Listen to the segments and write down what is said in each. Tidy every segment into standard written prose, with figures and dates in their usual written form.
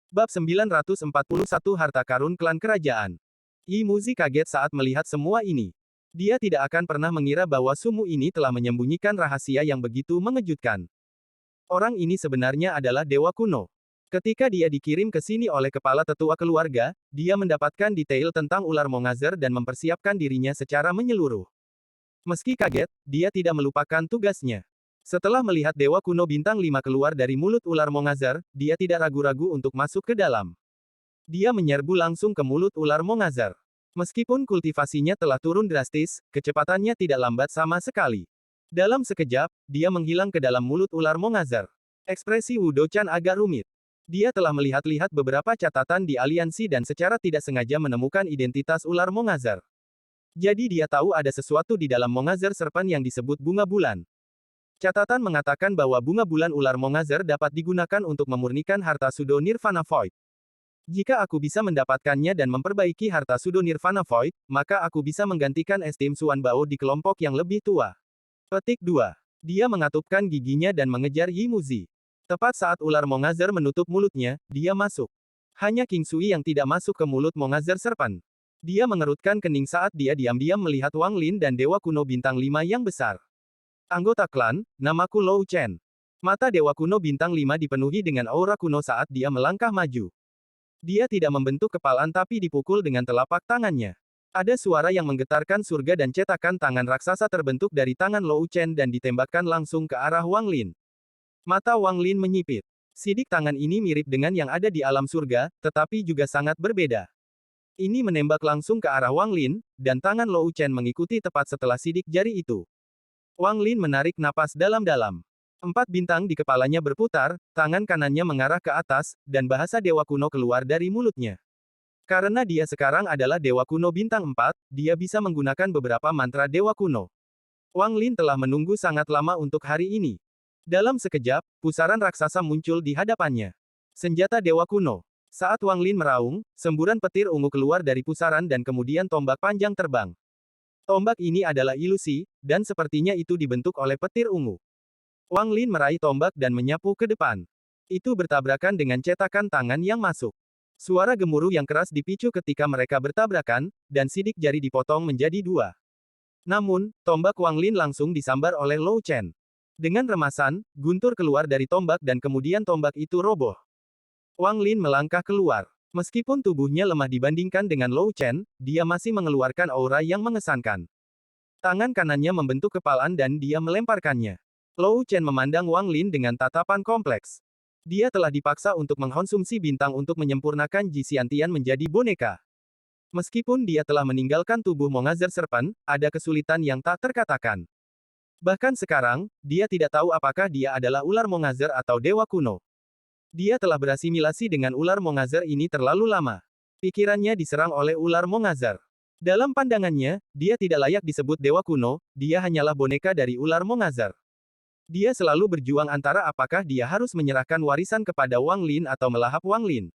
Bab 941 Harta Karun Klan Kerajaan. Yi Muzi kaget saat melihat semua ini. Dia tidak akan pernah mengira bahwa sumu ini telah menyembunyikan rahasia yang begitu mengejutkan. Orang ini sebenarnya adalah dewa kuno. Ketika dia dikirim ke sini oleh kepala tetua keluarga, dia mendapatkan detail tentang ular Mongazer dan mempersiapkan dirinya secara menyeluruh. Meski kaget, dia tidak melupakan tugasnya. Setelah melihat Dewa Kuno Bintang 5 keluar dari mulut ular Mongazer, dia tidak ragu-ragu untuk masuk ke dalam. Dia menyerbu langsung ke mulut ular Mongazer. Meskipun kultivasinya telah turun drastis, kecepatannya tidak lambat sama sekali. Dalam sekejap, dia menghilang ke dalam mulut ular Mongazer. Ekspresi Wu Dochan agak rumit. Dia telah melihat-lihat beberapa catatan di aliansi dan secara tidak sengaja menemukan identitas ular Mongazer. Jadi dia tahu ada sesuatu di dalam Mongazer Serpent yang disebut bunga bulan. Catatan mengatakan bahwa bunga bulan ular Mongazer dapat digunakan untuk memurnikan harta Sudo Nirvana Void. Jika aku bisa mendapatkannya dan memperbaiki harta Sudo Nirvana Void, maka aku bisa menggantikan Estim Suan Bao di kelompok yang lebih tua. Petik 2. Dia mengatupkan giginya dan mengejar Yi Muzi. Tepat saat ular Mongazer menutup mulutnya, dia masuk. Hanya King Sui yang tidak masuk ke mulut Mongazer Serpent. Dia mengerutkan kening saat dia diam-diam melihat Wang Lin dan Dewa Kuno Bintang 5 yang besar. Anggota klan, namaku Lou Chen. Mata Dewa Kuno Bintang 5 dipenuhi dengan aura kuno saat dia melangkah maju. Dia tidak membentuk kepalan tapi dipukul dengan telapak tangannya. Ada suara yang menggetarkan surga dan cetakan tangan raksasa terbentuk dari tangan Lou Chen dan ditembakkan langsung ke arah Wang Lin. Mata Wang Lin menyipit. Sidik tangan ini mirip dengan yang ada di alam surga, tetapi juga sangat berbeda. Ini menembak langsung ke arah Wang Lin, dan tangan Lou Chen mengikuti tepat setelah sidik jari itu. Wang Lin menarik napas dalam-dalam. 4 bintang di kepalanya berputar, tangan kanannya mengarah ke atas, dan bahasa Dewa Kuno keluar dari mulutnya. Karena dia sekarang adalah Dewa Kuno Bintang 4, dia bisa menggunakan beberapa mantra Dewa Kuno. Wang Lin telah menunggu sangat lama untuk hari ini. Dalam sekejap, pusaran raksasa muncul di hadapannya. Senjata Dewa Kuno. Saat Wang Lin meraung, semburan petir ungu keluar dari pusaran dan kemudian tombak panjang terbang. Tombak ini adalah ilusi, dan sepertinya itu dibentuk oleh petir ungu. Wang Lin meraih tombak dan menyapu ke depan. Itu bertabrakan dengan cetakan tangan yang masuk. Suara gemuruh yang keras dipicu ketika mereka bertabrakan, dan sidik jari dipotong menjadi 2. Namun, tombak Wang Lin langsung disambar oleh Lou Chen. Dengan remasan, guntur keluar dari tombak dan kemudian tombak itu roboh. Wang Lin melangkah keluar. Meskipun tubuhnya lemah dibandingkan dengan Lou Chen, dia masih mengeluarkan aura yang mengesankan. Tangan kanannya membentuk kepalan dan dia melemparkannya. Lou Chen memandang Wang Lin dengan tatapan kompleks. Dia telah dipaksa untuk mengkonsumsi bintang untuk menyempurnakan Ji Xiantian menjadi boneka. Meskipun dia telah meninggalkan tubuh Mongazer Serpent, ada kesulitan yang tak terkatakan. Bahkan sekarang, dia tidak tahu apakah dia adalah ular Mongazer atau Dewa Kuno. Dia telah berasimilasi dengan ular Mongazer ini terlalu lama. Pikirannya diserang oleh ular Mongazer. Dalam pandangannya, dia tidak layak disebut Dewa Kuno, dia hanyalah boneka dari ular Mongazer. Dia selalu berjuang antara apakah dia harus menyerahkan warisan kepada Wang Lin atau melahap Wang Lin.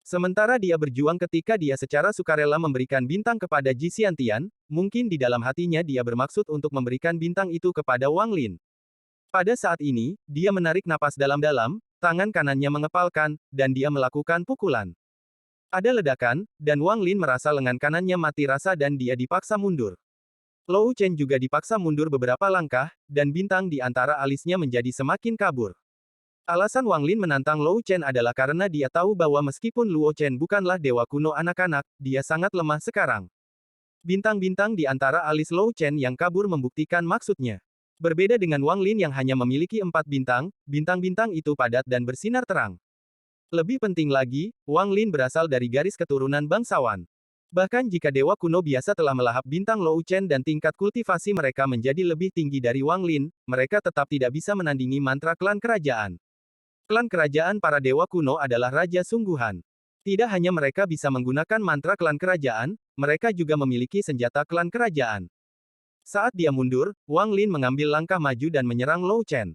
Sementara dia berjuang ketika dia secara sukarela memberikan bintang kepada Ji Xiantian, mungkin di dalam hatinya dia bermaksud untuk memberikan bintang itu kepada Wang Lin. Pada saat ini, dia menarik napas dalam-dalam, tangan kanannya mengepalkan, dan dia melakukan pukulan. Ada ledakan, dan Wang Lin merasa lengan kanannya mati rasa dan dia dipaksa mundur. Lou Chen juga dipaksa mundur beberapa langkah, dan bintang di antara alisnya menjadi semakin kabur. Alasan Wang Lin menantang Lou Chen adalah karena dia tahu bahwa meskipun Luo Chen bukanlah dewa kuno anak-anak, dia sangat lemah sekarang. Bintang-bintang di antara alis Lou Chen yang kabur membuktikan maksudnya. Berbeda dengan Wang Lin yang hanya memiliki 4 bintang, bintang-bintang itu padat dan bersinar terang. Lebih penting lagi, Wang Lin berasal dari garis keturunan bangsawan. Bahkan jika Dewa Kuno biasa telah melahap bintang Lou Chen dan tingkat kultivasi mereka menjadi lebih tinggi dari Wang Lin, mereka tetap tidak bisa menandingi mantra klan kerajaan. Klan kerajaan para Dewa Kuno adalah raja sungguhan. Tidak hanya mereka bisa menggunakan mantra klan kerajaan, mereka juga memiliki senjata klan kerajaan. Saat dia mundur, Wang Lin mengambil langkah maju dan menyerang Lou Chen.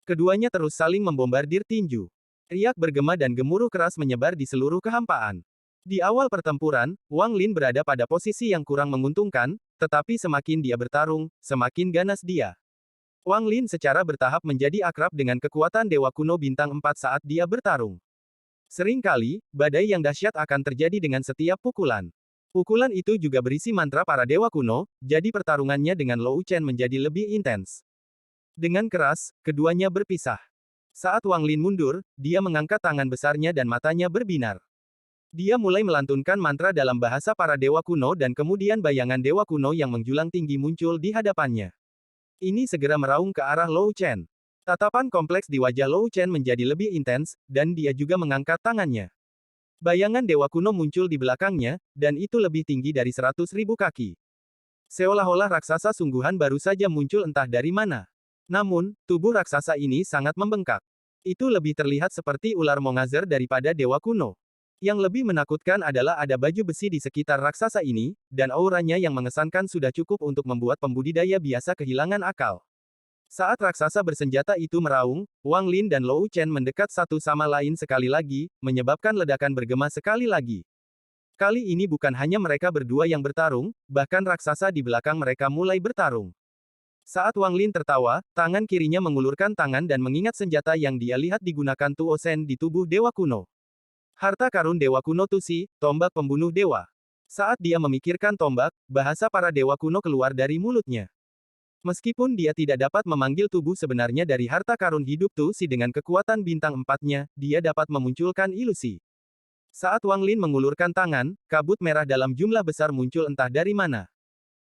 Keduanya terus saling membombardir tinju. Riak bergema dan gemuruh keras menyebar di seluruh kehampaan. Di awal pertempuran, Wang Lin berada pada posisi yang kurang menguntungkan, tetapi semakin dia bertarung, semakin ganas dia. Wang Lin secara bertahap menjadi akrab dengan kekuatan Dewa Kuno Bintang 4 saat dia bertarung. Seringkali, badai yang dahsyat akan terjadi dengan setiap pukulan. Pukulan itu juga berisi mantra para dewa kuno, jadi pertarungannya dengan Lou Chen menjadi lebih intens. Dengan keras, keduanya berpisah. Saat Wang Lin mundur, dia mengangkat tangan besarnya dan matanya berbinar. Dia mulai melantunkan mantra dalam bahasa para dewa kuno dan kemudian bayangan dewa kuno yang menjulang tinggi muncul di hadapannya. Ini segera meraung ke arah Lou Chen. Tatapan kompleks di wajah Lou Chen menjadi lebih intens, dan dia juga mengangkat tangannya. Bayangan dewa kuno muncul di belakangnya, dan itu lebih tinggi dari 100.000 kaki. Seolah-olah raksasa sungguhan baru saja muncul entah dari mana. Namun, tubuh raksasa ini sangat membengkak. Itu lebih terlihat seperti ular mongazer daripada dewa kuno. Yang lebih menakutkan adalah ada baju besi di sekitar raksasa ini, dan auranya yang mengesankan sudah cukup untuk membuat pembudidaya biasa kehilangan akal. Saat raksasa bersenjata itu meraung, Wang Lin dan Lou Chen mendekat satu sama lain sekali lagi, menyebabkan ledakan bergema sekali lagi. Kali ini bukan hanya mereka berdua yang bertarung, bahkan raksasa di belakang mereka mulai bertarung. Saat Wang Lin tertawa, tangan kirinya mengulurkan tangan dan mengingat senjata yang dia lihat digunakan Tuo Shen di tubuh dewa kuno. Harta karun dewa kuno Tusi, tombak pembunuh dewa. Saat dia memikirkan tombak, bahasa para dewa kuno keluar dari mulutnya. Meskipun dia tidak dapat memanggil tubuh sebenarnya dari harta karun hidup Tusi dengan kekuatan bintang empatnya, dia dapat memunculkan ilusi. Saat Wang Lin mengulurkan tangan, kabut merah dalam jumlah besar muncul entah dari mana.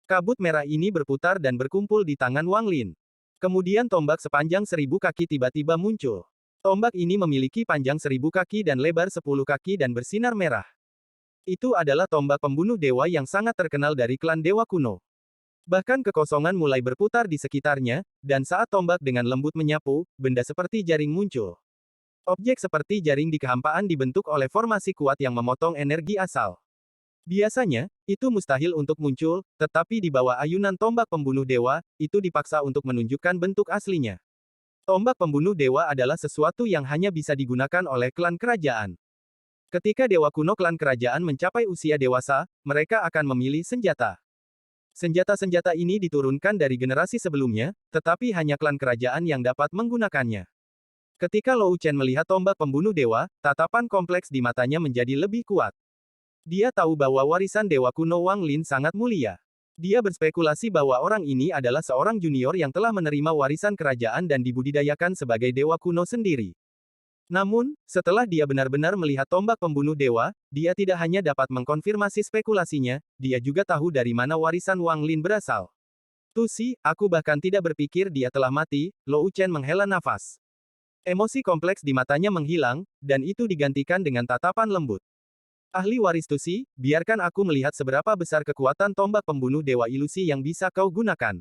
Kabut merah ini berputar dan berkumpul di tangan Wang Lin. Kemudian tombak sepanjang 1.000 kaki tiba-tiba muncul. Tombak ini memiliki panjang 1.000 kaki dan lebar 10 kaki dan bersinar merah. Itu adalah tombak pembunuh dewa yang sangat terkenal dari klan dewa kuno. Bahkan kekosongan mulai berputar di sekitarnya, dan saat tombak dengan lembut menyapu, benda seperti jaring muncul. Objek seperti jaring di kehampaan dibentuk oleh formasi kuat yang memotong energi asal. Biasanya, itu mustahil untuk muncul, tetapi di bawah ayunan tombak pembunuh dewa, itu dipaksa untuk menunjukkan bentuk aslinya. Tombak pembunuh dewa adalah sesuatu yang hanya bisa digunakan oleh klan kerajaan. Ketika dewa kuno klan kerajaan mencapai usia dewasa, mereka akan memilih senjata. Senjata-senjata ini diturunkan dari generasi sebelumnya, tetapi hanya klan kerajaan yang dapat menggunakannya. Ketika Lou Chen melihat tombak pembunuh dewa, tatapan kompleks di matanya menjadi lebih kuat. Dia tahu bahwa warisan dewa kuno Wang Lin sangat mulia. Dia berspekulasi bahwa orang ini adalah seorang junior yang telah menerima warisan kerajaan dan dibudidayakan sebagai dewa kuno sendiri. Namun, setelah dia benar-benar melihat tombak pembunuh dewa, dia tidak hanya dapat mengkonfirmasi spekulasinya, dia juga tahu dari mana warisan Wang Lin berasal. Tusi, aku bahkan tidak berpikir dia telah mati, Lou Chen menghela nafas. Emosi kompleks di matanya menghilang, dan itu digantikan dengan tatapan lembut. Ahli waris Tusi, biarkan aku melihat seberapa besar kekuatan tombak pembunuh dewa ilusi yang bisa kau gunakan.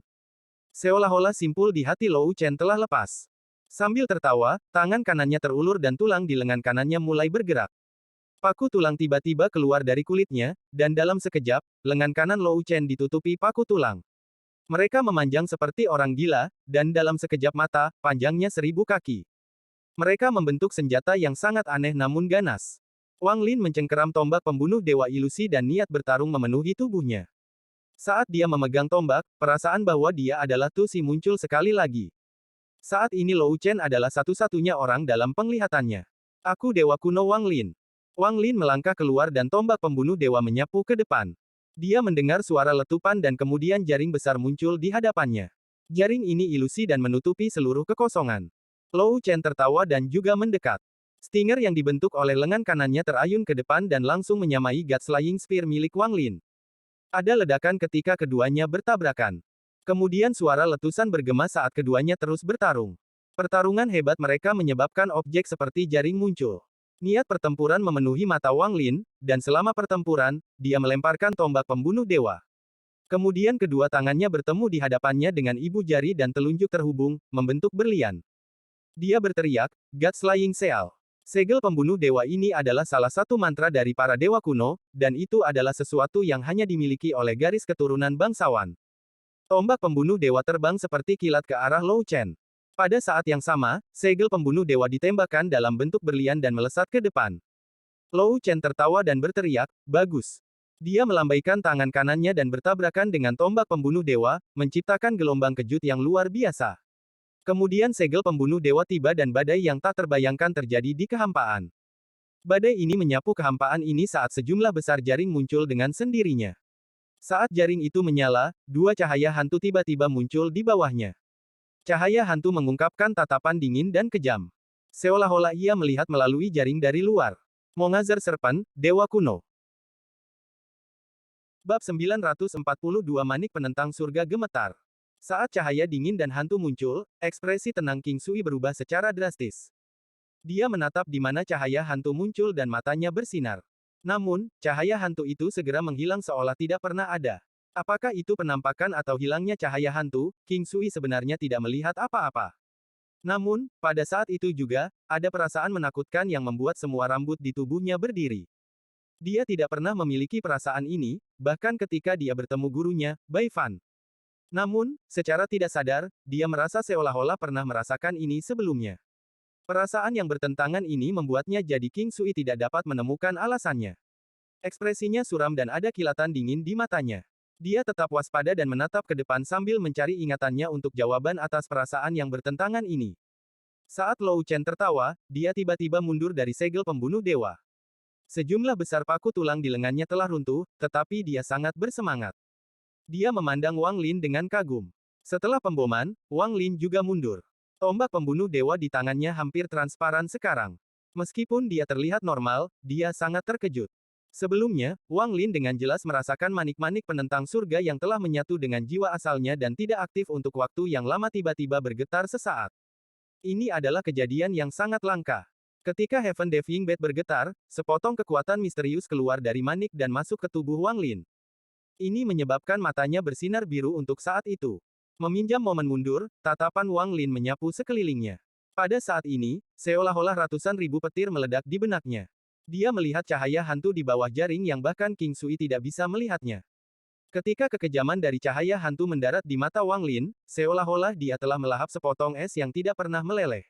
Seolah-olah simpul di hati Lou Chen telah lepas. Sambil tertawa, tangan kanannya terulur dan tulang di lengan kanannya mulai bergerak. Paku tulang tiba-tiba keluar dari kulitnya, dan dalam sekejap, lengan kanan Lou Chen ditutupi paku tulang. Mereka memanjang seperti orang gila, dan dalam sekejap mata, panjangnya 1.000 kaki. Mereka membentuk senjata yang sangat aneh namun ganas. Wang Lin mencengkeram tombak pembunuh dewa ilusi dan niat bertarung memenuhi tubuhnya. Saat dia memegang tombak, perasaan bahwa dia adalah Tusi muncul sekali lagi. Saat ini Lou Chen adalah satu-satunya orang dalam penglihatannya. Aku dewa kuno Wang Lin. Wang Lin melangkah keluar dan tombak pembunuh dewa menyapu ke depan. Dia mendengar suara letupan dan kemudian jaring besar muncul di hadapannya. Jaring ini ilusi dan menutupi seluruh kekosongan. Lou Chen tertawa dan juga mendekat. Stinger yang dibentuk oleh lengan kanannya terayun ke depan dan langsung menyamai God Slaying Spear milik Wang Lin. Ada ledakan ketika keduanya bertabrakan. Kemudian suara letusan bergema saat keduanya terus bertarung. Pertarungan hebat mereka menyebabkan objek seperti jaring muncul. Niat pertempuran memenuhi mata Wang Lin, dan selama pertempuran, dia melemparkan tombak pembunuh dewa. Kemudian kedua tangannya bertemu di hadapannya dengan ibu jari dan telunjuk terhubung, membentuk berlian. Dia berteriak, God Slaying Seal. Segel pembunuh dewa ini adalah salah satu mantra dari para dewa kuno, dan itu adalah sesuatu yang hanya dimiliki oleh garis keturunan bangsawan. Tombak pembunuh dewa terbang seperti kilat ke arah Lou Chen. Pada saat yang sama, segel pembunuh dewa ditembakkan dalam bentuk berlian dan melesat ke depan. Lou Chen tertawa dan berteriak, bagus. Dia melambaikan tangan kanannya dan bertabrakan dengan tombak pembunuh dewa, menciptakan gelombang kejut yang luar biasa. Kemudian segel pembunuh dewa tiba dan badai yang tak terbayangkan terjadi di kehampaan. Badai ini menyapu kehampaan ini saat sejumlah besar jaring muncul dengan sendirinya. Saat jaring itu menyala, dua cahaya hantu tiba-tiba muncul di bawahnya. Cahaya hantu mengungkapkan tatapan dingin dan kejam. Seolah-olah ia melihat melalui jaring dari luar. Mongazar Serpent, Dewa Kuno. Bab 942 Manik Penentang Surga gemetar. Saat cahaya dingin dan hantu muncul, ekspresi tenang King Sui berubah secara drastis. Dia menatap di mana cahaya hantu muncul dan matanya bersinar. Namun, cahaya hantu itu segera menghilang seolah tidak pernah ada. Apakah itu penampakan atau hilangnya cahaya hantu? King Sui sebenarnya tidak melihat apa-apa. Namun, pada saat itu juga, ada perasaan menakutkan yang membuat semua rambut di tubuhnya berdiri. Dia tidak pernah memiliki perasaan ini, bahkan ketika dia bertemu gurunya, Bai Fan. Namun, secara tidak sadar, dia merasa seolah-olah pernah merasakan ini sebelumnya. Perasaan yang bertentangan ini membuatnya jadi King Sui tidak dapat menemukan alasannya. Ekspresinya suram dan ada kilatan dingin di matanya. Dia tetap waspada dan menatap ke depan sambil mencari ingatannya untuk jawaban atas perasaan yang bertentangan ini. Saat Lou Chen tertawa, dia tiba-tiba mundur dari segel pembunuh dewa. Sejumlah besar paku tulang di lengannya telah runtuh, tetapi dia sangat bersemangat. Dia memandang Wang Lin dengan kagum. Setelah pemboman, Wang Lin juga mundur. Tombak pembunuh dewa di tangannya hampir transparan sekarang. Meskipun dia terlihat normal, dia sangat terkejut. Sebelumnya, Wang Lin dengan jelas merasakan manik-manik penentang surga yang telah menyatu dengan jiwa asalnya dan tidak aktif untuk waktu yang lama tiba-tiba bergetar sesaat. Ini adalah kejadian yang sangat langka. Ketika Heaven Diving Bed bergetar, sepotong kekuatan misterius keluar dari manik dan masuk ke tubuh Wang Lin. Ini menyebabkan matanya bersinar biru untuk saat itu. Meminjam momen mundur, tatapan Wang Lin menyapu sekelilingnya. Pada saat ini, seolah-olah ratusan ribu petir meledak di benaknya. Dia melihat cahaya hantu di bawah jaring yang bahkan King Sui tidak bisa melihatnya. Ketika kekejaman dari cahaya hantu mendarat di mata Wang Lin, seolah-olah dia telah melahap sepotong es yang tidak pernah meleleh.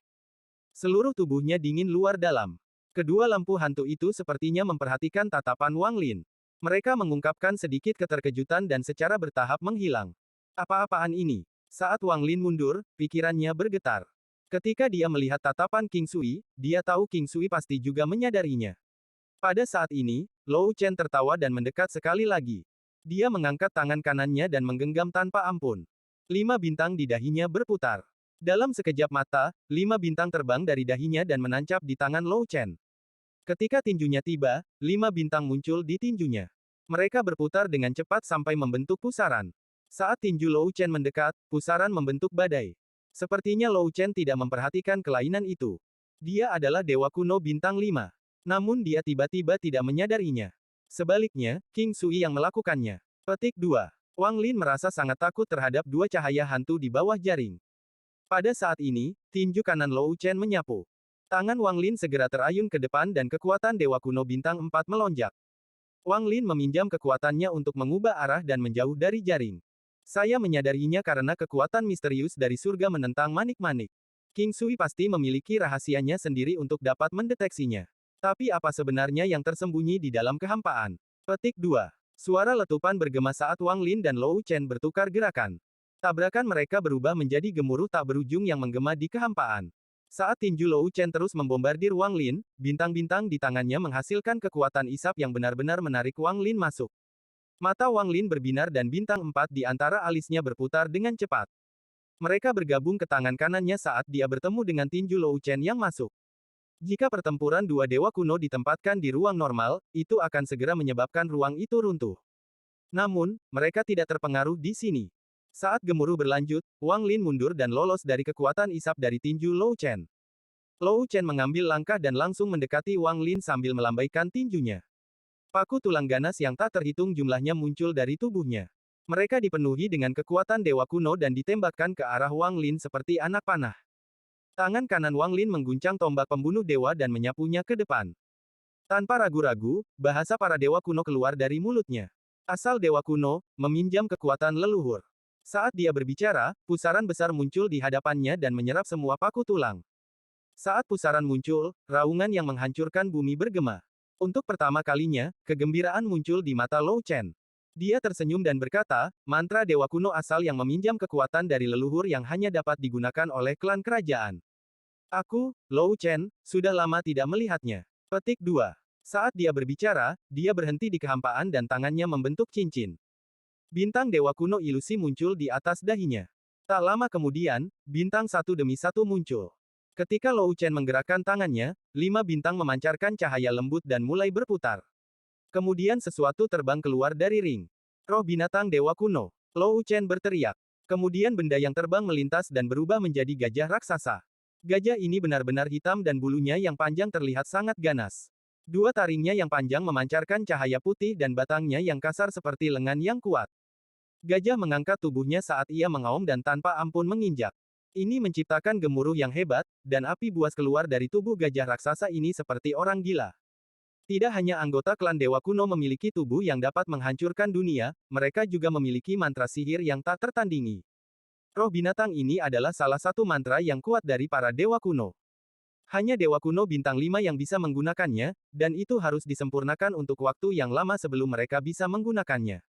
Seluruh tubuhnya dingin luar dalam. Kedua lampu hantu itu sepertinya memperhatikan tatapan Wang Lin. Mereka mengungkapkan sedikit keterkejutan dan secara bertahap menghilang. Apa-apaan ini? Saat Wang Lin mundur, pikirannya bergetar. Ketika dia melihat tatapan King Sui, dia tahu King Sui pasti juga menyadarinya. Pada saat ini, Lou Chen tertawa dan mendekat sekali lagi. Dia mengangkat tangan kanannya dan menggenggam tanpa ampun. 5 bintang di dahinya berputar. Dalam sekejap mata, 5 bintang terbang dari dahinya dan menancap di tangan Lou Chen. Ketika tinjunya tiba, 5 bintang muncul di tinjunya. Mereka berputar dengan cepat sampai membentuk pusaran. Saat tinju Lou Chen mendekat, pusaran membentuk badai. Sepertinya Lou Chen tidak memperhatikan kelainan itu. Dia adalah Dewa Kuno Bintang 5. Namun dia tiba-tiba tidak menyadarinya. Sebaliknya, King Sui yang melakukannya. Petik 2. Wang Lin merasa sangat takut terhadap dua cahaya hantu di bawah jaring. Pada saat ini, tinju kanan Lou Chen menyapu. Tangan Wang Lin segera terayun ke depan dan kekuatan Dewa Kuno Bintang 4 melonjak. Wang Lin meminjam kekuatannya untuk mengubah arah dan menjauh dari jaring. Saya menyadarinya karena kekuatan misterius dari surga menentang manik-manik. King Sui pasti memiliki rahasianya sendiri untuk dapat mendeteksinya. Tapi apa sebenarnya yang tersembunyi di dalam kehampaan? Petik 2. Suara letupan bergema saat Wang Lin dan Lou Chen bertukar gerakan. Tabrakan mereka berubah menjadi gemuruh tak berujung yang menggema di kehampaan. Saat tinju Lou Chen terus membombardir Wang Lin, bintang-bintang di tangannya menghasilkan kekuatan isap yang benar-benar menarik Wang Lin masuk. Mata Wang Lin berbinar dan bintang 4 di antara alisnya berputar dengan cepat. Mereka bergabung ke tangan kanannya saat dia bertemu dengan tinju Lou Chen yang masuk. Jika pertempuran dua dewa kuno ditempatkan di ruang normal, itu akan segera menyebabkan ruang itu runtuh. Namun, mereka tidak terpengaruh di sini. Saat gemuruh berlanjut, Wang Lin mundur dan lolos dari kekuatan isap dari tinju Lou Chen. Lou Chen mengambil langkah dan langsung mendekati Wang Lin sambil melambaikan tinjunya. Paku tulang ganas yang tak terhitung jumlahnya muncul dari tubuhnya. Mereka dipenuhi dengan kekuatan dewa kuno dan ditembakkan ke arah Wang Lin seperti anak panah. Tangan kanan Wang Lin mengguncang tombak pembunuh dewa dan menyapunya ke depan. Tanpa ragu-ragu, bahasa para dewa kuno keluar dari mulutnya. Asal dewa kuno, meminjam kekuatan leluhur. Saat dia berbicara, pusaran besar muncul di hadapannya dan menyerap semua paku tulang. Saat pusaran muncul, raungan yang menghancurkan bumi bergema. Untuk pertama kalinya, kegembiraan muncul di mata Lou Chen. Dia tersenyum dan berkata, mantra dewa kuno asal yang meminjam kekuatan dari leluhur yang hanya dapat digunakan oleh klan kerajaan. Aku, Lou Chen, sudah lama tidak melihatnya. Petik 2. Saat dia berbicara, dia berhenti di kehampaan dan tangannya membentuk cincin. Bintang dewa kuno ilusi muncul di atas dahinya. Tak lama kemudian, bintang satu demi satu muncul. Ketika Lou Chen menggerakkan tangannya, 5 bintang memancarkan cahaya lembut dan mulai berputar. Kemudian sesuatu terbang keluar dari ring. Roh binatang dewa kuno. Lou Chen berteriak. Kemudian benda yang terbang melintas dan berubah menjadi gajah raksasa. Gajah ini benar-benar hitam dan bulunya yang panjang terlihat sangat ganas. Dua taringnya yang panjang memancarkan cahaya putih dan batangnya yang kasar seperti lengan yang kuat. Gajah mengangkat tubuhnya saat ia mengaum dan tanpa ampun menginjak. Ini menciptakan gemuruh yang hebat, dan api buas keluar dari tubuh gajah raksasa ini seperti orang gila. Tidak hanya anggota klan Dewa Kuno memiliki tubuh yang dapat menghancurkan dunia, mereka juga memiliki mantra sihir yang tak tertandingi. Roh binatang ini adalah salah satu mantra yang kuat dari para Dewa Kuno. Hanya Dewa Kuno bintang 5 yang bisa menggunakannya, dan itu harus disempurnakan untuk waktu yang lama sebelum mereka bisa menggunakannya.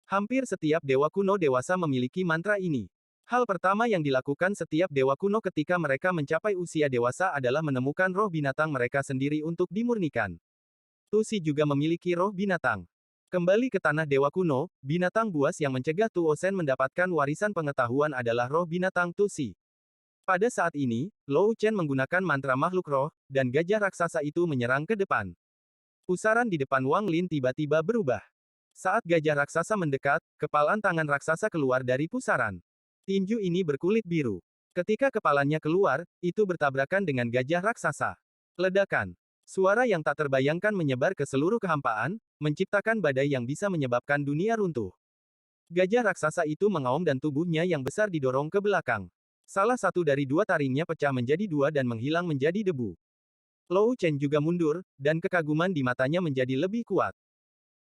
Hampir setiap Dewa Kuno dewasa memiliki mantra ini. Hal pertama yang dilakukan setiap Dewa Kuno ketika mereka mencapai usia dewasa adalah menemukan roh binatang mereka sendiri untuk dimurnikan. Tusi juga memiliki roh binatang. Kembali ke tanah Dewa Kuno, binatang buas yang mencegah Tu Osen mendapatkan warisan pengetahuan adalah roh binatang Tusi. Pada saat ini, Lou Chen menggunakan mantra makhluk roh, dan gajah raksasa itu menyerang ke depan. Pusaran di depan Wang Lin tiba-tiba berubah. Saat gajah raksasa mendekat, kepalan tangan raksasa keluar dari pusaran. Tinju ini berkulit biru. Ketika kepalanya keluar, itu bertabrakan dengan gajah raksasa. Ledakan. Suara yang tak terbayangkan menyebar ke seluruh kehampaan, menciptakan badai yang bisa menyebabkan dunia runtuh. Gajah raksasa itu mengaum dan tubuhnya yang besar didorong ke belakang. Salah satu dari dua taringnya pecah menjadi dua dan menghilang menjadi debu. Lou Chen juga mundur, dan kekaguman di matanya menjadi lebih kuat.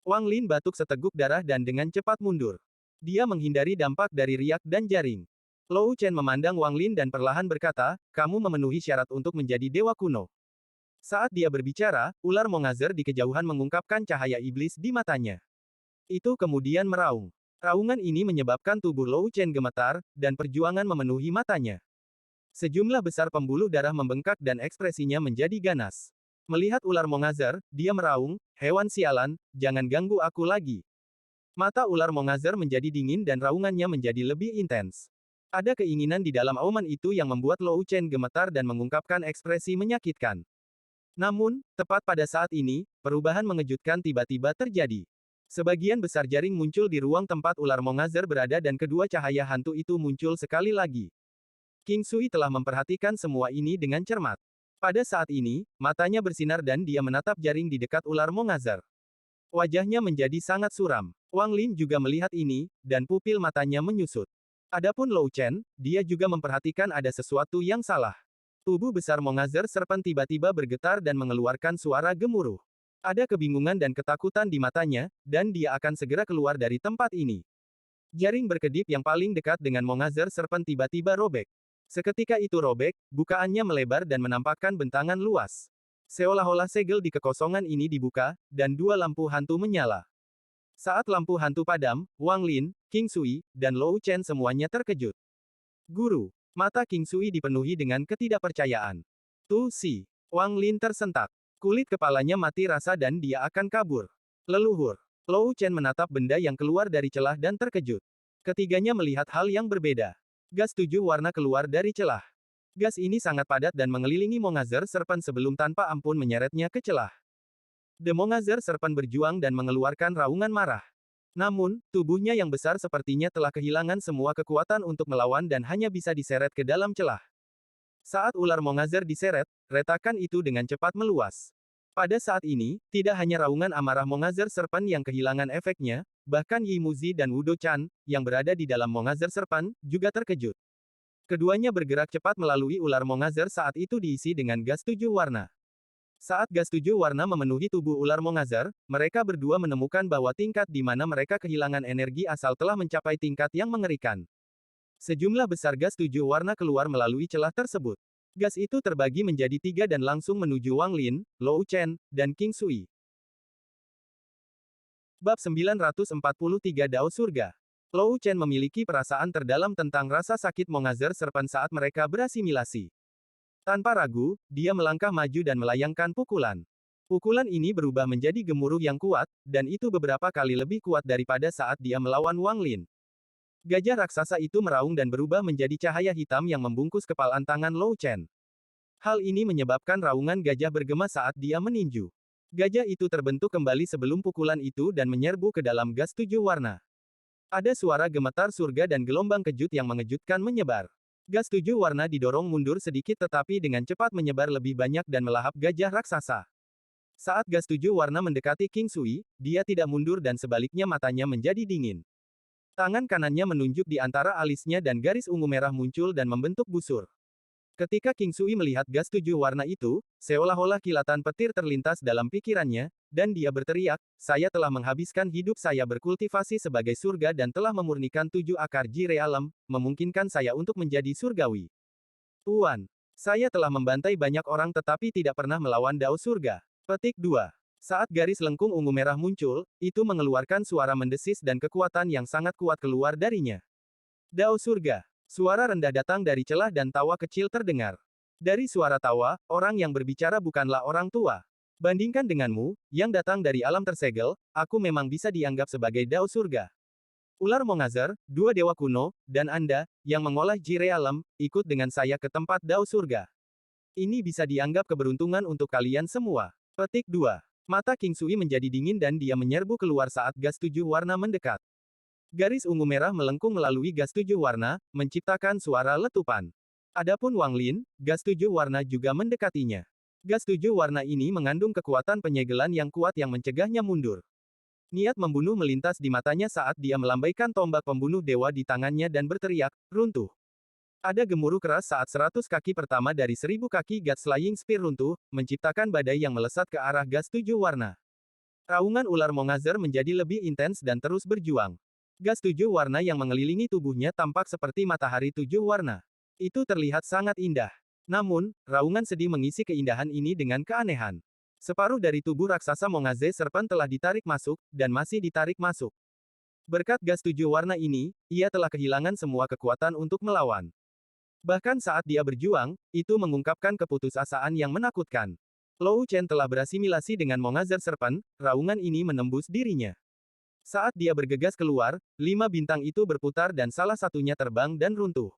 Wang Lin batuk seteguk darah dan dengan cepat mundur. Dia menghindari dampak dari riak dan jaring. Lou Chen memandang Wang Lin dan perlahan berkata, kamu memenuhi syarat untuk menjadi dewa kuno. Saat dia berbicara, ular Mongazer di kejauhan mengungkapkan cahaya iblis di matanya. Itu kemudian meraung. Raungan ini menyebabkan tubuh Lou Chen gemetar, dan perjuangan memenuhi matanya. Sejumlah besar pembuluh darah membengkak dan ekspresinya menjadi ganas. Melihat ular Mongazer, dia meraung, hewan sialan, jangan ganggu aku lagi. Mata ular Mongazer menjadi dingin dan raungannya menjadi lebih intens. Ada keinginan di dalam auman itu yang membuat Lou Chen gemetar dan mengungkapkan ekspresi menyakitkan. Namun, tepat pada saat ini, perubahan mengejutkan tiba-tiba terjadi. Sebagian besar jaring muncul di ruang tempat ular Mongazer berada dan kedua cahaya hantu itu muncul sekali lagi. King Sui telah memperhatikan semua ini dengan cermat. Pada saat ini, matanya bersinar dan dia menatap jaring di dekat ular Mongazer. Wajahnya menjadi sangat suram. Wang Lin juga melihat ini, dan pupil matanya menyusut. Adapun Lou Chen, dia juga memperhatikan ada sesuatu yang salah. Tubuh besar Mongazer Serpent tiba-tiba bergetar dan mengeluarkan suara gemuruh. Ada kebingungan dan ketakutan di matanya, dan dia akan segera keluar dari tempat ini. Jaring berkedip yang paling dekat dengan Mongazer Serpent tiba-tiba robek. Seketika itu robek, bukaannya melebar dan menampakkan bentangan luas. Seolah-olah segel di kekosongan ini dibuka, dan dua lampu hantu menyala. Saat lampu hantu padam, Wang Lin, King Sui, dan Lou Chen semuanya terkejut. Guru. Mata King Sui dipenuhi dengan ketidakpercayaan. Si. Wang Lin tersentak. Kulit kepalanya mati rasa dan dia akan kabur. Leluhur. Lou Chen menatap benda yang keluar dari celah dan terkejut. Ketiganya melihat hal yang berbeda. Gas 7 warna keluar dari celah. Gas ini sangat padat dan mengelilingi Mongazer Serpent sebelum tanpa ampun menyeretnya ke celah. The Mongazer Serpent berjuang dan mengeluarkan raungan marah. Namun, tubuhnya yang besar sepertinya telah kehilangan semua kekuatan untuk melawan dan hanya bisa diseret ke dalam celah. Saat ular Mongazer diseret, retakan itu dengan cepat meluas. Pada saat ini, tidak hanya raungan amarah Mongazer Serpent yang kehilangan efeknya, bahkan Yi Muzi dan Wudo Chan, yang berada di dalam Mongazer Serpent, juga terkejut. Keduanya bergerak cepat melalui ular Mongazer saat itu diisi dengan gas 7 warna. Saat gas 7 warna memenuhi tubuh ular Mongazer, mereka berdua menemukan bahwa tingkat di mana mereka kehilangan energi asal telah mencapai tingkat yang mengerikan. Sejumlah besar gas 7 warna keluar melalui celah tersebut. Gas itu terbagi menjadi 3 dan langsung menuju Wang Lin, Lou Chen, dan King Sui. Bab 943 Dao Surga. Lou Chen memiliki perasaan terdalam tentang rasa sakit Mongazer Serpent saat mereka berasimilasi. Tanpa ragu, dia melangkah maju dan melayangkan pukulan. Pukulan ini berubah menjadi gemuruh yang kuat, dan itu beberapa kali lebih kuat daripada saat dia melawan Wang Lin. Gajah raksasa itu meraung dan berubah menjadi cahaya hitam yang membungkus kepalan tangan Lou Chen. Hal ini menyebabkan raungan gajah bergema saat dia meninju. Gajah itu terbentuk kembali sebelum pukulan itu dan menyerbu ke dalam gas 7 warna. Ada suara gemetar surga dan gelombang kejut yang mengejutkan menyebar. Gas 7 warna didorong mundur sedikit tetapi dengan cepat menyebar lebih banyak dan melahap gajah raksasa. Saat gas 7 warna mendekati King Sui, dia tidak mundur dan sebaliknya matanya menjadi dingin. Tangan kanannya menunjuk di antara alisnya dan garis ungu merah muncul dan membentuk busur. Ketika King Sui melihat gas 7 warna itu, seolah-olah kilatan petir terlintas dalam pikirannya, dan dia berteriak, "Saya telah menghabiskan hidup saya berkultivasi sebagai surga dan telah memurnikan 7 akar ji realem, memungkinkan saya untuk menjadi surgawi. Tuan, saya telah membantai banyak orang tetapi tidak pernah melawan Dao Surga." Petik 2. Saat garis lengkung ungu merah muncul, itu mengeluarkan suara mendesis dan kekuatan yang sangat kuat keluar darinya. Dao Surga. Suara rendah datang dari celah dan tawa kecil terdengar. Dari suara tawa, orang yang berbicara bukanlah orang tua. Bandingkan denganmu, yang datang dari alam tersegel, aku memang bisa dianggap sebagai Dao Surga. Ular Mongazer, dua dewa kuno, dan Anda, yang mengolah ji realem, ikut dengan saya ke tempat Dao Surga. Ini bisa dianggap keberuntungan untuk kalian semua. Petik 2. Mata King Sui menjadi dingin dan dia menyerbu keluar saat gas 7 warna mendekat. Garis ungu merah melengkung melalui gas 7 warna, menciptakan suara letupan. Adapun Wang Lin, gas 7 warna juga mendekatinya. Gas 7 warna ini mengandung kekuatan penyegelan yang kuat yang mencegahnya mundur. Niat membunuh melintas di matanya saat dia melambaikan tombak pembunuh dewa di tangannya dan berteriak, "Runtuh!" Ada gemuruh keras saat 100 kaki pertama dari 1000 kaki God Slaying Spear runtuh, menciptakan badai yang melesat ke arah gas 7 warna. Raungan ular Mongazer menjadi lebih intens dan terus berjuang. Gas 7 warna yang mengelilingi tubuhnya tampak seperti matahari 7 warna. Itu terlihat sangat indah. Namun, raungan sedih mengisi keindahan ini dengan keanehan. Separuh dari tubuh raksasa Mongaze Serpent telah ditarik masuk, dan masih ditarik masuk. Berkat gas 7 warna ini, ia telah kehilangan semua kekuatan untuk melawan. Bahkan saat dia berjuang, itu mengungkapkan keputusasaan yang menakutkan. Lou Chen telah berasimilasi dengan Mongazer Serpent, raungan ini menembus dirinya. Saat dia bergegas keluar, 5 bintang itu berputar dan salah satunya terbang dan runtuh.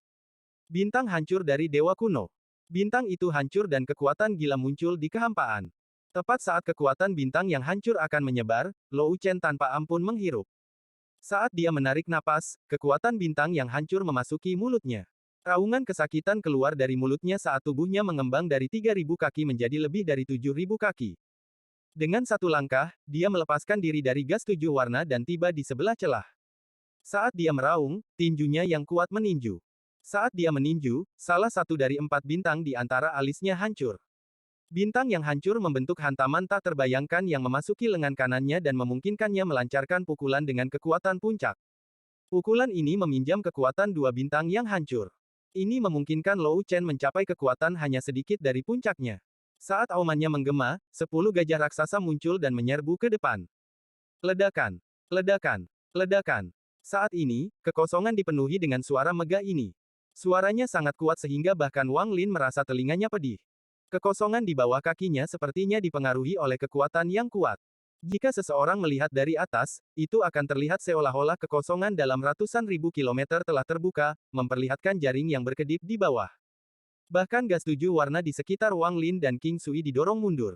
Bintang hancur dari Dewa Kuno. Bintang itu hancur dan kekuatan gila muncul di kehampaan. Tepat saat kekuatan bintang yang hancur akan menyebar, Lou Chen tanpa ampun menghirup. Saat dia menarik napas, kekuatan bintang yang hancur memasuki mulutnya. Raungan kesakitan keluar dari mulutnya saat tubuhnya mengembang dari 3000 kaki menjadi lebih dari 7000 kaki. Dengan satu langkah, dia melepaskan diri dari gas 7 warna dan tiba di sebelah celah. Saat dia meraung, tinjunya yang kuat meninju. Saat dia meninju, salah satu dari 4 bintang di antara alisnya hancur. Bintang yang hancur membentuk hantaman tak terbayangkan yang memasuki lengan kanannya dan memungkinkannya melancarkan pukulan dengan kekuatan puncak. Pukulan ini meminjam kekuatan 2 bintang yang hancur. Ini memungkinkan Lou Chen mencapai kekuatan hanya sedikit dari puncaknya. Saat aumannya menggema, 10 gajah raksasa muncul dan menyerbu ke depan. Ledakan! Ledakan! Ledakan! Saat ini, kekosongan dipenuhi dengan suara megah ini. Suaranya sangat kuat sehingga bahkan Wang Lin merasa telinganya pedih. Kekosongan di bawah kakinya sepertinya dipengaruhi oleh kekuatan yang kuat. Jika seseorang melihat dari atas, itu akan terlihat seolah-olah kekosongan dalam ratusan ribu kilometer telah terbuka, memperlihatkan jaring yang berkedip di bawah. Bahkan gas 7 warna di sekitar Wang Lin dan King Sui didorong mundur.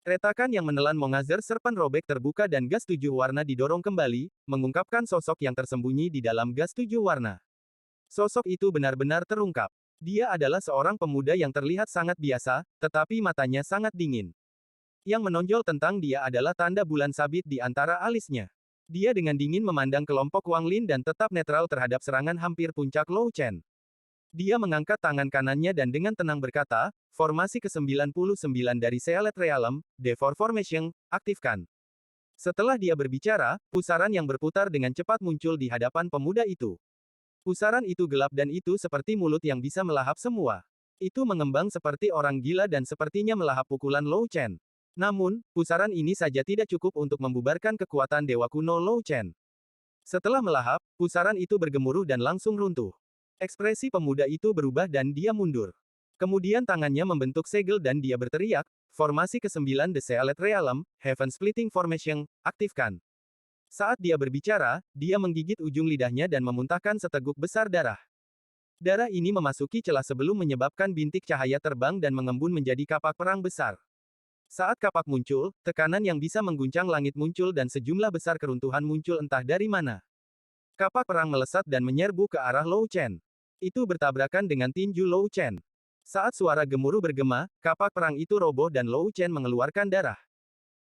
Retakan yang menelan Mongazer Serpent robek terbuka dan gas 7 warna didorong kembali, mengungkapkan sosok yang tersembunyi di dalam gas 7 warna. Sosok itu benar-benar terungkap. Dia adalah seorang pemuda yang terlihat sangat biasa, tetapi matanya sangat dingin. Yang menonjol tentang dia adalah tanda bulan sabit di antara alisnya. Dia dengan dingin memandang kelompok Wang Lin dan tetap netral terhadap serangan hampir puncak Lou Chen. Dia mengangkat tangan kanannya dan dengan tenang berkata, "Formasi ke-99 dari Sealet Realem, Devor Formation, aktifkan." Setelah dia berbicara, pusaran yang berputar dengan cepat muncul di hadapan pemuda itu. Pusaran itu gelap dan itu seperti mulut yang bisa melahap semua. Itu mengembang seperti orang gila dan sepertinya melahap pukulan Lou Chen. Namun, pusaran ini saja tidak cukup untuk membubarkan kekuatan Dewa Kuno Lou Chen. Setelah melahap, pusaran itu bergemuruh dan langsung runtuh. Ekspresi pemuda itu berubah dan dia mundur. Kemudian tangannya membentuk segel dan dia berteriak, formasi ke-9 The Sealed Realm, Heaven Splitting Formation, aktifkan. Saat dia berbicara, dia menggigit ujung lidahnya dan memuntahkan seteguk besar darah. Darah ini memasuki celah sebelum menyebabkan bintik cahaya terbang dan mengembun menjadi kapak perang besar. Saat kapak muncul, tekanan yang bisa mengguncang langit muncul dan sejumlah besar keruntuhan muncul entah dari mana. Kapak perang melesat dan menyerbu ke arah Lou Chen. Itu bertabrakan dengan tinju Lou Chen. Saat suara gemuruh bergema, kapak perang itu roboh dan Lou Chen mengeluarkan darah.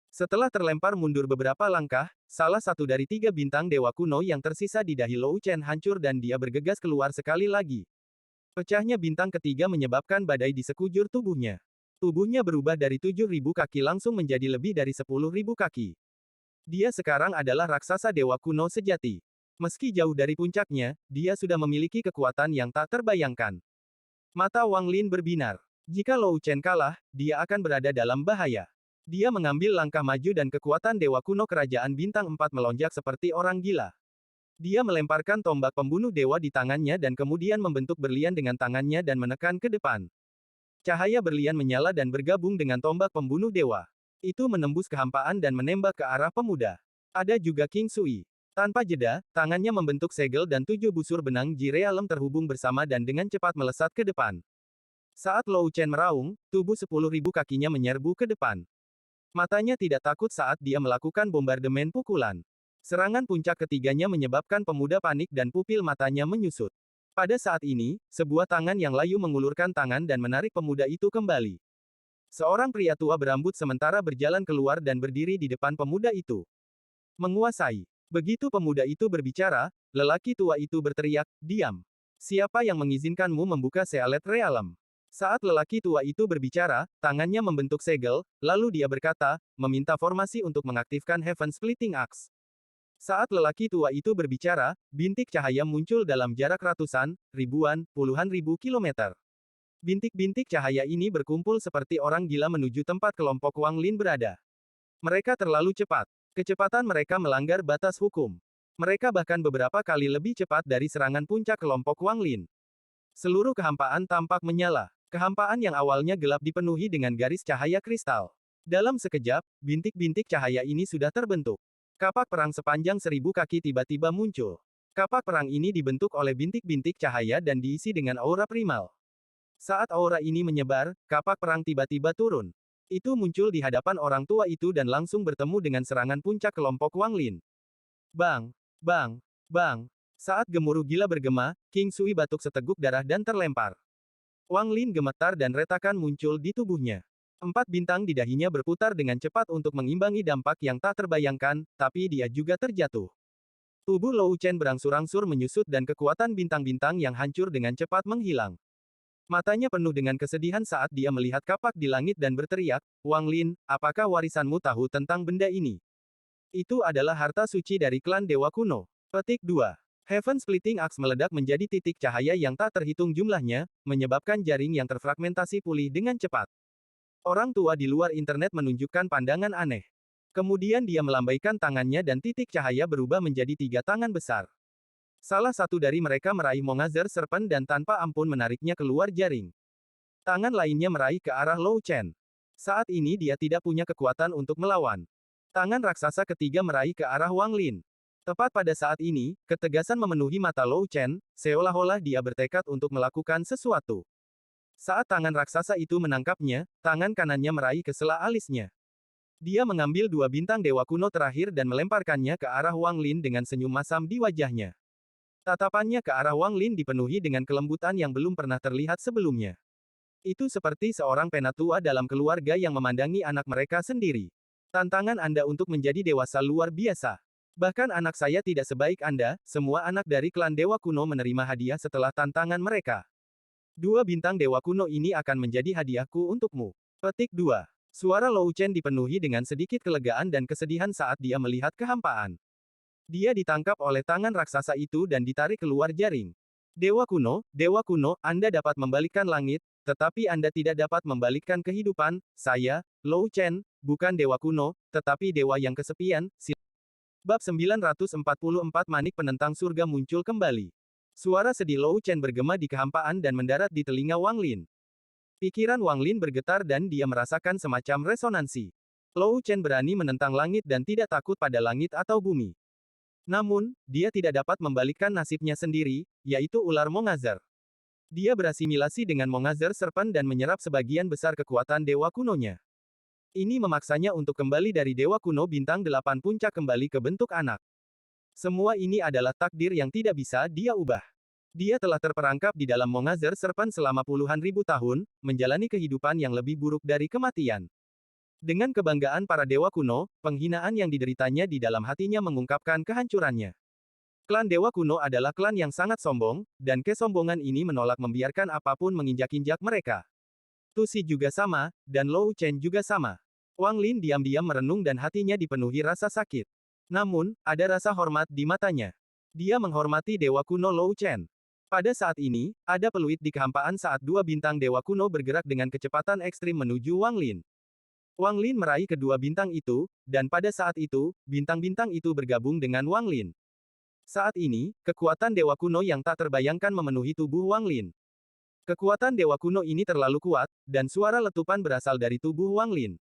Setelah terlempar mundur beberapa langkah, salah satu dari 3 bintang dewa kuno yang tersisa di dahi Lou Chen hancur dan dia bergegas keluar sekali lagi. Pecahnya bintang ketiga menyebabkan badai di sekujur tubuhnya. Tubuhnya berubah dari 7.000 kaki langsung menjadi lebih dari 10.000 kaki. Dia sekarang adalah raksasa dewa kuno sejati. Meski jauh dari puncaknya, dia sudah memiliki kekuatan yang tak terbayangkan. Mata Wang Lin berbinar. Jika Lou Chen kalah, dia akan berada dalam bahaya. Dia mengambil langkah maju dan kekuatan dewa kuno kerajaan bintang 4 melonjak seperti orang gila. Dia melemparkan tombak pembunuh dewa di tangannya dan kemudian membentuk berlian dengan tangannya dan menekan ke depan. Cahaya berlian menyala dan bergabung dengan tombak pembunuh dewa. Itu menembus kehampaan dan menembak ke arah pemuda. Ada juga King Sui. Tanpa jeda, tangannya membentuk segel dan 7 busur benang Ji Realem terhubung bersama dan dengan cepat melesat ke depan. Saat Lou Chen meraung, tubuh 10.000 kakinya menyerbu ke depan. Matanya tidak takut saat dia melakukan bombardemen pukulan. Serangan puncak ketiganya menyebabkan pemuda panik dan pupil matanya menyusut. Pada saat ini, sebuah tangan yang layu mengulurkan tangan dan menarik pemuda itu kembali. Seorang pria tua berambut sementara berjalan keluar dan berdiri di depan pemuda itu. Menguasai. Begitu pemuda itu berbicara, lelaki tua itu berteriak, "Diam. Siapa yang mengizinkanmu membuka Sealed Realm?" Saat lelaki tua itu berbicara, tangannya membentuk segel, lalu dia berkata, meminta formasi untuk mengaktifkan Heaven Splitting Axe. Saat lelaki tua itu berbicara, bintik cahaya muncul dalam jarak ratusan, ribuan, puluhan ribu kilometer. Bintik-bintik cahaya ini berkumpul seperti orang gila menuju tempat kelompok Wang Lin berada. Mereka terlalu cepat. Kecepatan mereka melanggar batas hukum. Mereka bahkan beberapa kali lebih cepat dari serangan puncak kelompok Wang Lin. Seluruh kehampaan tampak menyala. Kehampaan yang awalnya gelap dipenuhi dengan garis cahaya kristal. Dalam sekejap, bintik-bintik cahaya ini sudah terbentuk. Kapak perang sepanjang 1.000 kaki tiba-tiba muncul. Kapak perang ini dibentuk oleh bintik-bintik cahaya dan diisi dengan aura primal. Saat aura ini menyebar, kapak perang tiba-tiba turun. Itu muncul di hadapan orang tua itu dan langsung bertemu dengan serangan puncak kelompok Wang Lin. Bang! Bang! Bang! Saat gemuruh gila bergema, King Sui batuk seteguk darah dan terlempar. Wang Lin gemetar dan retakan muncul di tubuhnya. 4 bintang di dahinya berputar dengan cepat untuk mengimbangi dampak yang tak terbayangkan, tapi dia juga terjatuh. Tubuh Lou Chen berangsur-angsur menyusut dan kekuatan bintang-bintang yang hancur dengan cepat menghilang. Matanya penuh dengan kesedihan saat dia melihat kapak di langit dan berteriak, "Wang Lin, apakah warisanmu tahu tentang benda ini? Itu adalah harta suci dari klan Dewa Kuno." Petik 2. Heaven Splitting Axe meledak menjadi titik cahaya yang tak terhitung jumlahnya, menyebabkan jaring yang terfragmentasi pulih dengan cepat. Orang tua di luar internet menunjukkan pandangan aneh. Kemudian dia melambaikan tangannya dan titik cahaya berubah menjadi 3 tangan besar. Salah satu dari mereka meraih Mongazer Serpent dan tanpa ampun menariknya keluar jaring. Tangan lainnya meraih ke arah Lou Chen. Saat ini dia tidak punya kekuatan untuk melawan. Tangan raksasa ketiga meraih ke arah Wang Lin. Tepat pada saat ini, ketegasan memenuhi mata Lou Chen, seolah-olah dia bertekad untuk melakukan sesuatu. Saat tangan raksasa itu menangkapnya, tangan kanannya meraih ke sela alisnya. Dia mengambil 2 bintang dewa kuno terakhir dan melemparkannya ke arah Wang Lin dengan senyum masam di wajahnya. Tatapannya ke arah Wang Lin dipenuhi dengan kelembutan yang belum pernah terlihat sebelumnya. Itu seperti seorang penatua dalam keluarga yang memandangi anak mereka sendiri. Tantangan Anda untuk menjadi dewasa luar biasa. Bahkan anak saya tidak sebaik Anda, semua anak dari klan Dewa Kuno menerima hadiah setelah tantangan mereka. 2 bintang Dewa Kuno ini akan menjadi hadiahku untukmu. Petik 2. Suara Lou Chen dipenuhi dengan sedikit kelegaan dan kesedihan saat dia melihat kehampaan. Dia ditangkap oleh tangan raksasa itu dan ditarik keluar jaring. Dewa Kuno, Anda dapat membalikkan langit, tetapi Anda tidak dapat membalikkan kehidupan. Saya, Lou Chen, bukan Dewa Kuno, tetapi Dewa yang kesepian. Bab 944 Manik Penentang Surga muncul kembali. Suara sedih Lou Chen bergema di kehampaan dan mendarat di telinga Wang Lin. Pikiran Wang Lin bergetar dan dia merasakan semacam resonansi. Lou Chen berani menentang langit dan tidak takut pada langit atau bumi. Namun, dia tidak dapat membalikkan nasibnya sendiri, yaitu ular Mongazer. Dia berasimilasi dengan Mongazer Serpent dan menyerap sebagian besar kekuatan dewa kunonya. Ini memaksanya untuk kembali dari dewa kuno bintang 8 puncak kembali ke bentuk anak. Semua ini adalah takdir yang tidak bisa dia ubah. Dia telah terperangkap di dalam Mongazer Serpent selama puluhan ribu tahun, menjalani kehidupan yang lebih buruk dari kematian. Dengan kebanggaan para dewa kuno, penghinaan yang dideritanya di dalam hatinya mengungkapkan kehancurannya. Klan dewa kuno adalah klan yang sangat sombong, dan kesombongan ini menolak membiarkan apapun menginjak-injak mereka. Tusi juga sama, dan Lou Chen juga sama. Wang Lin diam-diam merenung dan hatinya dipenuhi rasa sakit. Namun, ada rasa hormat di matanya. Dia menghormati dewa kuno Lou Chen. Pada saat ini, ada peluit di kehampaan saat dua bintang dewa kuno bergerak dengan kecepatan ekstrim menuju Wang Lin. Wang Lin meraih kedua bintang itu, dan pada saat itu, bintang-bintang itu bergabung dengan Wang Lin. Saat ini, kekuatan dewa kuno yang tak terbayangkan memenuhi tubuh Wang Lin. Kekuatan dewa kuno ini terlalu kuat, dan suara letupan berasal dari tubuh Wang Lin.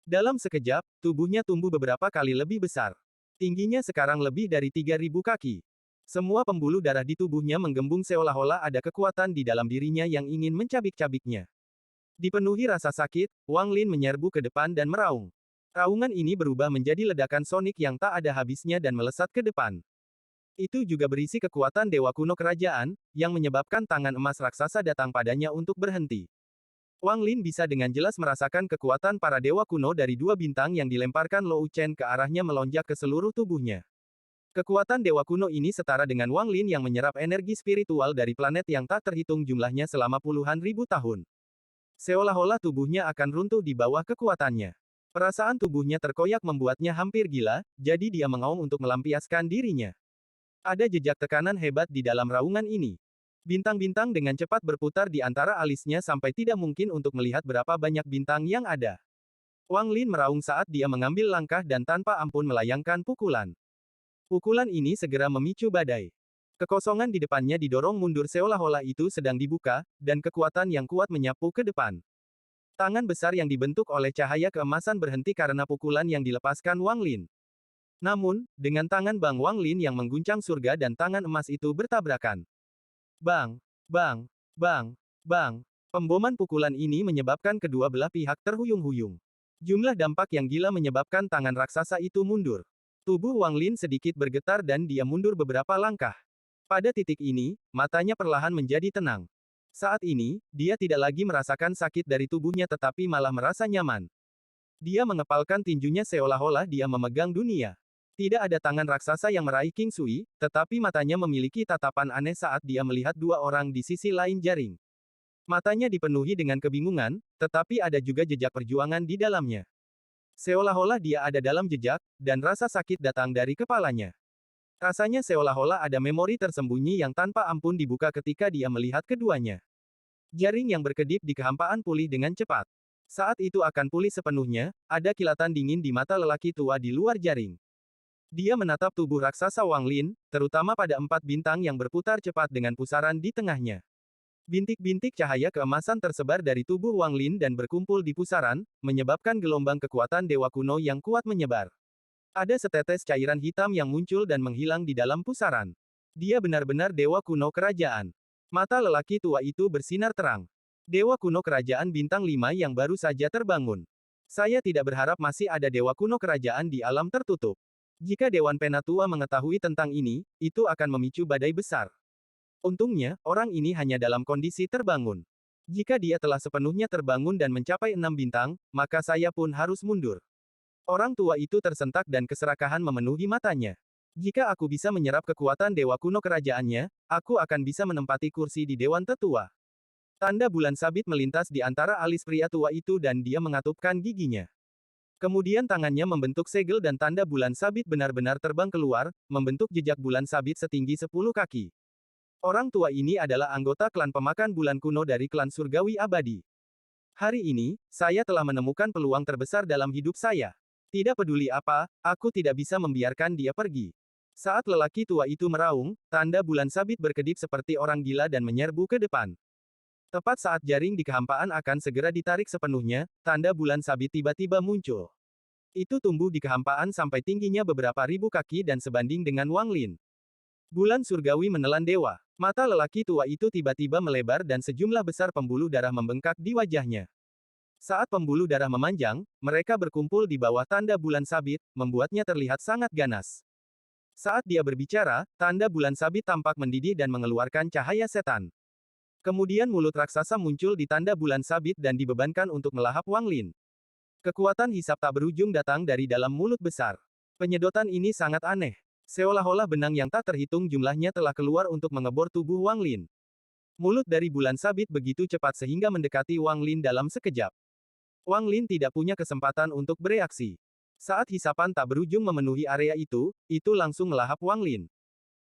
Dalam sekejap, tubuhnya tumbuh beberapa kali lebih besar. Tingginya sekarang lebih dari 3.000 kaki. Semua pembuluh darah di tubuhnya menggembung seolah-olah ada kekuatan di dalam dirinya yang ingin mencabik-cabiknya. Dipenuhi rasa sakit, Wang Lin menyerbu ke depan dan meraung. Raungan ini berubah menjadi ledakan sonik yang tak ada habisnya dan melesat ke depan. Itu juga berisi kekuatan dewa kuno kerajaan, yang menyebabkan tangan emas raksasa datang padanya untuk berhenti. Wang Lin bisa dengan jelas merasakan kekuatan para dewa kuno dari dua bintang yang dilemparkan Lou Chen ke arahnya melonjak ke seluruh tubuhnya. Kekuatan dewa kuno ini setara dengan Wang Lin yang menyerap energi spiritual dari planet yang tak terhitung jumlahnya selama puluhan ribu tahun. Seolah-olah tubuhnya akan runtuh di bawah kekuatannya. Perasaan tubuhnya terkoyak membuatnya hampir gila, jadi dia mengaum untuk melampiaskan dirinya. Ada jejak tekanan hebat di dalam raungan ini. Bintang-bintang dengan cepat berputar di antara alisnya sampai tidak mungkin untuk melihat berapa banyak bintang yang ada. Wang Lin meraung saat dia mengambil langkah dan tanpa ampun melayangkan pukulan. Pukulan ini segera memicu badai. Kekosongan di depannya didorong mundur seolah-olah itu sedang dibuka, dan kekuatan yang kuat menyapu ke depan. Tangan besar yang dibentuk oleh cahaya keemasan berhenti karena pukulan yang dilepaskan Wang Lin. Namun, dengan tangan Bang Wang Lin yang mengguncang surga dan tangan emas itu bertabrakan. Bang! Bang! Bang! Bang! Pemboman pukulan ini menyebabkan kedua belah pihak terhuyung-huyung. Jumlah dampak yang gila menyebabkan tangan raksasa itu mundur. Tubuh Wang Lin sedikit bergetar dan dia mundur beberapa langkah. Pada titik ini, matanya perlahan menjadi tenang. Saat ini, dia tidak lagi merasakan sakit dari tubuhnya tetapi malah merasa nyaman. Dia mengepalkan tinjunya seolah-olah dia memegang dunia. Tidak ada tangan raksasa yang meraih King Sui, tetapi matanya memiliki tatapan aneh saat dia melihat dua orang di sisi lain jaring. Matanya dipenuhi dengan kebingungan, tetapi ada juga jejak perjuangan di dalamnya. Seolah-olah dia ada dalam jejak, dan rasa sakit datang dari kepalanya. Rasanya seolah-olah ada memori tersembunyi yang tanpa ampun dibuka ketika dia melihat keduanya. Jaring yang berkedip di kehampaan pulih dengan cepat. Saat itu akan pulih sepenuhnya, ada kilatan dingin di mata lelaki tua di luar jaring. Dia menatap tubuh raksasa Wang Lin, terutama pada 4 bintang yang berputar cepat dengan pusaran di tengahnya. Bintik-bintik cahaya keemasan tersebar dari tubuh Wang Lin dan berkumpul di pusaran, menyebabkan gelombang kekuatan dewa kuno yang kuat menyebar. Ada setetes cairan hitam yang muncul dan menghilang di dalam pusaran. Dia benar-benar dewa kuno kerajaan. Mata lelaki tua itu bersinar terang. Dewa kuno kerajaan bintang 5 yang baru saja terbangun. Saya tidak berharap masih ada dewa kuno kerajaan di alam tertutup. Jika Dewan Penatua mengetahui tentang ini, itu akan memicu badai besar. Untungnya, orang ini hanya dalam kondisi terbangun. Jika dia telah sepenuhnya terbangun dan mencapai 6 bintang, maka saya pun harus mundur. Orang tua itu tersentak dan keserakahan memenuhi matanya. Jika aku bisa menyerap kekuatan dewa kuno kerajaannya, aku akan bisa menempati kursi di Dewan Tetua. Tanda bulan sabit melintas di antara alis pria tua itu dan dia mengatupkan giginya. Kemudian tangannya membentuk segel dan tanda bulan sabit benar-benar terbang keluar, membentuk jejak bulan sabit setinggi 10 kaki. Orang tua ini adalah anggota klan pemakan bulan kuno dari klan surgawi abadi. Hari ini, saya telah menemukan peluang terbesar dalam hidup saya. Tidak peduli apa, aku tidak bisa membiarkan dia pergi. Saat lelaki tua itu meraung, tanda bulan sabit berkedip seperti orang gila dan menyerbu ke depan. Tepat saat jaring di kehampaan akan segera ditarik sepenuhnya, tanda bulan sabit tiba-tiba muncul. Itu tumbuh di kehampaan sampai tingginya beberapa ribu kaki dan sebanding dengan Wang Lin. Bulan surgawi menelan dewa. Mata lelaki tua itu tiba-tiba melebar dan sejumlah besar pembuluh darah membengkak di wajahnya. Saat pembuluh darah memanjang, mereka berkumpul di bawah tanda bulan sabit, membuatnya terlihat sangat ganas. Saat dia berbicara, tanda bulan sabit tampak mendidih dan mengeluarkan cahaya setan. Kemudian mulut raksasa muncul di tanda bulan sabit dan dibebankan untuk melahap Wang Lin. Kekuatan hisap tak berujung datang dari dalam mulut besar. Penyedotan ini sangat aneh. Seolah-olah benang yang tak terhitung jumlahnya telah keluar untuk mengebor tubuh Wang Lin. Mulut dari bulan sabit begitu cepat sehingga mendekati Wang Lin dalam sekejap. Wang Lin tidak punya kesempatan untuk bereaksi. Saat hisapan tak berujung memenuhi area itu langsung melahap Wang Lin.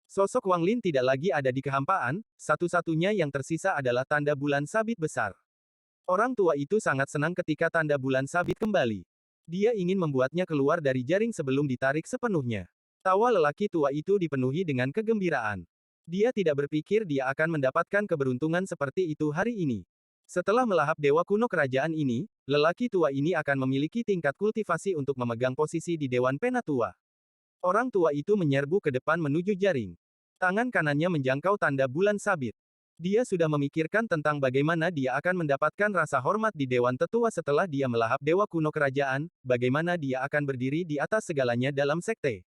Sosok Wang Lin tidak lagi ada di kehampaan, satu-satunya yang tersisa adalah tanda bulan sabit besar. Orang tua itu sangat senang ketika tanda bulan sabit kembali. Dia ingin membuatnya keluar dari jaring sebelum ditarik sepenuhnya. Tawa lelaki tua itu dipenuhi dengan kegembiraan. Dia tidak berpikir dia akan mendapatkan keberuntungan seperti itu hari ini. Setelah melahap dewa kuno kerajaan ini, lelaki tua ini akan memiliki tingkat kultivasi untuk memegang posisi di Dewan Penatua. Orang tua itu menyerbu ke depan menuju jaring. Tangan kanannya menjangkau tanda bulan sabit. Dia sudah memikirkan tentang bagaimana dia akan mendapatkan rasa hormat di Dewan Tetua setelah dia melahap dewa kuno kerajaan, bagaimana dia akan berdiri di atas segalanya dalam sekte.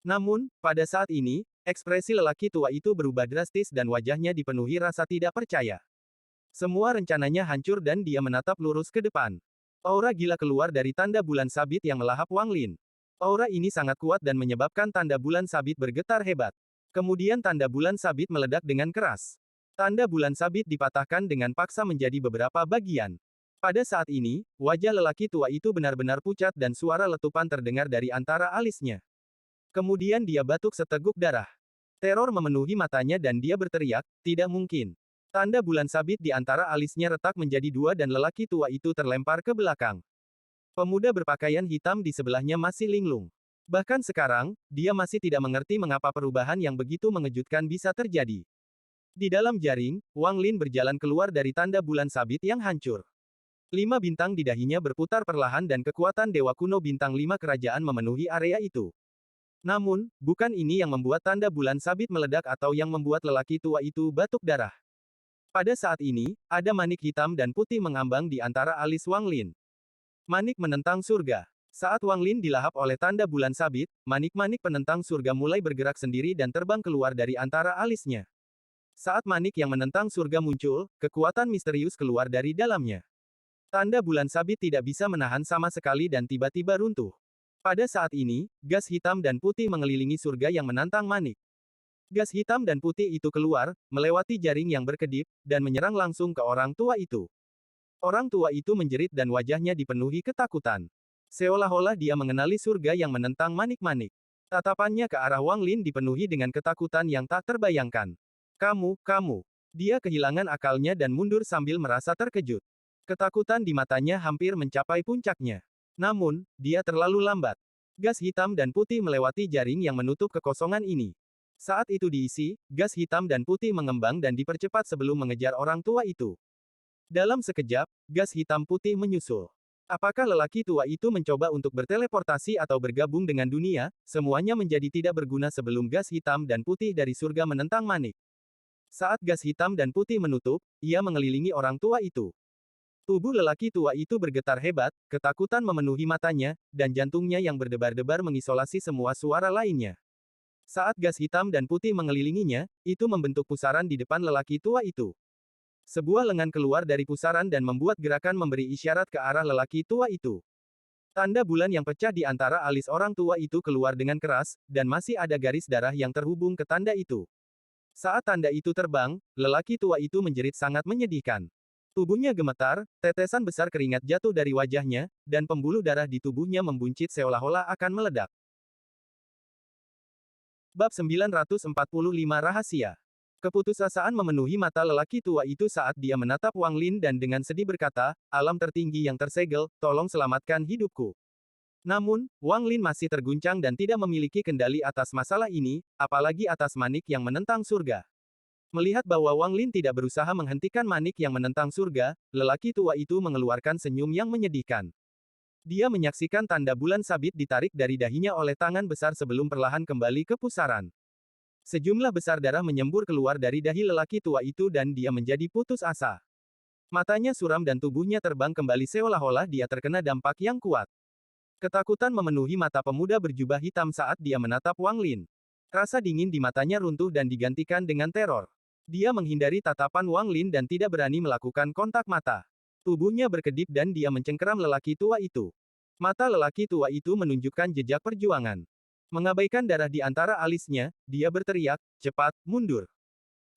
Namun, pada saat ini, ekspresi lelaki tua itu berubah drastis dan wajahnya dipenuhi rasa tidak percaya. Semua rencananya hancur dan dia menatap lurus ke depan. Aura gila keluar dari tanda bulan sabit yang melahap Wang Lin. Aura ini sangat kuat dan menyebabkan tanda bulan sabit bergetar hebat. Kemudian tanda bulan sabit meledak dengan keras. Tanda bulan sabit dipatahkan dengan paksa menjadi beberapa bagian. Pada saat ini, wajah lelaki tua itu benar-benar pucat dan suara letupan terdengar dari antara alisnya. Kemudian dia batuk seteguk darah. Teror memenuhi matanya dan dia berteriak, tidak mungkin. Tanda bulan sabit di antara alisnya retak menjadi dua dan lelaki tua itu terlempar ke belakang. Pemuda berpakaian hitam di sebelahnya masih linglung. Bahkan sekarang, dia masih tidak mengerti mengapa perubahan yang begitu mengejutkan bisa terjadi. Di dalam jaring, Wang Lin berjalan keluar dari tanda bulan sabit yang hancur. 5 bintang di dahinya berputar perlahan dan kekuatan dewa kuno bintang 5 kerajaan memenuhi area itu. Namun, bukan ini yang membuat tanda bulan sabit meledak atau yang membuat lelaki tua itu batuk darah. Pada saat ini, ada manik hitam dan putih mengambang di antara alis Wang Lin. Manik menentang surga. Saat Wang Lin dilahap oleh tanda bulan sabit, manik-manik penentang surga mulai bergerak sendiri dan terbang keluar dari antara alisnya. Saat manik yang menentang surga muncul, kekuatan misterius keluar dari dalamnya. Tanda bulan sabit tidak bisa menahan sama sekali dan tiba-tiba runtuh. Pada saat ini, gas hitam dan putih mengelilingi surga yang menantang manik. Gas hitam dan putih itu keluar, melewati jaring yang berkedip, dan menyerang langsung ke orang tua itu. Orang tua itu menjerit dan wajahnya dipenuhi ketakutan. Seolah-olah dia mengenali surga yang menentang manik-manik. Tatapannya ke arah Wang Lin dipenuhi dengan ketakutan yang tak terbayangkan. Kamu. Dia kehilangan akalnya dan mundur sambil merasa terkejut. Ketakutan di matanya hampir mencapai puncaknya. Namun, dia terlalu lambat. Gas hitam dan putih melewati jaring yang menutup kekosongan ini. Saat itu diisi, gas hitam dan putih mengembang dan dipercepat sebelum mengejar orang tua itu. Dalam sekejap, gas hitam putih menyusul. Apakah lelaki tua itu mencoba untuk berteleportasi atau bergabung dengan dunia, semuanya menjadi tidak berguna sebelum gas hitam dan putih dari surga menentang manik. Saat gas hitam dan putih menutup, ia mengelilingi orang tua itu. Tubuh lelaki tua itu bergetar hebat, ketakutan memenuhi matanya, dan jantungnya yang berdebar-debar mengisolasi semua suara lainnya. Saat gas hitam dan putih mengelilinginya, itu membentuk pusaran di depan lelaki tua itu. Sebuah lengan keluar dari pusaran dan membuat gerakan memberi isyarat ke arah lelaki tua itu. Tanda bulan yang pecah di antara alis orang tua itu keluar dengan keras, dan masih ada garis darah yang terhubung ke tanda itu. Saat tanda itu terbang, lelaki tua itu menjerit sangat menyedihkan. Tubuhnya gemetar, tetesan besar keringat jatuh dari wajahnya, dan pembuluh darah di tubuhnya membuncit seolah-olah akan meledak. Bab 945 Rahasia. Keputusasaan memenuhi mata lelaki tua itu saat dia menatap Wang Lin dan dengan sedih berkata, alam tertinggi yang tersegel, tolong selamatkan hidupku. Namun, Wang Lin masih terguncang dan tidak memiliki kendali atas masalah ini, apalagi atas manik yang menentang surga. Melihat bahwa Wang Lin tidak berusaha menghentikan manik yang menentang surga, lelaki tua itu mengeluarkan senyum yang menyedihkan. Dia menyaksikan tanda bulan sabit ditarik dari dahinya oleh tangan besar sebelum perlahan kembali ke pusaran. Sejumlah besar darah menyembur keluar dari dahi lelaki tua itu dan dia menjadi putus asa. Matanya suram dan tubuhnya terbang kembali seolah-olah dia terkena dampak yang kuat. Ketakutan memenuhi mata pemuda berjubah hitam saat dia menatap Wang Lin. Rasa dingin di matanya runtuh dan digantikan dengan teror. Dia menghindari tatapan Wang Lin dan tidak berani melakukan kontak mata. Tubuhnya berkedip dan dia mencengkeram lelaki tua itu. Mata lelaki tua itu menunjukkan jejak perjuangan. Mengabaikan darah di antara alisnya, dia berteriak, "Cepat, mundur."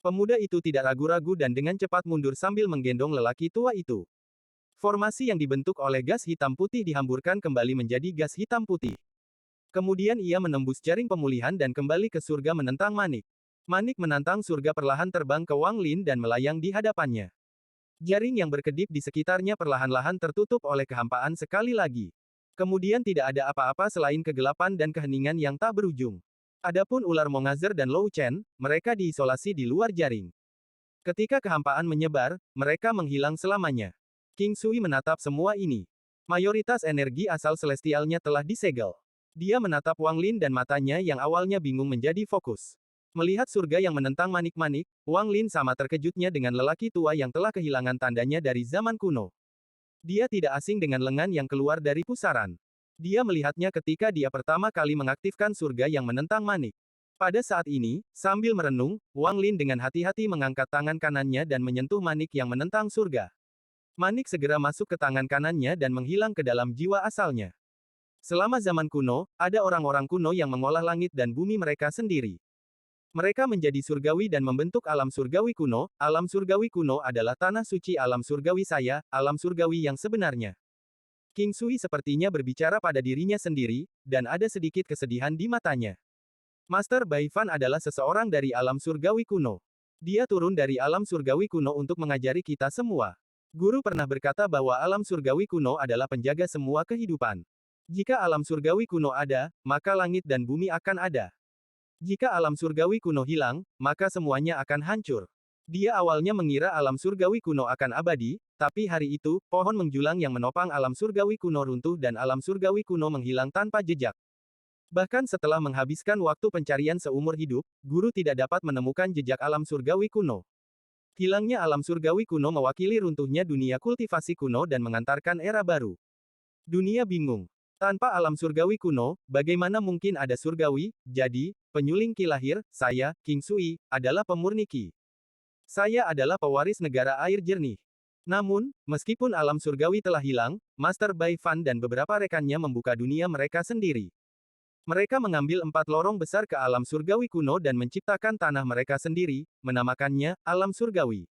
Pemuda itu tidak ragu-ragu dan dengan cepat mundur sambil menggendong lelaki tua itu. Formasi yang dibentuk oleh gas hitam putih dihamburkan kembali menjadi gas hitam putih. Kemudian ia menembus jaring pemulihan dan kembali ke surga menentang manik. Manik menantang surga perlahan terbang ke Wang Lin dan melayang di hadapannya. Jaring yang berkedip di sekitarnya perlahan-lahan tertutup oleh kehampaan sekali lagi. Kemudian tidak ada apa-apa selain kegelapan dan keheningan yang tak berujung. Adapun ular Mongazer dan Lou Chen, mereka diisolasi di luar jaring. Ketika kehampaan menyebar, mereka menghilang selamanya. King Sui menatap semua ini. Mayoritas energi asal celestialnya telah disegel. Dia menatap Wang Lin dan matanya yang awalnya bingung menjadi fokus. Melihat surga yang menentang manik-manik, Wang Lin sama terkejutnya dengan lelaki tua yang telah kehilangan tandanya dari zaman kuno. Dia tidak asing dengan lengan yang keluar dari pusaran. Dia melihatnya ketika dia pertama kali mengaktifkan surga yang menentang manik. Pada saat ini, sambil merenung, Wang Lin dengan hati-hati mengangkat tangan kanannya dan menyentuh manik yang menentang surga. Manik segera masuk ke tangan kanannya dan menghilang ke dalam jiwa asalnya. Selama zaman kuno, ada orang-orang kuno yang mengolah langit dan bumi mereka sendiri. Mereka menjadi surgawi dan membentuk alam surgawi kuno. Alam surgawi kuno adalah tanah suci alam surgawi saya, alam surgawi yang sebenarnya. King Sui sepertinya berbicara pada dirinya sendiri, dan ada sedikit kesedihan di matanya. Master Bai Fan adalah seseorang dari alam surgawi kuno. Dia turun dari alam surgawi kuno untuk mengajari kita semua. Guru pernah berkata bahwa alam surgawi kuno adalah penjaga semua kehidupan. Jika alam surgawi kuno ada, maka langit dan bumi akan ada. Jika alam surgawi kuno hilang, maka semuanya akan hancur. Dia awalnya mengira alam surgawi kuno akan abadi, tapi hari itu, pohon menjulang yang menopang alam surgawi kuno runtuh dan alam surgawi kuno menghilang tanpa jejak. Bahkan setelah menghabiskan waktu pencarian seumur hidup, guru tidak dapat menemukan jejak alam surgawi kuno. Hilangnya alam surgawi kuno mewakili runtuhnya dunia kultivasi kuno dan mengantarkan era baru. Dunia bingung. Tanpa alam surgawi kuno, bagaimana mungkin ada surgawi? Jadi, penyuling ki lahir, saya, King Sui, adalah pemurni ki. Saya adalah pewaris negara air jernih. Namun, meskipun alam surgawi telah hilang, Master Bai Fan dan beberapa rekannya membuka dunia mereka sendiri. Mereka mengambil 4 lorong besar ke alam surgawi kuno dan menciptakan tanah mereka sendiri, menamakannya alam surgawi.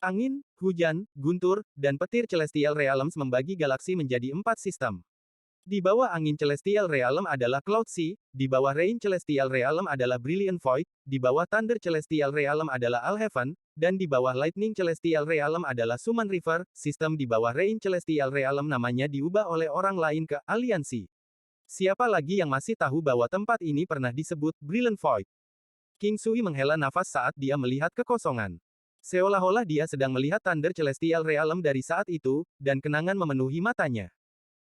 Angin, hujan, guntur, dan petir Celestial Realms membagi galaksi menjadi 4 sistem. Di bawah angin Celestial Realm adalah Cloud Sea, di bawah Rain Celestial Realm adalah Brilliant Void, di bawah Thunder Celestial Realm adalah Alheaven, dan di bawah Lightning Celestial Realm adalah Summon River. Sistem di bawah Rain Celestial Realm namanya diubah oleh orang lain ke Aliansi. Siapa lagi yang masih tahu bahwa tempat ini pernah disebut Brilliant Void? King Sui menghela nafas saat dia melihat kekosongan. Seolah-olah dia sedang melihat Thunder Celestial Realm dari saat itu, dan kenangan memenuhi matanya.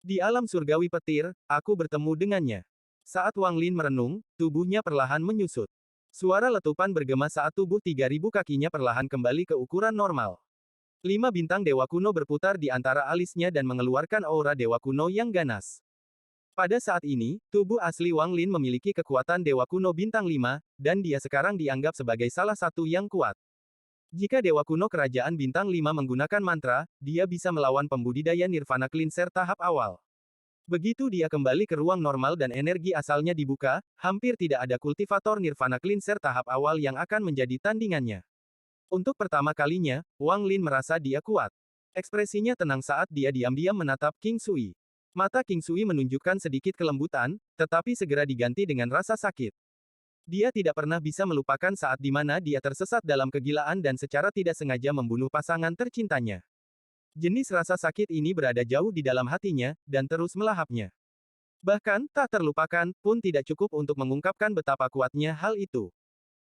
Di alam surgawi petir, aku bertemu dengannya. Saat Wang Lin merenung, tubuhnya perlahan menyusut. Suara letupan bergema saat tubuh 3.000 kakinya perlahan kembali ke ukuran normal. 5 bintang dewa kuno berputar di antara alisnya dan mengeluarkan aura dewa kuno yang ganas. Pada saat ini, tubuh asli Wang Lin memiliki kekuatan dewa kuno bintang 5, dan dia sekarang dianggap sebagai salah satu yang kuat. Jika Dewa Kuno Kerajaan Bintang 5 menggunakan mantra, dia bisa melawan pembudidaya Nirvana Cleanser tahap awal. Begitu dia kembali ke ruang normal dan energi asalnya dibuka, hampir tidak ada kultivator Nirvana Cleanser tahap awal yang akan menjadi tandingannya. Untuk pertama kalinya, Wang Lin merasa dia kuat. Ekspresinya tenang saat dia diam-diam menatap King Sui. Mata King Sui menunjukkan sedikit kelembutan, tetapi segera diganti dengan rasa sakit. Dia tidak pernah bisa melupakan saat di mana dia tersesat dalam kegilaan dan secara tidak sengaja membunuh pasangan tercintanya. Jenis rasa sakit ini berada jauh di dalam hatinya, dan terus melahapnya. Bahkan, tak terlupakan, pun tidak cukup untuk mengungkapkan betapa kuatnya hal itu.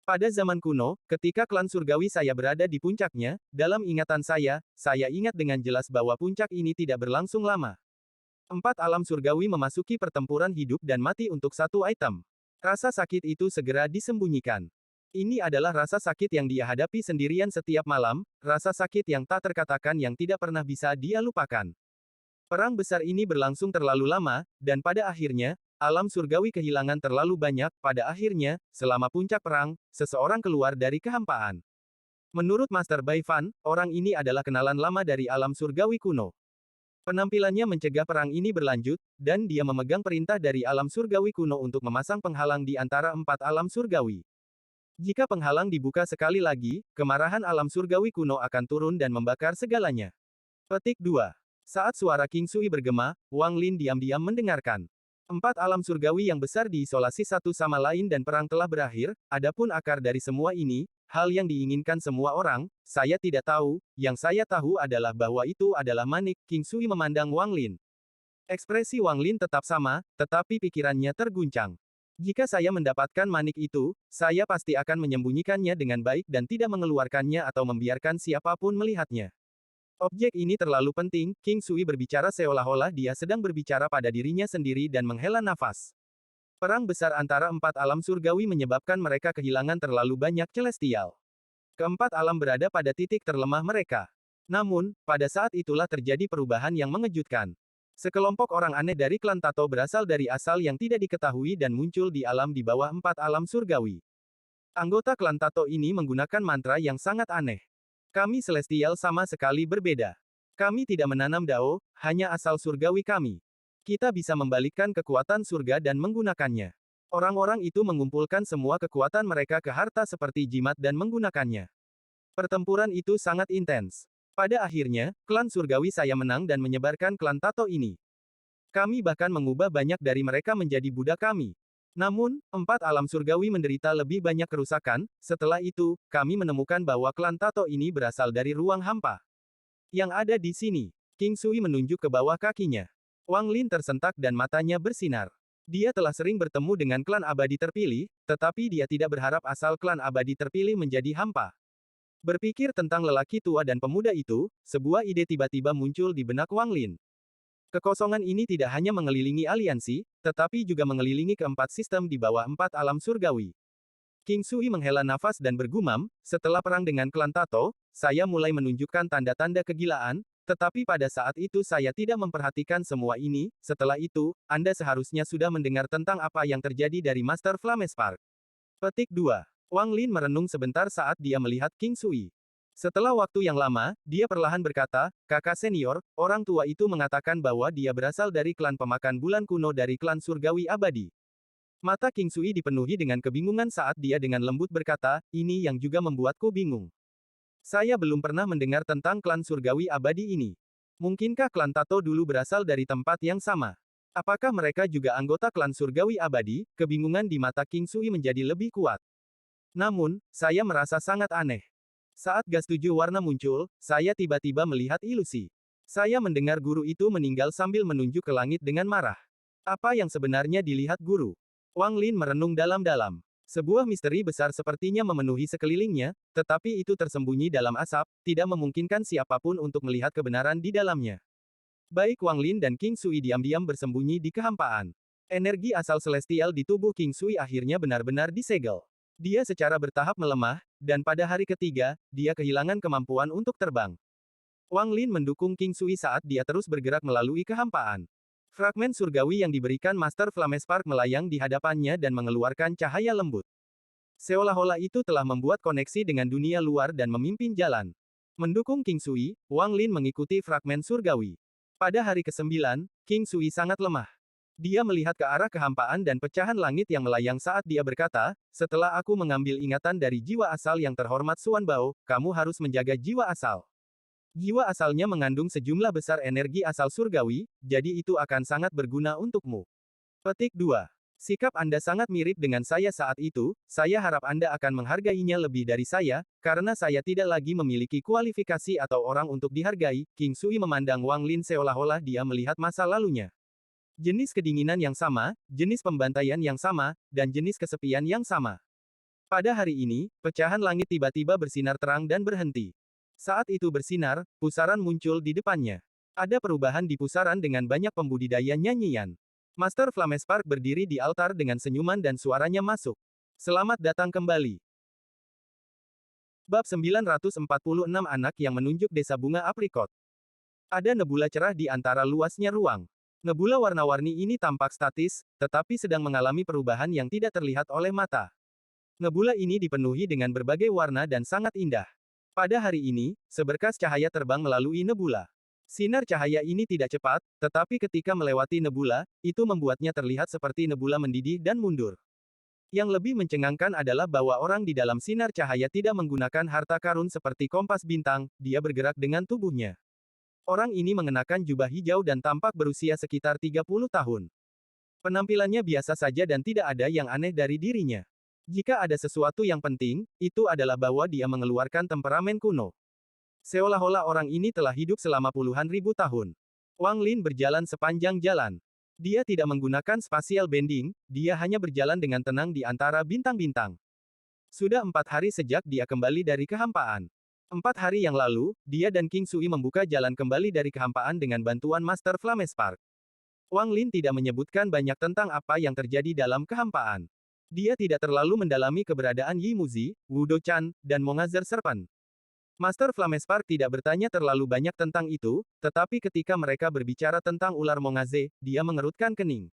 Pada zaman kuno, ketika klan surgawi saya berada di puncaknya, dalam ingatan saya ingat dengan jelas bahwa puncak ini tidak berlangsung lama. 4 alam surgawi memasuki pertempuran hidup dan mati untuk satu item. Rasa sakit itu segera disembunyikan. Ini adalah rasa sakit yang dia hadapi sendirian setiap malam, rasa sakit yang tak terkatakan yang tidak pernah bisa dia lupakan. Perang besar ini berlangsung terlalu lama, dan pada akhirnya, alam surgawi kehilangan terlalu banyak. Pada akhirnya, selama puncak perang, seseorang keluar dari kehampaan. Menurut Master Bai Fan, orang ini adalah kenalan lama dari alam surgawi kuno. Penampilannya mencegah perang ini berlanjut, dan dia memegang perintah dari alam surgawi kuno untuk memasang penghalang di antara 4 alam surgawi. Jika penghalang dibuka sekali lagi, kemarahan alam surgawi kuno akan turun dan membakar segalanya. Petik 2. Saat suara King Sui bergema, Wang Lin diam-diam mendengarkan. 4 alam surgawi yang besar diisolasi satu sama lain dan perang telah berakhir, adapun akar dari semua ini, hal yang diinginkan semua orang, saya tidak tahu, yang saya tahu adalah bahwa itu adalah manik. King Sui memandang Wang Lin. Ekspresi Wang Lin tetap sama, tetapi pikirannya terguncang. Jika saya mendapatkan manik itu, saya pasti akan menyembunyikannya dengan baik dan tidak mengeluarkannya atau membiarkan siapapun melihatnya. Objek ini terlalu penting, King Sui berbicara seolah-olah dia sedang berbicara pada dirinya sendiri dan menghela nafas. Perang besar antara 4 alam surgawi menyebabkan mereka kehilangan terlalu banyak celestial. Keempat alam berada pada titik terlemah mereka. Namun, pada saat itulah terjadi perubahan yang mengejutkan. Sekelompok orang aneh dari klan Tato berasal dari asal yang tidak diketahui dan muncul di alam di bawah 4 alam surgawi. Anggota klan Tato ini menggunakan mantra yang sangat aneh. Kami Celestial sama sekali berbeda. Kami tidak menanam dao, hanya asal surgawi kami. Kita bisa membalikkan kekuatan surga dan menggunakannya. Orang-orang itu mengumpulkan semua kekuatan mereka ke harta seperti jimat dan menggunakannya. Pertempuran itu sangat intens. Pada akhirnya, klan surgawi saya menang dan menyebarkan klan Tato ini. Kami bahkan mengubah banyak dari mereka menjadi budak kami. Namun, 4 alam surgawi menderita lebih banyak kerusakan. Setelah itu, kami menemukan bahwa klan Tato ini berasal dari ruang hampa. Yang ada di sini. King Sui menunjuk ke bawah kakinya. Wang Lin tersentak dan matanya bersinar. Dia telah sering bertemu dengan klan abadi terpilih, tetapi dia tidak berharap asal klan abadi terpilih menjadi hampa. Berpikir tentang lelaki tua dan pemuda itu, sebuah ide tiba-tiba muncul di benak Wang Lin. Kekosongan ini tidak hanya mengelilingi aliansi, tetapi juga mengelilingi keempat sistem di bawah 4 alam surgawi. King Sui menghela nafas dan bergumam, setelah perang dengan klan Tato, saya mulai menunjukkan tanda-tanda kegilaan, tetapi pada saat itu saya tidak memperhatikan semua ini. Setelah itu, Anda seharusnya sudah mendengar tentang apa yang terjadi dari Master Flamespark. Petik 2. Wang Lin merenung sebentar saat dia melihat King Sui. Setelah waktu yang lama, dia perlahan berkata, kakak senior, orang tua itu mengatakan bahwa dia berasal dari klan pemakan bulan kuno dari klan surgawi abadi. Mata King Sui dipenuhi dengan kebingungan saat dia dengan lembut berkata, ini yang juga membuatku bingung. Saya belum pernah mendengar tentang klan surgawi abadi ini. Mungkinkah klan Tato dulu berasal dari tempat yang sama? Apakah mereka juga anggota klan surgawi abadi? Kebingungan di mata King Sui menjadi lebih kuat. Namun, saya merasa sangat aneh. Saat gas 7 warna muncul, saya tiba-tiba melihat ilusi. Saya mendengar guru itu meninggal sambil menunjuk ke langit dengan marah. Apa yang sebenarnya dilihat guru? Wang Lin merenung dalam-dalam. Sebuah misteri besar sepertinya memenuhi sekelilingnya, tetapi itu tersembunyi dalam asap, tidak memungkinkan siapapun untuk melihat kebenaran di dalamnya. Baik Wang Lin dan King Sui diam-diam bersembunyi di kehampaan. Energi asal celestial di tubuh King Sui akhirnya benar-benar disegel. Dia secara bertahap melemah, dan pada hari ketiga, dia kehilangan kemampuan untuk terbang. Wang Lin mendukung King Sui saat dia terus bergerak melalui kehampaan. Fragmen surgawi yang diberikan Master Flamespark melayang di hadapannya dan mengeluarkan cahaya lembut. Seolah-olah itu telah membuat koneksi dengan dunia luar dan memimpin jalan. Mendukung King Sui, Wang Lin mengikuti fragmen surgawi. Pada hari ke-9, King Sui sangat lemah. Dia melihat ke arah kehampaan dan pecahan langit yang melayang saat dia berkata, setelah aku mengambil ingatan dari jiwa asal yang terhormat Suan Bao, kamu harus menjaga jiwa asal. Jiwa asalnya mengandung sejumlah besar energi asal surgawi, jadi itu akan sangat berguna untukmu. Petik 2. Sikap Anda sangat mirip dengan saya saat itu, saya harap Anda akan menghargainya lebih dari saya, karena saya tidak lagi memiliki kualifikasi atau orang untuk dihargai. King Sui memandang Wang Lin seolah-olah dia melihat masa lalunya. Jenis kedinginan yang sama, jenis pembantaian yang sama, dan jenis kesepian yang sama. Pada hari ini, pecahan langit tiba-tiba bersinar terang dan berhenti. Saat itu bersinar, pusaran muncul di depannya. Ada perubahan di pusaran dengan banyak pembudidaya nyanyian. Master Flamespark berdiri di altar dengan senyuman dan suaranya masuk. Selamat datang kembali. Bab 946 Anak yang menunjuk Desa Bunga Aprikot. Ada nebula cerah di antara luasnya ruang. Nebula warna-warni ini tampak statis, tetapi sedang mengalami perubahan yang tidak terlihat oleh mata. Nebula ini dipenuhi dengan berbagai warna dan sangat indah. Pada hari ini, seberkas cahaya terbang melalui nebula. Sinar cahaya ini tidak cepat, tetapi ketika melewati nebula, itu membuatnya terlihat seperti nebula mendidih dan mundur. Yang lebih mencengangkan adalah bahwa orang di dalam sinar cahaya tidak menggunakan harta karun seperti kompas bintang, dia bergerak dengan tubuhnya. Orang ini mengenakan jubah hijau dan tampak berusia sekitar 30 tahun. Penampilannya biasa saja dan tidak ada yang aneh dari dirinya. Jika ada sesuatu yang penting, itu adalah bahwa dia mengeluarkan temperamen kuno. Seolah-olah orang ini telah hidup selama puluhan ribu tahun. Wang Lin berjalan sepanjang jalan. Dia tidak menggunakan spatial bending, dia hanya berjalan dengan tenang di antara bintang-bintang. Sudah 4 hari sejak dia kembali dari kehampaan. 4 hari yang lalu, dia dan King Sui membuka jalan kembali dari kehampaan dengan bantuan Master Flamespark. Wang Lin tidak menyebutkan banyak tentang apa yang terjadi dalam kehampaan. Dia tidak terlalu mendalami keberadaan Yi Muzi, Wu Do-chan, dan Mongazer Serpent. Master Flamespark tidak bertanya terlalu banyak tentang itu, tetapi ketika mereka berbicara tentang ular Mongaze, dia mengerutkan kening.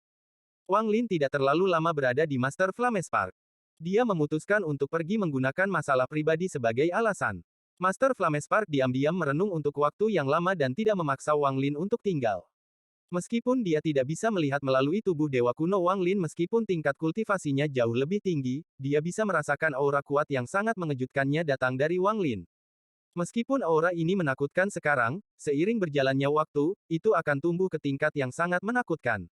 Wang Lin tidak terlalu lama berada di Master Flamespark. Dia memutuskan untuk pergi menggunakan masalah pribadi sebagai alasan. Master Flamespark diam-diam merenung untuk waktu yang lama dan tidak memaksa Wang Lin untuk tinggal. Meskipun dia tidak bisa melihat melalui tubuh dewa kuno Wang Lin meskipun tingkat kultivasinya jauh lebih tinggi, dia bisa merasakan aura kuat yang sangat mengejutkannya datang dari Wang Lin. Meskipun aura ini menakutkan sekarang, seiring berjalannya waktu, itu akan tumbuh ke tingkat yang sangat menakutkan.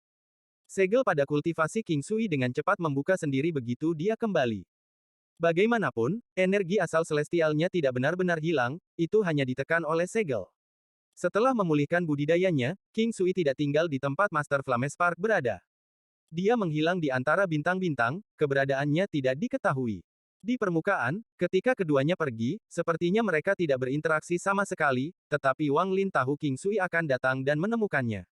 Segel pada kultivasi King Sui dengan cepat membuka sendiri begitu dia kembali. Bagaimanapun, energi asal celestialnya tidak benar-benar hilang, itu hanya ditekan oleh segel. Setelah memulihkan budidayanya, King Sui tidak tinggal di tempat Master Flamespark berada. Dia menghilang di antara bintang-bintang, keberadaannya tidak diketahui. Di permukaan, ketika keduanya pergi, sepertinya mereka tidak berinteraksi sama sekali, tetapi Wang Lin tahu King Sui akan datang dan menemukannya.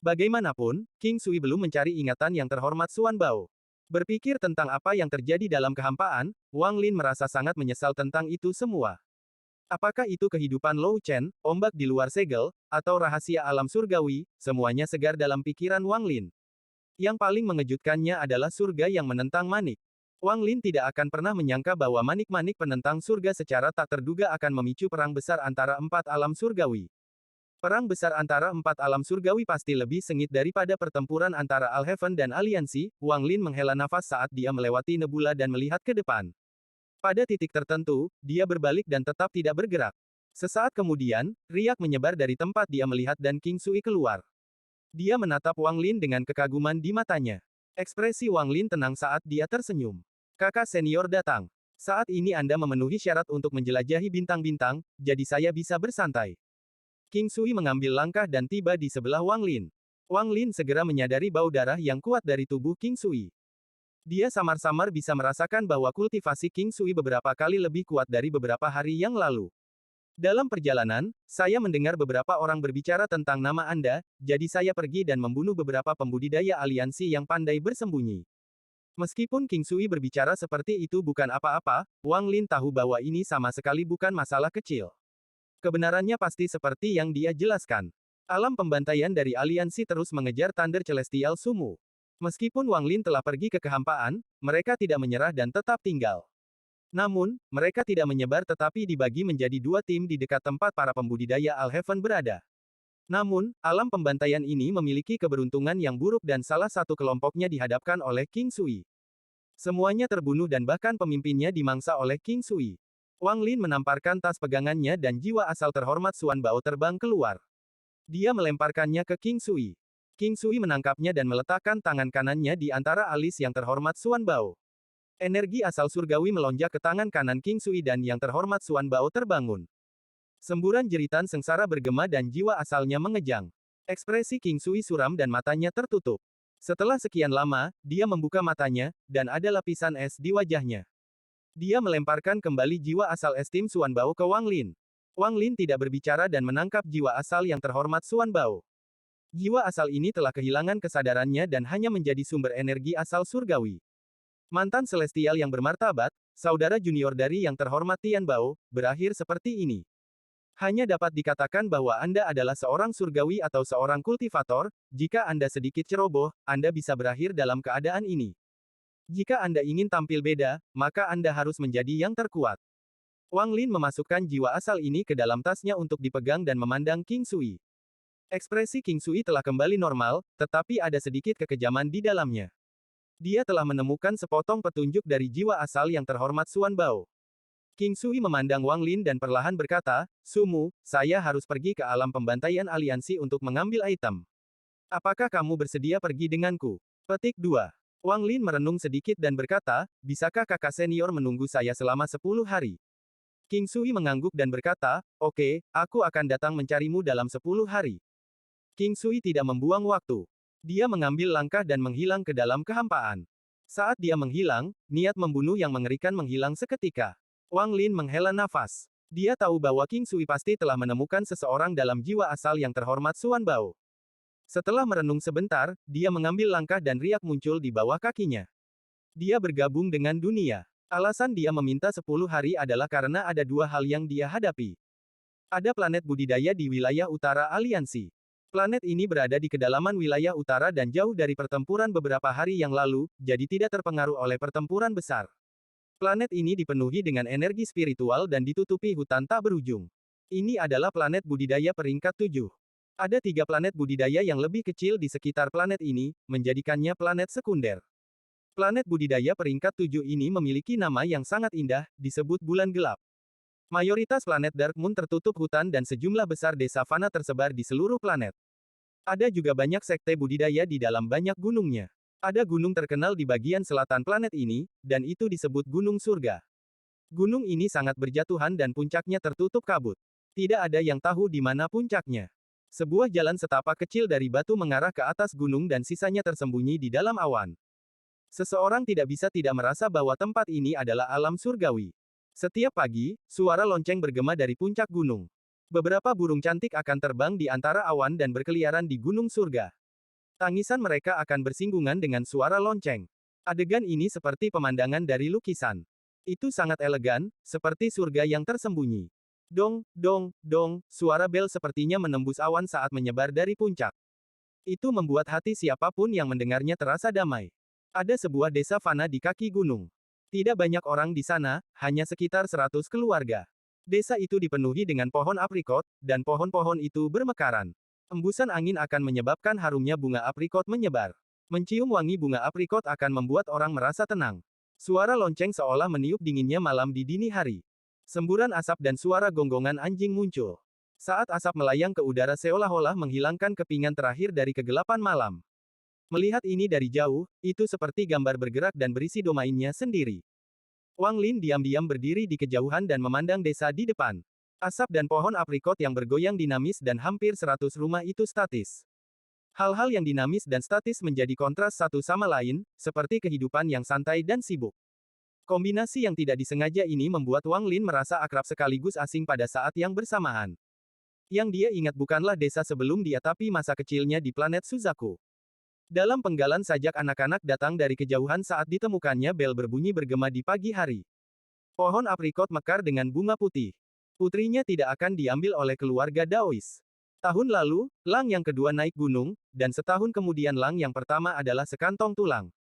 Bagaimanapun, King Sui belum mencari ingatan yang terhormat Xuan Bao. Berpikir tentang apa yang terjadi dalam kehampaan, Wang Lin merasa sangat menyesal tentang itu semua. Apakah itu kehidupan Lou Chen, ombak di luar segel, atau rahasia alam surgawi, semuanya segar dalam pikiran Wang Lin. Yang paling mengejutkannya adalah surga yang menentang manik. Wang Lin tidak akan pernah menyangka bahwa manik-manik penentang surga secara tak terduga akan memicu perang besar antara 4 alam surgawi. Perang besar antara 4 alam surgawi pasti lebih sengit daripada pertempuran antara Alheaven dan Aliansi. Wang Lin menghela nafas saat dia melewati nebula dan melihat ke depan. Pada titik tertentu, dia berbalik dan tetap tidak bergerak. Sesaat kemudian, riak menyebar dari tempat dia melihat dan King Sui keluar. Dia menatap Wang Lin dengan kekaguman di matanya. Ekspresi Wang Lin tenang saat dia tersenyum. Kakak senior datang. Saat ini Anda memenuhi syarat untuk menjelajahi bintang-bintang, jadi saya bisa bersantai. King Sui mengambil langkah dan tiba di sebelah Wang Lin. Wang Lin segera menyadari bau darah yang kuat dari tubuh King Sui. Dia samar-samar bisa merasakan bahwa kultivasi King Sui beberapa kali lebih kuat dari beberapa hari yang lalu. Dalam perjalanan, saya mendengar beberapa orang berbicara tentang nama Anda, jadi saya pergi dan membunuh beberapa pembudidaya aliansi yang pandai bersembunyi. Meskipun King Sui berbicara seperti itu bukan apa-apa, Wang Lin tahu bahwa ini sama sekali bukan masalah kecil. Kebenarannya pasti seperti yang dia jelaskan. Alam pembantaian dari aliansi terus mengejar Thunder Celestial Sumu. Meskipun Wang Lin telah pergi ke kehampaan, mereka tidak menyerah dan tetap tinggal. Namun, mereka tidak menyebar tetapi dibagi menjadi 2 tim di dekat tempat para pembudidaya Alheaven berada. Namun, alam pembantaian ini memiliki keberuntungan yang buruk dan salah satu kelompoknya dihadapkan oleh King Sui. Semuanya terbunuh dan bahkan pemimpinnya dimangsa oleh King Sui. Wang Lin menamparkan tas pegangannya dan jiwa asal terhormat Xuan Bao terbang keluar. Dia melemparkannya ke King Sui. King Sui menangkapnya dan meletakkan tangan kanannya di antara alis yang terhormat Xuan Bao. Energi asal surgawi melonjak ke tangan kanan King Sui dan yang terhormat Xuan Bao terbangun. Semburan jeritan sengsara bergema dan jiwa asalnya mengejang. Ekspresi King Sui suram dan matanya tertutup. Setelah sekian lama, dia membuka matanya, dan ada lapisan es di wajahnya. Dia melemparkan kembali jiwa asal estim Xuan Bao ke Wang Lin. Wang Lin tidak berbicara dan menangkap jiwa asal yang terhormat Xuan Bao. Jiwa asal ini telah kehilangan kesadarannya dan hanya menjadi sumber energi asal surgawi. Mantan Celestial yang bermartabat, saudara junior dari yang terhormat Tian Bao, berakhir seperti ini. Hanya dapat dikatakan bahwa Anda adalah seorang surgawi atau seorang kultivator, jika Anda sedikit ceroboh, Anda bisa berakhir dalam keadaan ini. Jika Anda ingin tampil beda, maka Anda harus menjadi yang terkuat. Wang Lin memasukkan jiwa asal ini ke dalam tasnya untuk dipegang dan memandang King Sui. Ekspresi King Sui telah kembali normal, tetapi ada sedikit kekejaman di dalamnya. Dia telah menemukan sepotong petunjuk dari jiwa asal yang terhormat Xuan Bao. King Sui memandang Wang Lin dan perlahan berkata, "Sumu, saya harus pergi ke alam pembantaian aliansi untuk mengambil item. Apakah kamu bersedia pergi denganku?" Petik 2. Wang Lin merenung sedikit dan berkata, "Bisakah kakak senior menunggu saya selama 10 hari?" King Sui mengangguk dan berkata, "Oke, aku akan datang mencarimu dalam 10 hari." King Sui tidak membuang waktu. Dia mengambil langkah dan menghilang ke dalam kehampaan. Saat dia menghilang, niat membunuh yang mengerikan menghilang seketika. Wang Lin menghela nafas. Dia tahu bahwa King Sui pasti telah menemukan seseorang dalam jiwa asal yang terhormat Xuan Bao. Setelah merenung sebentar, dia mengambil langkah dan riak muncul di bawah kakinya. Dia bergabung dengan dunia. Alasan dia meminta 10 hari adalah karena ada dua hal yang dia hadapi. Ada planet budidaya di wilayah utara aliansi. Planet ini berada di kedalaman wilayah utara dan jauh dari pertempuran beberapa hari yang lalu, jadi tidak terpengaruh oleh pertempuran besar. Planet ini dipenuhi dengan energi spiritual dan ditutupi hutan tak berujung. Ini adalah planet budidaya peringkat 7. Ada 3 planet budidaya yang lebih kecil di sekitar planet ini, menjadikannya planet sekunder. Planet budidaya peringkat 7 ini memiliki nama yang sangat indah, disebut bulan gelap. Mayoritas planet Dark Moon tertutup hutan dan sejumlah besar desa fana tersebar di seluruh planet. Ada juga banyak sekte budidaya di dalam banyak gunungnya. Ada gunung terkenal di bagian selatan planet ini, dan itu disebut Gunung Surga. Gunung ini sangat berjatuhan dan puncaknya tertutup kabut. Tidak ada yang tahu di mana puncaknya. Sebuah jalan setapak kecil dari batu mengarah ke atas gunung dan sisanya tersembunyi di dalam awan. Seseorang tidak bisa tidak merasa bahwa tempat ini adalah alam surgawi. Setiap pagi, suara lonceng bergema dari puncak gunung. Beberapa burung cantik akan terbang di antara awan dan berkeliaran di gunung surga. Tangisan mereka akan bersinggungan dengan suara lonceng. Adegan ini seperti pemandangan dari lukisan. Itu sangat elegan, seperti surga yang tersembunyi. Dong, dong, dong, suara bel sepertinya menembus awan saat menyebar dari puncak. Itu membuat hati siapapun yang mendengarnya terasa damai. Ada sebuah desa fana di kaki gunung. Tidak banyak orang di sana, hanya sekitar 100 keluarga. Desa itu dipenuhi dengan pohon aprikot, dan pohon-pohon itu bermekaran. Embusan angin akan menyebabkan harumnya bunga aprikot menyebar. Mencium wangi bunga aprikot akan membuat orang merasa tenang. Suara lonceng seolah meniup dinginnya malam di dini hari. Semburan asap dan suara gonggongan anjing muncul. Saat asap melayang ke udara seolah-olah menghilangkan kepingan terakhir dari kegelapan malam. Melihat ini dari jauh, itu seperti gambar bergerak dan berisi domainnya sendiri. Wang Lin diam-diam berdiri di kejauhan dan memandang desa di depan. Asap dan pohon aprikot yang bergoyang dinamis dan hampir 100 rumah itu statis. Hal-hal yang dinamis dan statis menjadi kontras satu sama lain, seperti kehidupan yang santai dan sibuk. Kombinasi yang tidak disengaja ini membuat Wang Lin merasa akrab sekaligus asing pada saat yang bersamaan. Yang dia ingat bukanlah desa sebelum dia tapi masa kecilnya di planet Suzaku. Dalam penggalan sajak anak-anak datang dari kejauhan saat ditemukannya bel berbunyi bergema di pagi hari. Pohon aprikot mekar dengan bunga putih. Putrinya tidak akan diambil oleh keluarga Daois. Tahun lalu, Lang yang kedua naik gunung, dan setahun kemudian Lang yang pertama adalah sekantong tulang.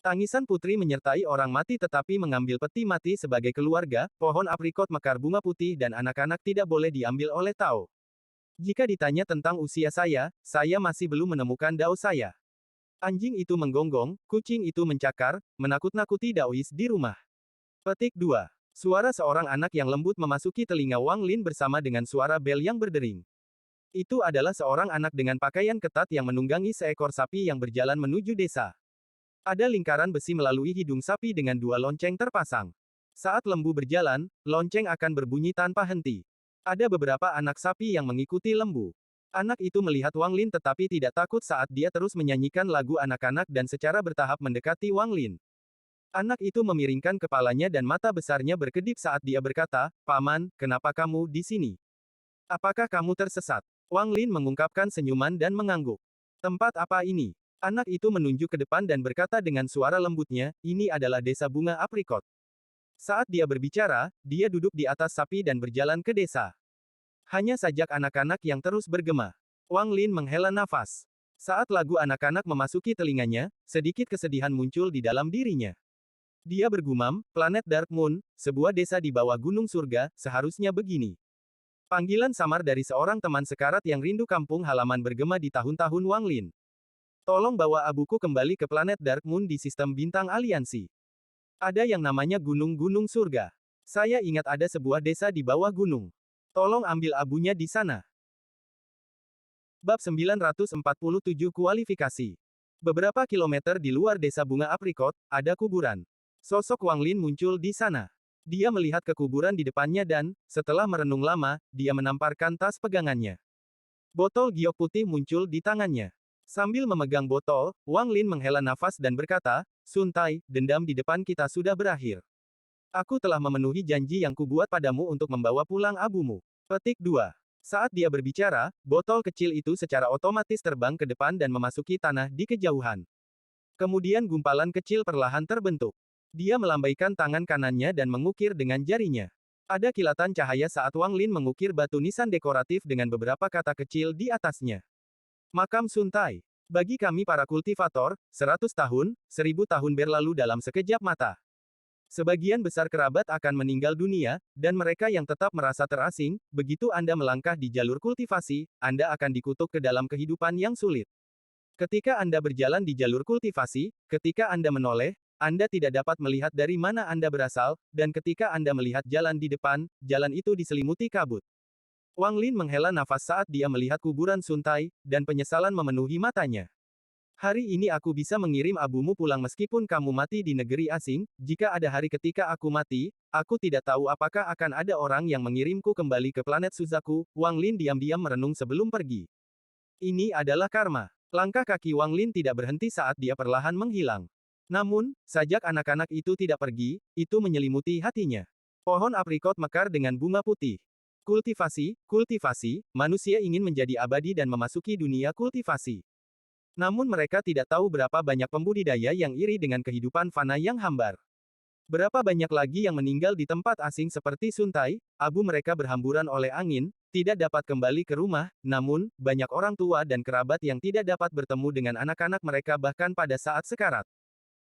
Tangisan putri menyertai orang mati tetapi mengambil peti mati sebagai keluarga, pohon aprikot mekar bunga putih dan anak-anak tidak boleh diambil oleh Tao. Jika ditanya tentang usia saya masih belum menemukan Dao saya. Anjing itu menggonggong, kucing itu mencakar, menakut-nakuti Daois di rumah. Petik 2. Suara seorang anak yang lembut memasuki telinga Wang Lin bersama dengan suara bel yang berdering. Itu adalah seorang anak dengan pakaian ketat yang menunggangi seekor sapi yang berjalan menuju desa. Ada lingkaran besi melalui hidung sapi dengan 2 lonceng terpasang. Saat lembu berjalan, lonceng akan berbunyi tanpa henti. Ada beberapa anak sapi yang mengikuti lembu. Anak itu melihat Wang Lin tetapi tidak takut saat dia terus menyanyikan lagu anak-anak dan secara bertahap mendekati Wang Lin. Anak itu memiringkan kepalanya dan mata besarnya berkedip saat dia berkata, "Paman, kenapa kamu di sini? Apakah kamu tersesat?" Wang Lin mengungkapkan senyuman dan mengangguk. "Tempat apa ini?" Anak itu menunjuk ke depan dan berkata dengan suara lembutnya, "Ini adalah desa bunga aprikot." Saat dia berbicara, dia duduk di atas sapi dan berjalan ke desa. Hanya sajak anak-anak yang terus bergema. Wang Lin menghela nafas. Saat lagu anak-anak memasuki telinganya, sedikit kesedihan muncul di dalam dirinya. Dia bergumam, planet Dark Moon, sebuah desa di bawah gunung surga, seharusnya begini. Panggilan samar dari seorang teman sekarat yang rindu kampung halaman bergema di tahun-tahun Wang Lin. Tolong bawa abuku kembali ke planet Dark Moon di sistem bintang aliansi. Ada yang namanya gunung-gunung surga. Saya ingat ada sebuah desa di bawah gunung. Tolong ambil abunya di sana. Bab 947 Kualifikasi. Beberapa kilometer di luar desa bunga aprikot, ada kuburan. Sosok Wang Lin muncul di sana. Dia melihat ke kuburan di depannya dan, setelah merenung lama, dia menamparkan tas pegangannya. Botol giok putih muncul di tangannya. Sambil memegang botol, Wang Lin menghela nafas dan berkata, "Sun Tai, dendam di depan kita sudah berakhir. Aku telah memenuhi janji yang kubuat padamu untuk membawa pulang abumu." Petik 2. Saat dia berbicara, botol kecil itu secara otomatis terbang ke depan dan memasuki tanah di kejauhan. Kemudian gumpalan kecil perlahan terbentuk. Dia melambaikan tangan kanannya dan mengukir dengan jarinya. Ada kilatan cahaya saat Wang Lin mengukir batu nisan dekoratif dengan beberapa kata kecil di atasnya. Makam Sun Tai. Bagi kami para kultivator, 100 tahun, 1000 tahun berlalu dalam sekejap mata. Sebagian besar kerabat akan meninggal dunia, dan mereka yang tetap merasa terasing, begitu Anda melangkah di jalur kultivasi, Anda akan dikutuk ke dalam kehidupan yang sulit. Ketika Anda berjalan di jalur kultivasi, ketika Anda menoleh, Anda tidak dapat melihat dari mana Anda berasal, dan ketika Anda melihat jalan di depan, jalan itu diselimuti kabut. Wang Lin menghela nafas saat dia melihat kuburan Sun Tai, dan penyesalan memenuhi matanya. Hari ini aku bisa mengirim abumu pulang meskipun kamu mati di negeri asing. Jika ada hari ketika aku mati, aku tidak tahu apakah akan ada orang yang mengirimku kembali ke planet Suzaku. Wang Lin diam-diam merenung sebelum pergi. Ini adalah karma. Langkah kaki Wang Lin tidak berhenti saat dia perlahan menghilang. Namun, sajak anak-anak itu tidak pergi, itu menyelimuti hatinya. Pohon aprikot mekar dengan bunga putih. Kultivasi, kultivasi, manusia ingin menjadi abadi dan memasuki dunia kultivasi. Namun mereka tidak tahu berapa banyak pembudidaya yang iri dengan kehidupan fana yang hambar. Berapa banyak lagi yang meninggal di tempat asing seperti Sun Tai, abu mereka berhamburan oleh angin, tidak dapat kembali ke rumah, namun, banyak orang tua dan kerabat yang tidak dapat bertemu dengan anak-anak mereka bahkan pada saat sekarat.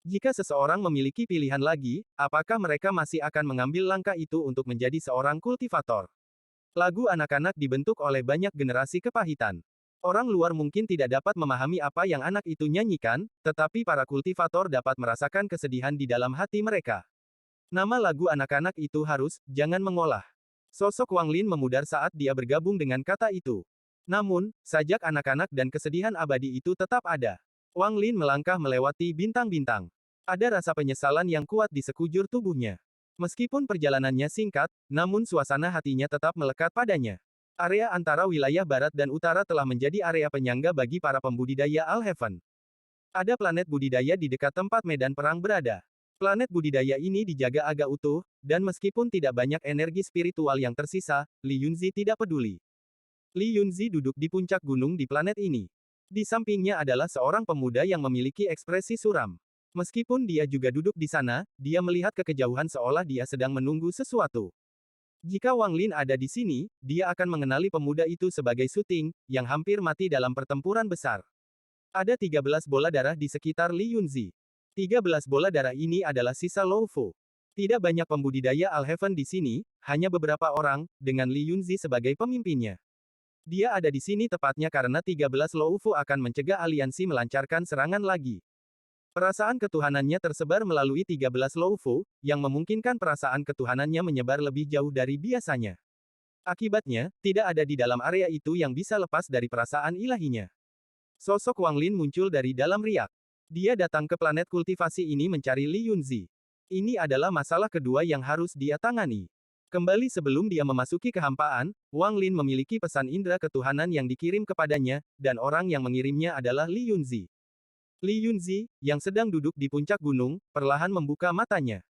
Jika seseorang memiliki pilihan lagi, apakah mereka masih akan mengambil langkah itu untuk menjadi seorang kultivator? Lagu anak-anak dibentuk oleh banyak generasi kepahitan. Orang luar mungkin tidak dapat memahami apa yang anak itu nyanyikan, tetapi para kultivator dapat merasakan kesedihan di dalam hati mereka. Nama lagu anak-anak itu harus, jangan mengolah. Sosok Wang Lin memudar saat dia bergabung dengan kata itu. Namun, sajak anak-anak dan kesedihan abadi itu tetap ada. Wang Lin melangkah melewati bintang-bintang. Ada rasa penyesalan yang kuat di sekujur tubuhnya. Meskipun perjalanannya singkat, namun suasana hatinya tetap melekat padanya. Area antara wilayah barat dan utara telah menjadi area penyangga bagi para pembudidaya Alheaven. Ada planet budidaya di dekat tempat medan perang berada. Planet budidaya ini dijaga agak utuh, dan meskipun tidak banyak energi spiritual yang tersisa, Li Yunzi tidak peduli. Li Yunzi duduk di puncak gunung di planet ini. Di sampingnya adalah seorang pemuda yang memiliki ekspresi suram. Meskipun dia juga duduk di sana, dia melihat ke kejauhan seolah dia sedang menunggu sesuatu. Jika Wang Lin ada di sini, dia akan mengenali pemuda itu sebagai Suting, yang hampir mati dalam pertempuran besar. Ada 13 bola darah di sekitar Li Yunzi. 13 bola darah ini adalah sisa Lou Fu. Tidak banyak pembudidaya Alheaven di sini, hanya beberapa orang, dengan Li Yunzi sebagai pemimpinnya. Dia ada di sini tepatnya karena 13 Lou Fu akan mencegah aliansi melancarkan serangan lagi. Perasaan ketuhanannya tersebar melalui 13 Lou Fu, yang memungkinkan perasaan ketuhanannya menyebar lebih jauh dari biasanya. Akibatnya, tidak ada di dalam area itu yang bisa lepas dari perasaan ilahinya. Sosok Wang Lin muncul dari dalam riak. Dia datang ke planet kultivasi ini mencari Li Yunzi. Ini adalah masalah kedua yang harus dia tangani. Kembali sebelum dia memasuki kehampaan, Wang Lin memiliki pesan indera ketuhanan yang dikirim kepadanya, dan orang yang mengirimnya adalah Li Yunzi. Li Yunzi, yang sedang duduk di puncak gunung, perlahan membuka matanya.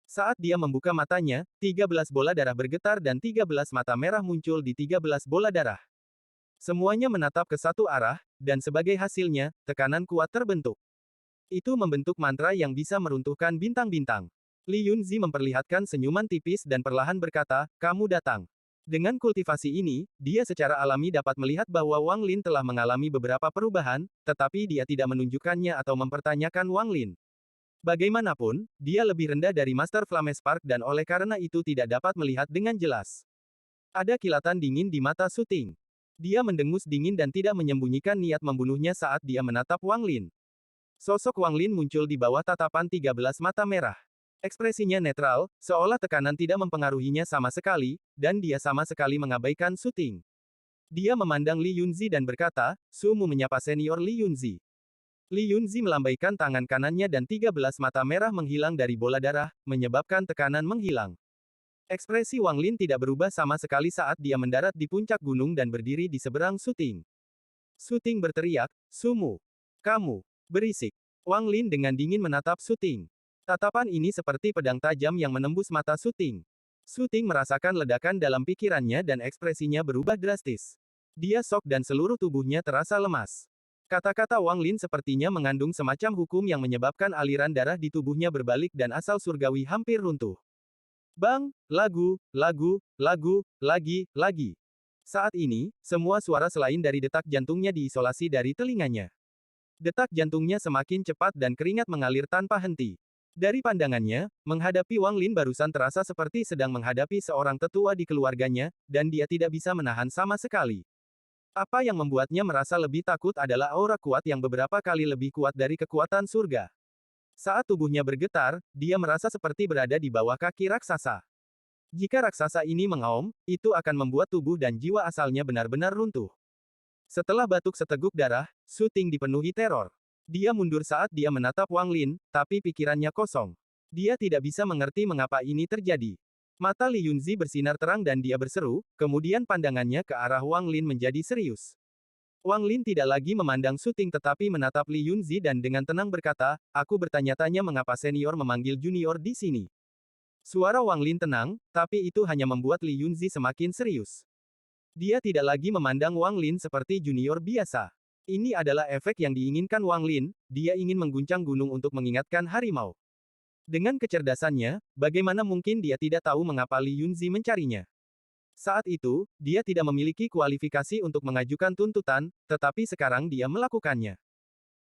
Saat dia membuka matanya, 13 bola darah bergetar dan 13 mata merah muncul di 13 bola darah. Semuanya menatap ke satu arah, dan sebagai hasilnya, tekanan kuat terbentuk. Itu membentuk mantra yang bisa meruntuhkan bintang-bintang. Li Yunzi memperlihatkan senyuman tipis dan perlahan berkata, "Kamu datang." Dengan kultivasi ini, dia secara alami dapat melihat bahwa Wang Lin telah mengalami beberapa perubahan, tetapi dia tidak menunjukkannya atau mempertanyakan Wang Lin. Bagaimanapun, dia lebih rendah dari Master Flame Spark dan oleh karena itu tidak dapat melihat dengan jelas. Ada kilatan dingin di mata Su Ting. Dia mendengus dingin dan tidak menyembunyikan niat membunuhnya saat dia menatap Wang Lin. Sosok Wang Lin muncul di bawah tatapan 13 mata merah. Ekspresinya netral, seolah tekanan tidak mempengaruhinya sama sekali, dan dia sama sekali mengabaikan Su Ting. Dia memandang Li Yunzi dan berkata, "Sumu menyapa senior Li Yunzi." Li Yunzi melambaikan tangan kanannya dan 13 mata merah menghilang dari bola darah, menyebabkan tekanan menghilang. Ekspresi Wang Lin tidak berubah sama sekali saat dia mendarat di puncak gunung dan berdiri di seberang Su Ting. Su Ting berteriak, "Sumu! Kamu! Berisik!" Wang Lin dengan dingin menatap Su Ting. Tatapan ini seperti pedang tajam yang menembus mata Su Ting. Su Ting merasakan ledakan dalam pikirannya dan ekspresinya berubah drastis. Dia shock dan seluruh tubuhnya terasa lemas. Kata-kata Wang Lin sepertinya mengandung semacam hukum yang menyebabkan aliran darah di tubuhnya berbalik dan asal surgawi hampir runtuh. Bang, lagu, lagi. Saat ini, semua suara selain dari detak jantungnya diisolasi dari telinganya. Detak jantungnya semakin cepat dan keringat mengalir tanpa henti. Dari pandangannya, menghadapi Wang Lin barusan terasa seperti sedang menghadapi seorang tetua di keluarganya, dan dia tidak bisa menahan sama sekali. Apa yang membuatnya merasa lebih takut adalah aura kuat yang beberapa kali lebih kuat dari kekuatan surga. Saat tubuhnya bergetar, dia merasa seperti berada di bawah kaki raksasa. Jika raksasa ini mengaum, itu akan membuat tubuh dan jiwa asalnya benar-benar runtuh. Setelah batuk seteguk darah, Su Ting dipenuhi teror. Dia mundur saat dia menatap Wang Lin, tapi pikirannya kosong. Dia tidak bisa mengerti mengapa ini terjadi. Mata Li Yunzi bersinar terang dan dia berseru, kemudian pandangannya ke arah Wang Lin menjadi serius. Wang Lin tidak lagi memandang Su Ting tetapi menatap Li Yunzi dan dengan tenang berkata, "Aku bertanya-tanya mengapa senior memanggil junior di sini." Suara Wang Lin tenang, tapi itu hanya membuat Li Yunzi semakin serius. Dia tidak lagi memandang Wang Lin seperti junior biasa. Ini adalah efek yang diinginkan Wang Lin, dia ingin mengguncang gunung untuk mengingatkan harimau. Dengan kecerdasannya, bagaimana mungkin dia tidak tahu mengapa Li Yunzi mencarinya? Saat itu, dia tidak memiliki kualifikasi untuk mengajukan tuntutan, tetapi sekarang dia melakukannya.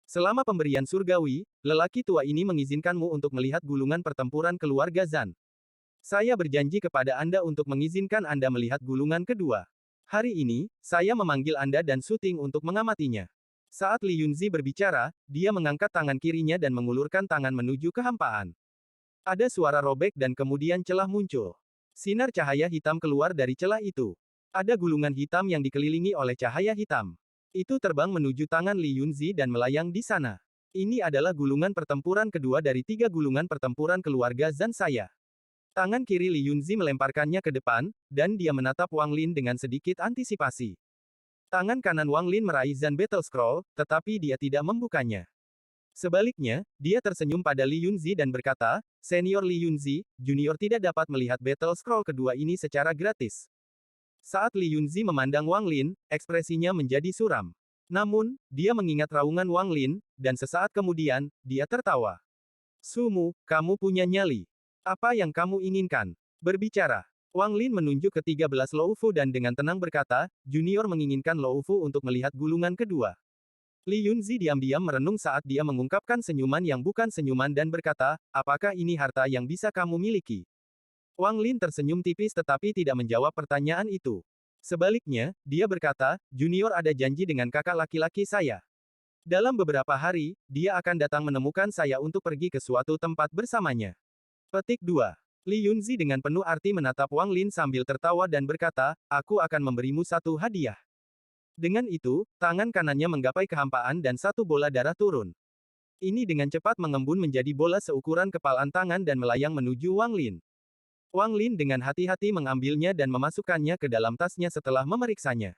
Selama pemberian surgawi, lelaki tua ini mengizinkanmu untuk melihat gulungan pertempuran keluarga Zan. Saya berjanji kepada Anda untuk mengizinkan Anda melihat gulungan kedua. Hari ini, saya memanggil Anda dan Su Ting untuk mengamatinya. Saat Li Yunzi berbicara, dia mengangkat tangan kirinya dan mengulurkan tangan menuju kehampaan. Ada suara robek dan kemudian celah muncul. Sinar cahaya hitam keluar dari celah itu. Ada gulungan hitam yang dikelilingi oleh cahaya hitam. Itu terbang menuju tangan Li Yunzi dan melayang di sana. Ini adalah gulungan pertempuran kedua dari 3 gulungan pertempuran keluarga Zan saya. Tangan kiri Li Yunzi melemparkannya ke depan, dan dia menatap Wang Lin dengan sedikit antisipasi. Tangan kanan Wang Lin meraih Zan Battle Scroll, tetapi dia tidak membukanya. Sebaliknya, dia tersenyum pada Li Yunzi dan berkata, "Senior Li Yunzi, junior tidak dapat melihat Battle Scroll kedua ini secara gratis." Saat Li Yunzi memandang Wang Lin, ekspresinya menjadi suram. Namun, dia mengingat raungan Wang Lin, dan sesaat kemudian, dia tertawa. "Sumu, kamu punya nyali. Apa yang kamu inginkan? Berbicara." Wang Lin menunjuk ke 13 Loufu dan dengan tenang berkata, "Junior menginginkan Loufu untuk melihat gulungan kedua." Li Yunzi diam-diam merenung saat dia mengungkapkan senyuman yang bukan senyuman dan berkata, "Apakah ini harta yang bisa kamu miliki?" Wang Lin tersenyum tipis tetapi tidak menjawab pertanyaan itu. Sebaliknya, dia berkata, "Junior ada janji dengan kakak laki-laki saya. Dalam beberapa hari, dia akan datang menemukan saya untuk pergi ke suatu tempat bersamanya." Petik 2. Li Yunzi dengan penuh arti menatap Wang Lin sambil tertawa dan berkata, "Aku akan memberimu satu hadiah." Dengan itu, tangan kanannya menggapai kehampaan dan satu bola darah turun. Ini dengan cepat mengembun menjadi bola seukuran kepalan tangan dan melayang menuju Wang Lin. Wang Lin dengan hati-hati mengambilnya dan memasukkannya ke dalam tasnya setelah memeriksanya.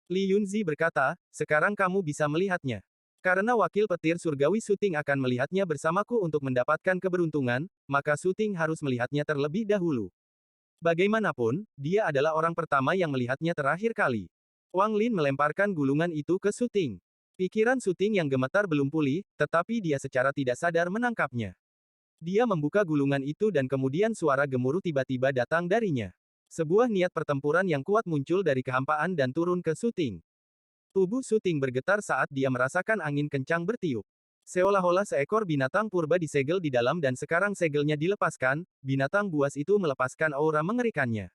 Li Yunzi berkata, "Sekarang kamu bisa melihatnya." Karena wakil petir surgawi Su Ting akan melihatnya bersamaku untuk mendapatkan keberuntungan, maka Su Ting harus melihatnya terlebih dahulu. Bagaimanapun, dia adalah orang pertama yang melihatnya terakhir kali. Wang Lin melemparkan gulungan itu ke Su Ting. Pikiran Su Ting yang gemetar belum pulih, tetapi dia secara tidak sadar menangkapnya. Dia membuka gulungan itu dan kemudian suara gemuruh tiba-tiba datang darinya. Sebuah niat pertempuran yang kuat muncul dari kehampaan dan turun ke Su Ting. Tubuh Su Ting bergetar saat dia merasakan angin kencang bertiup. Seolah-olah seekor binatang purba disegel di dalam dan sekarang segelnya dilepaskan, binatang buas itu melepaskan aura mengerikannya.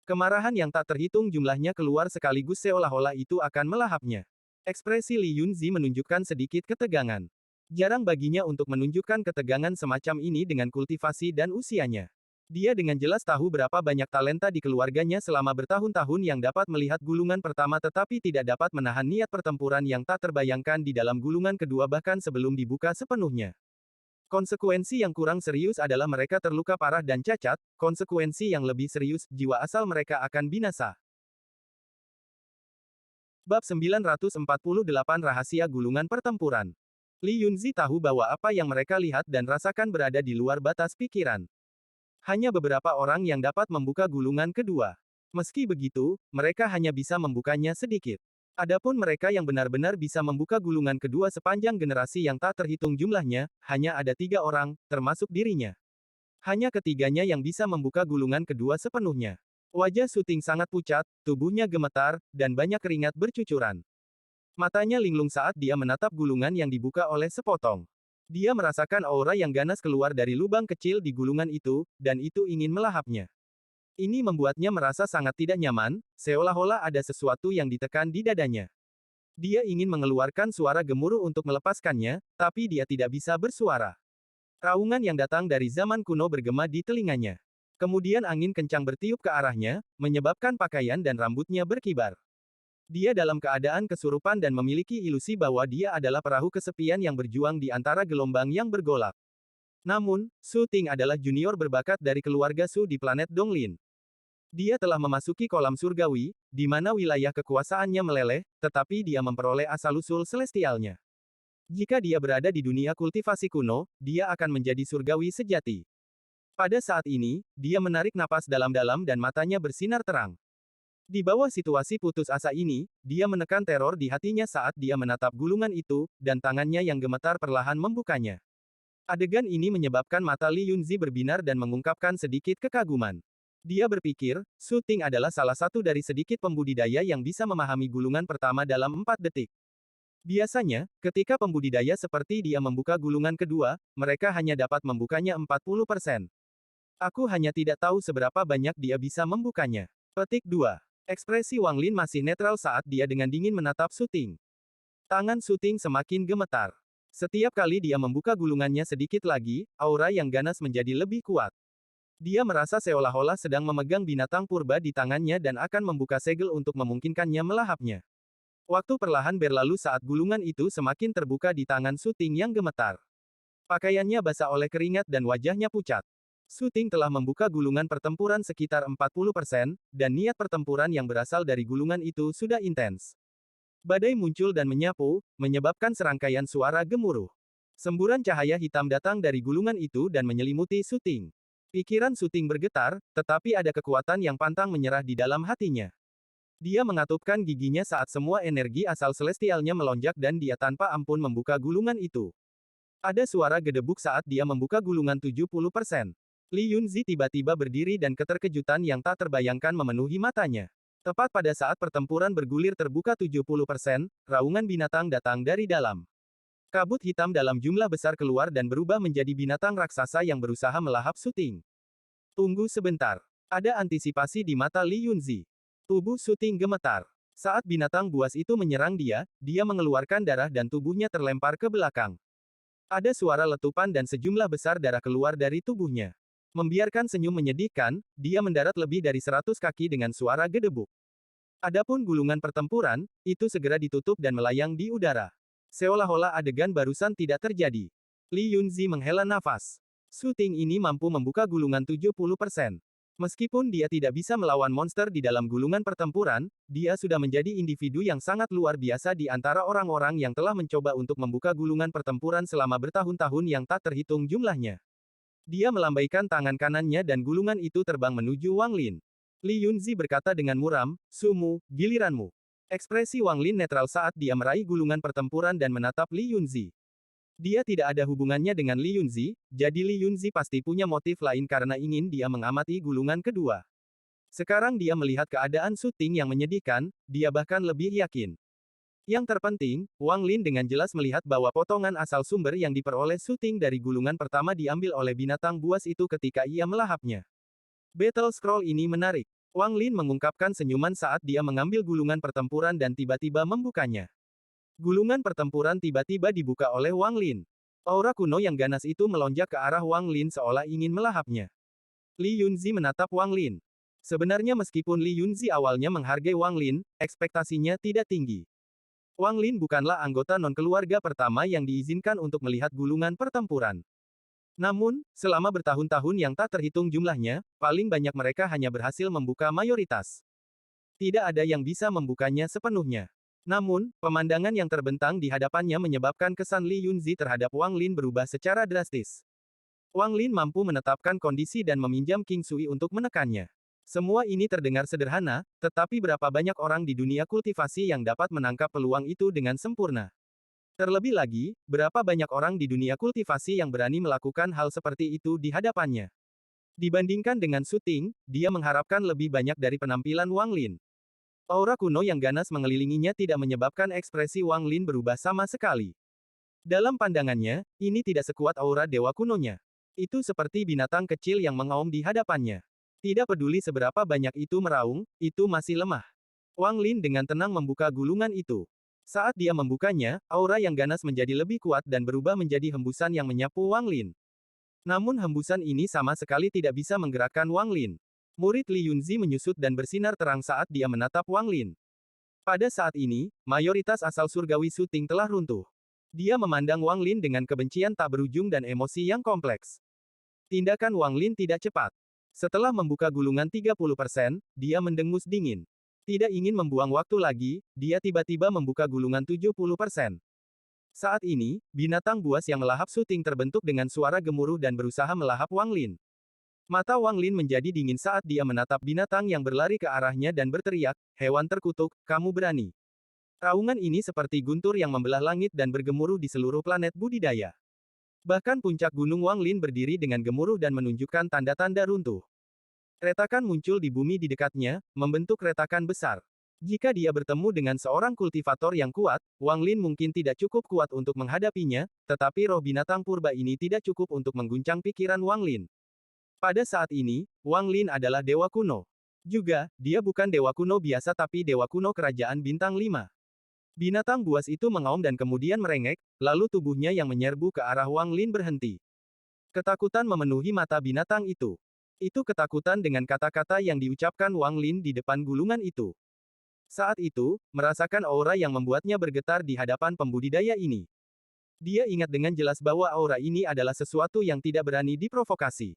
Kemarahan yang tak terhitung jumlahnya keluar sekaligus seolah-olah itu akan melahapnya. Ekspresi Li Yunzi menunjukkan sedikit ketegangan. Jarang baginya untuk menunjukkan ketegangan semacam ini dengan kultivasi dan usianya. Dia dengan jelas tahu berapa banyak talenta di keluarganya selama bertahun-tahun yang dapat melihat gulungan pertama tetapi tidak dapat menahan niat pertempuran yang tak terbayangkan di dalam gulungan kedua bahkan sebelum dibuka sepenuhnya. Konsekuensi yang kurang serius adalah mereka terluka parah dan cacat, konsekuensi yang lebih serius, jiwa asal mereka akan binasa. Bab 948 Rahasia Gulungan Pertempuran. Li Yunzi tahu bahwa apa yang mereka lihat dan rasakan berada di luar batas pikiran. Hanya beberapa orang yang dapat membuka gulungan kedua. Meski begitu, mereka hanya bisa membukanya sedikit. Adapun mereka yang benar-benar bisa membuka gulungan kedua sepanjang generasi yang tak terhitung jumlahnya, hanya ada 3 orang, termasuk dirinya. Hanya ketiganya yang bisa membuka gulungan kedua sepenuhnya. Wajah Su Ting sangat pucat, tubuhnya gemetar, dan banyak keringat bercucuran. Matanya linglung saat dia menatap gulungan yang dibuka oleh sepotong. Dia merasakan aura yang ganas keluar dari lubang kecil di gulungan itu, dan itu ingin melahapnya. Ini membuatnya merasa sangat tidak nyaman, seolah-olah ada sesuatu yang ditekan di dadanya. Dia ingin mengeluarkan suara gemuruh untuk melepaskannya, tapi dia tidak bisa bersuara. Raungan yang datang dari zaman kuno bergema di telinganya. Kemudian angin kencang bertiup ke arahnya, menyebabkan pakaian dan rambutnya berkibar. Dia dalam keadaan kesurupan dan memiliki ilusi bahwa dia adalah perahu kesepian yang berjuang di antara gelombang yang bergolak. Namun, Su Ting adalah junior berbakat dari keluarga Su di planet Donglin. Dia telah memasuki kolam surgawi, di mana wilayah kekuasaannya meleleh, tetapi dia memperoleh asal-usul celestialnya. Jika dia berada di dunia kultivasi kuno, dia akan menjadi surgawi sejati. Pada saat ini, dia menarik napas dalam-dalam dan matanya bersinar terang. Di bawah situasi putus asa ini, dia menekan teror di hatinya saat dia menatap gulungan itu, dan tangannya yang gemetar perlahan membukanya. Adegan ini menyebabkan mata Li Yunzi berbinar dan mengungkapkan sedikit kekaguman. Dia berpikir, Su Ting adalah salah satu dari sedikit pembudidaya yang bisa memahami gulungan pertama dalam 4 detik. Biasanya, ketika pembudidaya seperti dia membuka gulungan kedua, mereka hanya dapat membukanya 40%. Aku hanya tidak tahu seberapa banyak dia bisa membukanya. Petik 2. Ekspresi Wang Lin masih netral saat dia dengan dingin menatap Su Ting. Tangan Su Ting semakin gemetar. Setiap kali dia membuka gulungannya sedikit lagi, aura yang ganas menjadi lebih kuat. Dia merasa seolah-olah sedang memegang binatang purba di tangannya dan akan membuka segel untuk memungkinkannya melahapnya. Waktu perlahan berlalu saat gulungan itu semakin terbuka di tangan Su Ting yang gemetar. Pakaiannya basah oleh keringat dan wajahnya pucat. Su Ting telah membuka gulungan pertempuran sekitar 40%, dan niat pertempuran yang berasal dari gulungan itu sudah intens. Badai muncul dan menyapu, menyebabkan serangkaian suara gemuruh. Semburan cahaya hitam datang dari gulungan itu dan menyelimuti Su Ting. Pikiran Su Ting bergetar, tetapi ada kekuatan yang pantang menyerah di dalam hatinya. Dia mengatupkan giginya saat semua energi asal celestialnya melonjak dan dia tanpa ampun membuka gulungan itu. Ada suara gedebuk saat dia membuka gulungan 70%. Li Yunzi tiba-tiba berdiri dan keterkejutan yang tak terbayangkan memenuhi matanya. Tepat pada saat pertempuran bergulir terbuka 70%, raungan binatang datang dari dalam. Kabut hitam dalam jumlah besar keluar dan berubah menjadi binatang raksasa yang berusaha melahap Su Ting. Tunggu sebentar. Ada antisipasi di mata Li Yunzi. Tubuh Su Ting gemetar. Saat binatang buas itu menyerang dia, dia mengeluarkan darah dan tubuhnya terlempar ke belakang. Ada suara letupan dan sejumlah besar darah keluar dari tubuhnya. Membiarkan senyum menyedihkan, dia mendarat lebih dari 100 kaki dengan suara gedebuk. Adapun gulungan pertempuran, itu segera ditutup dan melayang di udara. Seolah-olah adegan barusan tidak terjadi. Li Yunzi menghela nafas. Su Ting ini mampu membuka gulungan 70%. Meskipun dia tidak bisa melawan monster di dalam gulungan pertempuran, dia sudah menjadi individu yang sangat luar biasa di antara orang-orang yang telah mencoba untuk membuka gulungan pertempuran selama bertahun-tahun yang tak terhitung jumlahnya. Dia melambaikan tangan kanannya dan gulungan itu terbang menuju Wang Lin. Li Yunzi berkata dengan muram, "Sumu, giliranmu." Ekspresi Wang Lin netral saat dia meraih gulungan pertempuran dan menatap Li Yunzi. Dia tidak ada hubungannya dengan Li Yunzi, jadi Li Yunzi pasti punya motif lain karena ingin dia mengamati gulungan kedua. Sekarang dia melihat keadaan syuting yang menyedihkan, dia bahkan lebih yakin. Yang terpenting, Wang Lin dengan jelas melihat bahwa potongan asal sumber yang diperoleh syuting dari gulungan pertama diambil oleh binatang buas itu ketika ia melahapnya. Battle Scroll ini menarik. Wang Lin mengungkapkan senyuman saat dia mengambil gulungan pertempuran dan tiba-tiba membukanya. Gulungan pertempuran tiba-tiba dibuka oleh Wang Lin. Aura kuno yang ganas itu melonjak ke arah Wang Lin seolah ingin melahapnya. Li Yunzi menatap Wang Lin. Sebenarnya meskipun Li Yunzi awalnya menghargai Wang Lin, ekspektasinya tidak tinggi. Wang Lin bukanlah anggota non-keluarga pertama yang diizinkan untuk melihat gulungan pertempuran. Namun, selama bertahun-tahun yang tak terhitung jumlahnya, paling banyak mereka hanya berhasil membuka mayoritas. Tidak ada yang bisa membukanya sepenuhnya. Namun, pemandangan yang terbentang di hadapannya menyebabkan kesan Li Yunzi terhadap Wang Lin berubah secara drastis. Wang Lin mampu menetapkan kondisi dan meminjam King Sui untuk menekannya. Semua ini terdengar sederhana, tetapi berapa banyak orang di dunia kultivasi yang dapat menangkap peluang itu dengan sempurna. Terlebih lagi, berapa banyak orang di dunia kultivasi yang berani melakukan hal seperti itu di hadapannya. Dibandingkan dengan syuting, dia mengharapkan lebih banyak dari penampilan Wang Lin. Aura kuno yang ganas mengelilinginya tidak menyebabkan ekspresi Wang Lin berubah sama sekali. Dalam pandangannya, ini tidak sekuat aura dewa kunonya. Itu seperti binatang kecil yang mengaum di hadapannya. Tidak peduli seberapa banyak itu meraung, itu masih lemah. Wang Lin dengan tenang membuka gulungan itu. Saat dia membukanya, aura yang ganas menjadi lebih kuat dan berubah menjadi hembusan yang menyapu Wang Lin. Namun hembusan ini sama sekali tidak bisa menggerakkan Wang Lin. Murid Li Yunzi menyusut dan bersinar terang saat dia menatap Wang Lin. Pada saat ini, mayoritas asal surgawi syuting telah runtuh. Dia memandang Wang Lin dengan kebencian tak berujung dan emosi yang kompleks. Tindakan Wang Lin tidak cepat. Setelah membuka gulungan 30%, dia mendengus dingin. Tidak ingin membuang waktu lagi, dia tiba-tiba membuka gulungan 70%. Saat ini, binatang buas yang melahap syuting terbentuk dengan suara gemuruh dan berusaha melahap Wang Lin. Mata Wang Lin menjadi dingin saat dia menatap binatang yang berlari ke arahnya dan berteriak, "Hewan terkutuk, kamu berani." Raungan ini seperti guntur yang membelah langit dan bergemuruh di seluruh planet budidaya. Bahkan puncak gunung Wang Lin berdiri dengan gemuruh dan menunjukkan tanda-tanda runtuh. Retakan muncul di bumi di dekatnya, membentuk retakan besar. Jika dia bertemu dengan seorang kultivator yang kuat, Wang Lin mungkin tidak cukup kuat untuk menghadapinya, tetapi roh binatang purba ini tidak cukup untuk mengguncang pikiran Wang Lin. Pada saat ini, Wang Lin adalah dewa kuno. Juga, dia bukan dewa kuno biasa tapi dewa kuno kerajaan bintang 5. Binatang buas itu mengaum dan kemudian merengek, lalu tubuhnya yang menyerbu ke arah Wang Lin berhenti. Ketakutan memenuhi mata binatang itu. Itu ketakutan dengan kata-kata yang diucapkan Wang Lin di depan gulungan itu. Saat itu, merasakan aura yang membuatnya bergetar di hadapan pembudidaya ini. Dia ingat dengan jelas bahwa aura ini adalah sesuatu yang tidak berani diprovokasi.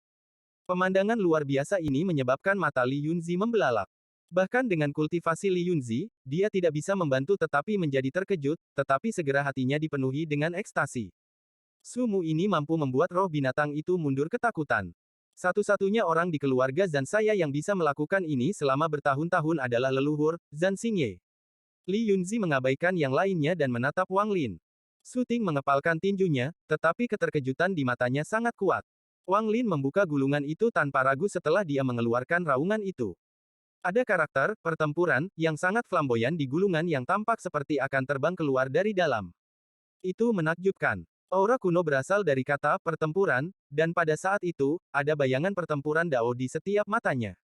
Pemandangan luar biasa ini menyebabkan mata Li Yunzi membelalak. Bahkan dengan kultivasi Li Yunzi, dia tidak bisa membantu tetapi menjadi terkejut, tetapi segera hatinya dipenuhi dengan ekstasi. Sumu ini mampu membuat roh binatang itu mundur ketakutan. Satu-satunya orang di keluarga Zhan saya yang bisa melakukan ini selama bertahun-tahun adalah leluhur, Zhan Xingye. Li Yunzi mengabaikan yang lainnya dan menatap Wang Lin. Suting mengepalkan tinjunya, tetapi keterkejutan di matanya sangat kuat. Wang Lin membuka gulungan itu tanpa ragu setelah dia mengeluarkan raungan itu. Ada karakter pertempuran yang sangat flamboyan di gulungan yang tampak seperti akan terbang keluar dari dalam. Itu menakjubkan. Aura kuno berasal dari kata pertempuran, dan pada saat itu, ada bayangan pertempuran Dao di setiap matanya.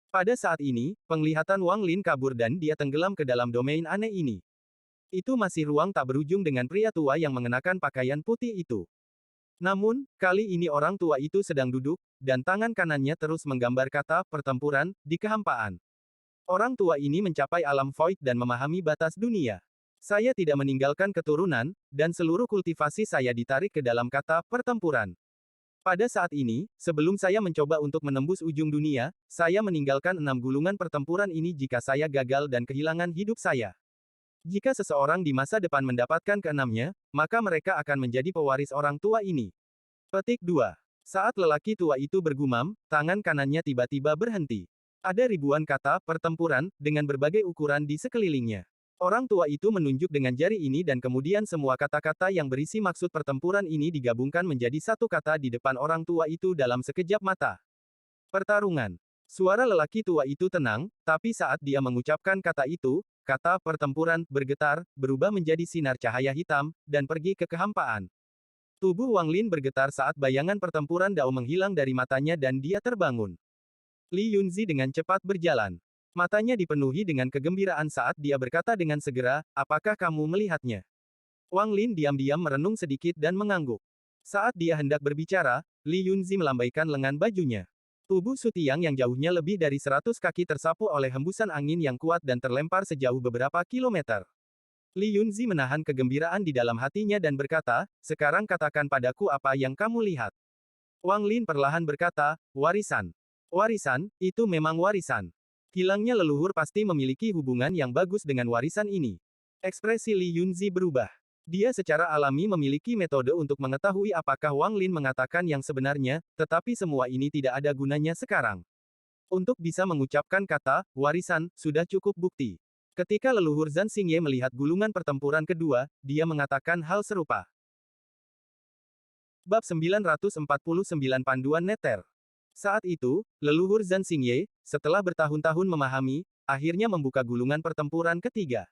Pada saat ini, penglihatan Wang Lin kabur dan dia tenggelam ke dalam domain aneh ini. Itu masih ruang tak berujung dengan pria tua yang mengenakan pakaian putih itu. Namun, kali ini orang tua itu sedang duduk, dan tangan kanannya terus menggambar kata pertempuran di kehampaan. Orang tua ini mencapai alam void dan memahami batas dunia. Saya tidak meninggalkan keturunan, dan seluruh kultivasi saya ditarik ke dalam kata pertempuran. Pada saat ini, sebelum saya mencoba untuk menembus ujung dunia, saya meninggalkan 6 gulungan pertempuran ini jika saya gagal dan kehilangan hidup saya. Jika seseorang di masa depan mendapatkan keenamnya, maka mereka akan menjadi pewaris orang tua ini. Petik 2. Saat lelaki tua itu bergumam, tangan kanannya tiba-tiba berhenti. Ada ribuan kata pertempuran dengan berbagai ukuran di sekelilingnya. Orang tua itu menunjuk dengan jari ini dan kemudian semua kata-kata yang berisi maksud pertempuran ini digabungkan menjadi satu kata di depan orang tua itu dalam sekejap mata. Pertarungan. Suara lelaki tua itu tenang, tapi saat dia mengucapkan kata itu, kata pertempuran bergetar, berubah menjadi sinar cahaya hitam, dan pergi ke kehampaan. Tubuh Wang Lin bergetar saat bayangan pertempuran Dao menghilang dari matanya dan dia terbangun. Li Yunzi dengan cepat berjalan. Matanya dipenuhi dengan kegembiraan saat dia berkata dengan segera, apakah kamu melihatnya? Wang Lin diam-diam merenung sedikit dan mengangguk. Saat dia hendak berbicara, Li Yunzi melambaikan lengan bajunya. Tubuh Su Tiang yang jauhnya lebih dari 100 kaki tersapu oleh hembusan angin yang kuat dan terlempar sejauh beberapa kilometer. Li Yunzi menahan kegembiraan di dalam hatinya dan berkata, sekarang katakan padaku apa yang kamu lihat. Wang Lin perlahan berkata, warisan. Warisan, itu memang warisan. Hilangnya leluhur pasti memiliki hubungan yang bagus dengan warisan ini. Ekspresi Li Yunzi berubah. Dia secara alami memiliki metode untuk mengetahui apakah Wang Lin mengatakan yang sebenarnya, tetapi semua ini tidak ada gunanya sekarang. Untuk bisa mengucapkan kata, warisan, sudah cukup bukti. Ketika leluhur Zhan Xingye melihat gulungan pertempuran kedua, dia mengatakan hal serupa. Bab 949 Panduan Neter. Saat itu, leluhur Zhan Xingye, setelah bertahun-tahun memahami, akhirnya membuka gulungan pertempuran ketiga.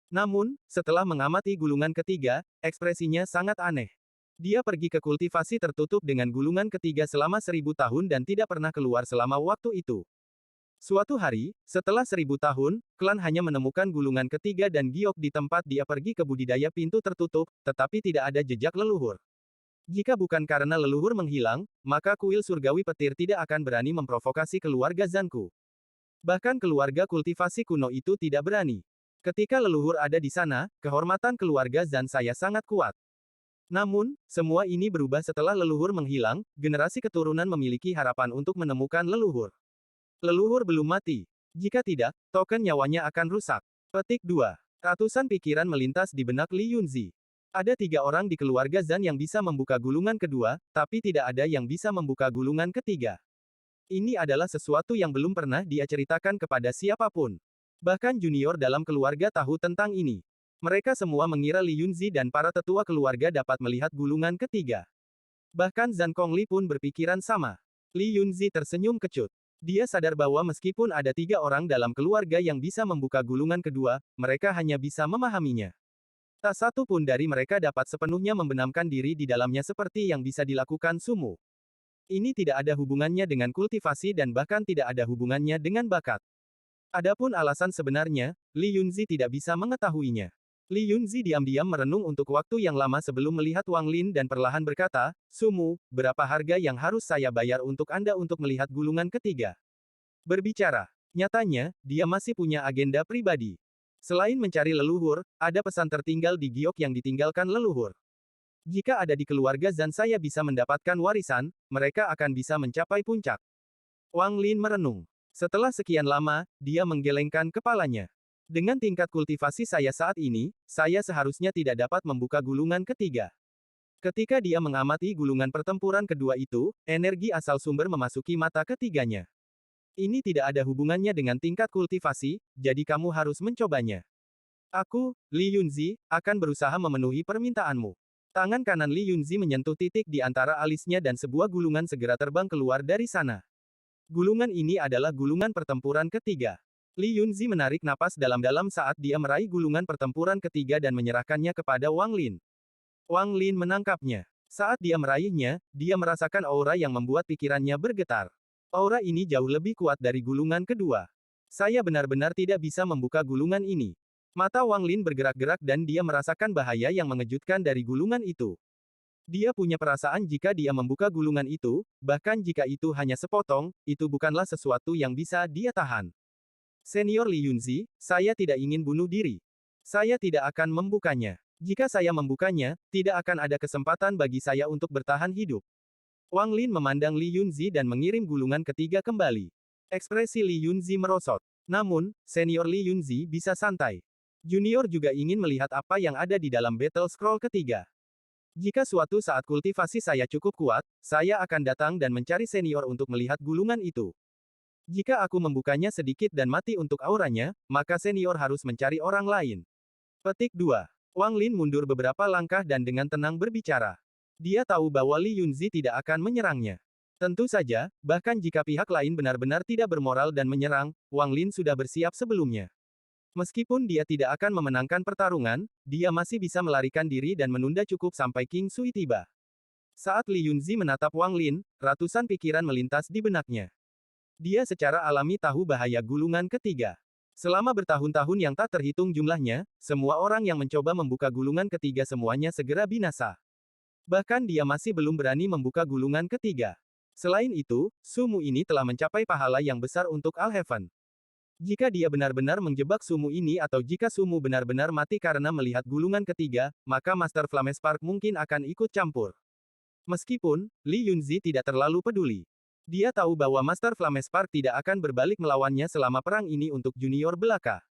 Namun, setelah mengamati gulungan ketiga, ekspresinya sangat aneh. Dia pergi ke kultivasi tertutup dengan gulungan ketiga selama 1000 tahun dan tidak pernah keluar selama waktu itu. Suatu hari, setelah 1000 tahun, klan hanya menemukan gulungan ketiga dan giok di tempat dia pergi ke budidaya pintu tertutup, tetapi tidak ada jejak leluhur. Jika bukan karena leluhur menghilang, maka kuil surgawi petir tidak akan berani memprovokasi keluarga Zanku. Bahkan keluarga kultivasi kuno itu tidak berani. Ketika leluhur ada di sana, kehormatan keluarga Zhan saya sangat kuat. Namun, semua ini berubah setelah leluhur menghilang, generasi keturunan memiliki harapan untuk menemukan leluhur. Leluhur belum mati. Jika tidak, token nyawanya akan rusak. Petik 2. Ratusan pikiran melintas di benak Li Yunzi. Ada 3 orang di keluarga Zhan yang bisa membuka gulungan kedua, tapi tidak ada yang bisa membuka gulungan ketiga. Ini adalah sesuatu yang belum pernah dia ceritakan kepada siapapun. Bahkan junior dalam keluarga tahu tentang ini. Mereka semua mengira Li Yunzi dan para tetua keluarga dapat melihat gulungan ketiga. Bahkan Zhan Kongli pun berpikiran sama. Li Yunzi tersenyum kecut. Dia sadar bahwa meskipun ada 3 orang dalam keluarga yang bisa membuka gulungan kedua, mereka hanya bisa memahaminya. Tak satu pun dari mereka dapat sepenuhnya membenamkan diri di dalamnya seperti yang bisa dilakukan Sumu. Ini tidak ada hubungannya dengan kultivasi dan bahkan tidak ada hubungannya dengan bakat. Adapun alasan sebenarnya, Li Yunzi tidak bisa mengetahuinya. Li Yunzi diam-diam merenung untuk waktu yang lama sebelum melihat Wang Lin dan perlahan berkata, Sumu, berapa harga yang harus saya bayar untuk Anda untuk melihat gulungan ketiga? Berbicara. Nyatanya, dia masih punya agenda pribadi. Selain mencari leluhur, ada pesan tertinggal di giok yang ditinggalkan leluhur. Jika ada di keluarga Zhan saya bisa mendapatkan warisan, mereka akan bisa mencapai puncak. Wang Lin merenung. Setelah sekian lama, dia menggelengkan kepalanya. Dengan tingkat kultivasi saya saat ini, saya seharusnya tidak dapat membuka gulungan ketiga. Ketika dia mengamati gulungan pertempuran kedua itu, energi asal sumber memasuki mata ketiganya. Ini tidak ada hubungannya dengan tingkat kultivasi, jadi kamu harus mencobanya. Aku, Li Yunzi, akan berusaha memenuhi permintaanmu. Tangan kanan Li Yunzi menyentuh titik di antara alisnya dan sebuah gulungan segera terbang keluar dari sana. Gulungan ini adalah gulungan pertempuran ketiga. Li Yunzi menarik napas dalam-dalam saat dia meraih gulungan pertempuran ketiga dan menyerahkannya kepada Wang Lin. Wang Lin menangkapnya. Saat dia meraihnya, dia merasakan aura yang membuat pikirannya bergetar. Aura ini jauh lebih kuat dari gulungan kedua. Saya benar-benar tidak bisa membuka gulungan ini. Mata Wang Lin bergerak-gerak dan dia merasakan bahaya yang mengejutkan dari gulungan itu. Dia punya perasaan jika dia membuka gulungan itu, bahkan jika itu hanya sepotong, itu bukanlah sesuatu yang bisa dia tahan. Senior Li Yunzi, saya tidak ingin bunuh diri. Saya tidak akan membukanya. Jika saya membukanya, tidak akan ada kesempatan bagi saya untuk bertahan hidup. Wang Lin memandang Li Yunzi dan mengirim gulungan ketiga kembali. Ekspresi Li Yunzi merosot. Namun, senior Li Yunzi bisa santai. Junior juga ingin melihat apa yang ada di dalam Battle Scroll ketiga. Jika suatu saat kultivasi saya cukup kuat, saya akan datang dan mencari senior untuk melihat gulungan itu. Jika aku membukanya sedikit dan mati untuk auranya, maka senior harus mencari orang lain. Petik 2. Wang Lin mundur beberapa langkah dan dengan tenang berbicara. Dia tahu bahwa Li Yunzi tidak akan menyerangnya. Tentu saja, bahkan jika pihak lain benar-benar tidak bermoral dan menyerang, Wang Lin sudah bersiap sebelumnya. Meskipun dia tidak akan memenangkan pertarungan, dia masih bisa melarikan diri dan menunda cukup sampai King Sui tiba. Saat Li Yunzi menatap Wang Lin, ratusan pikiran melintas di benaknya. Dia secara alami tahu bahaya gulungan ketiga. Selama bertahun-tahun yang tak terhitung jumlahnya, semua orang yang mencoba membuka gulungan ketiga semuanya segera binasa. Bahkan dia masih belum berani membuka gulungan ketiga. Selain itu, Sumu ini telah mencapai pahala yang besar untuk Alheaven. Jika dia benar-benar menjebak Sumu ini atau jika Sumu benar-benar mati karena melihat gulungan ketiga, maka Master Flamespark mungkin akan ikut campur. Meskipun, Li Yunzi tidak terlalu peduli. Dia tahu bahwa Master Flamespark tidak akan berbalik melawannya selama perang ini untuk junior belaka.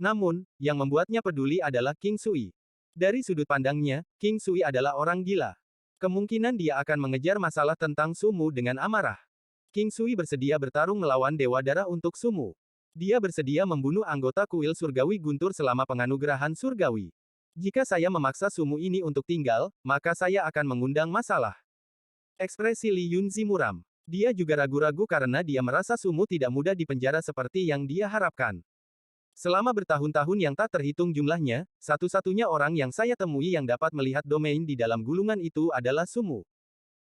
Namun, yang membuatnya peduli adalah King Sui. Dari sudut pandangnya, King Sui adalah orang gila. Kemungkinan dia akan mengejar masalah tentang Sumu dengan amarah. King Sui bersedia bertarung melawan Dewa Darah untuk Sumu. Dia bersedia membunuh anggota kuil surgawi Guntur selama penganugerahan surgawi. Jika saya memaksa Sumu ini untuk tinggal, maka saya akan mengundang masalah. Ekspresi Li Yunzi muram. Dia juga ragu-ragu karena dia merasa Sumu tidak mudah dipenjara seperti yang dia harapkan. Selama bertahun-tahun yang tak terhitung jumlahnya, satu-satunya orang yang saya temui yang dapat melihat domain di dalam gulungan itu adalah Sumu.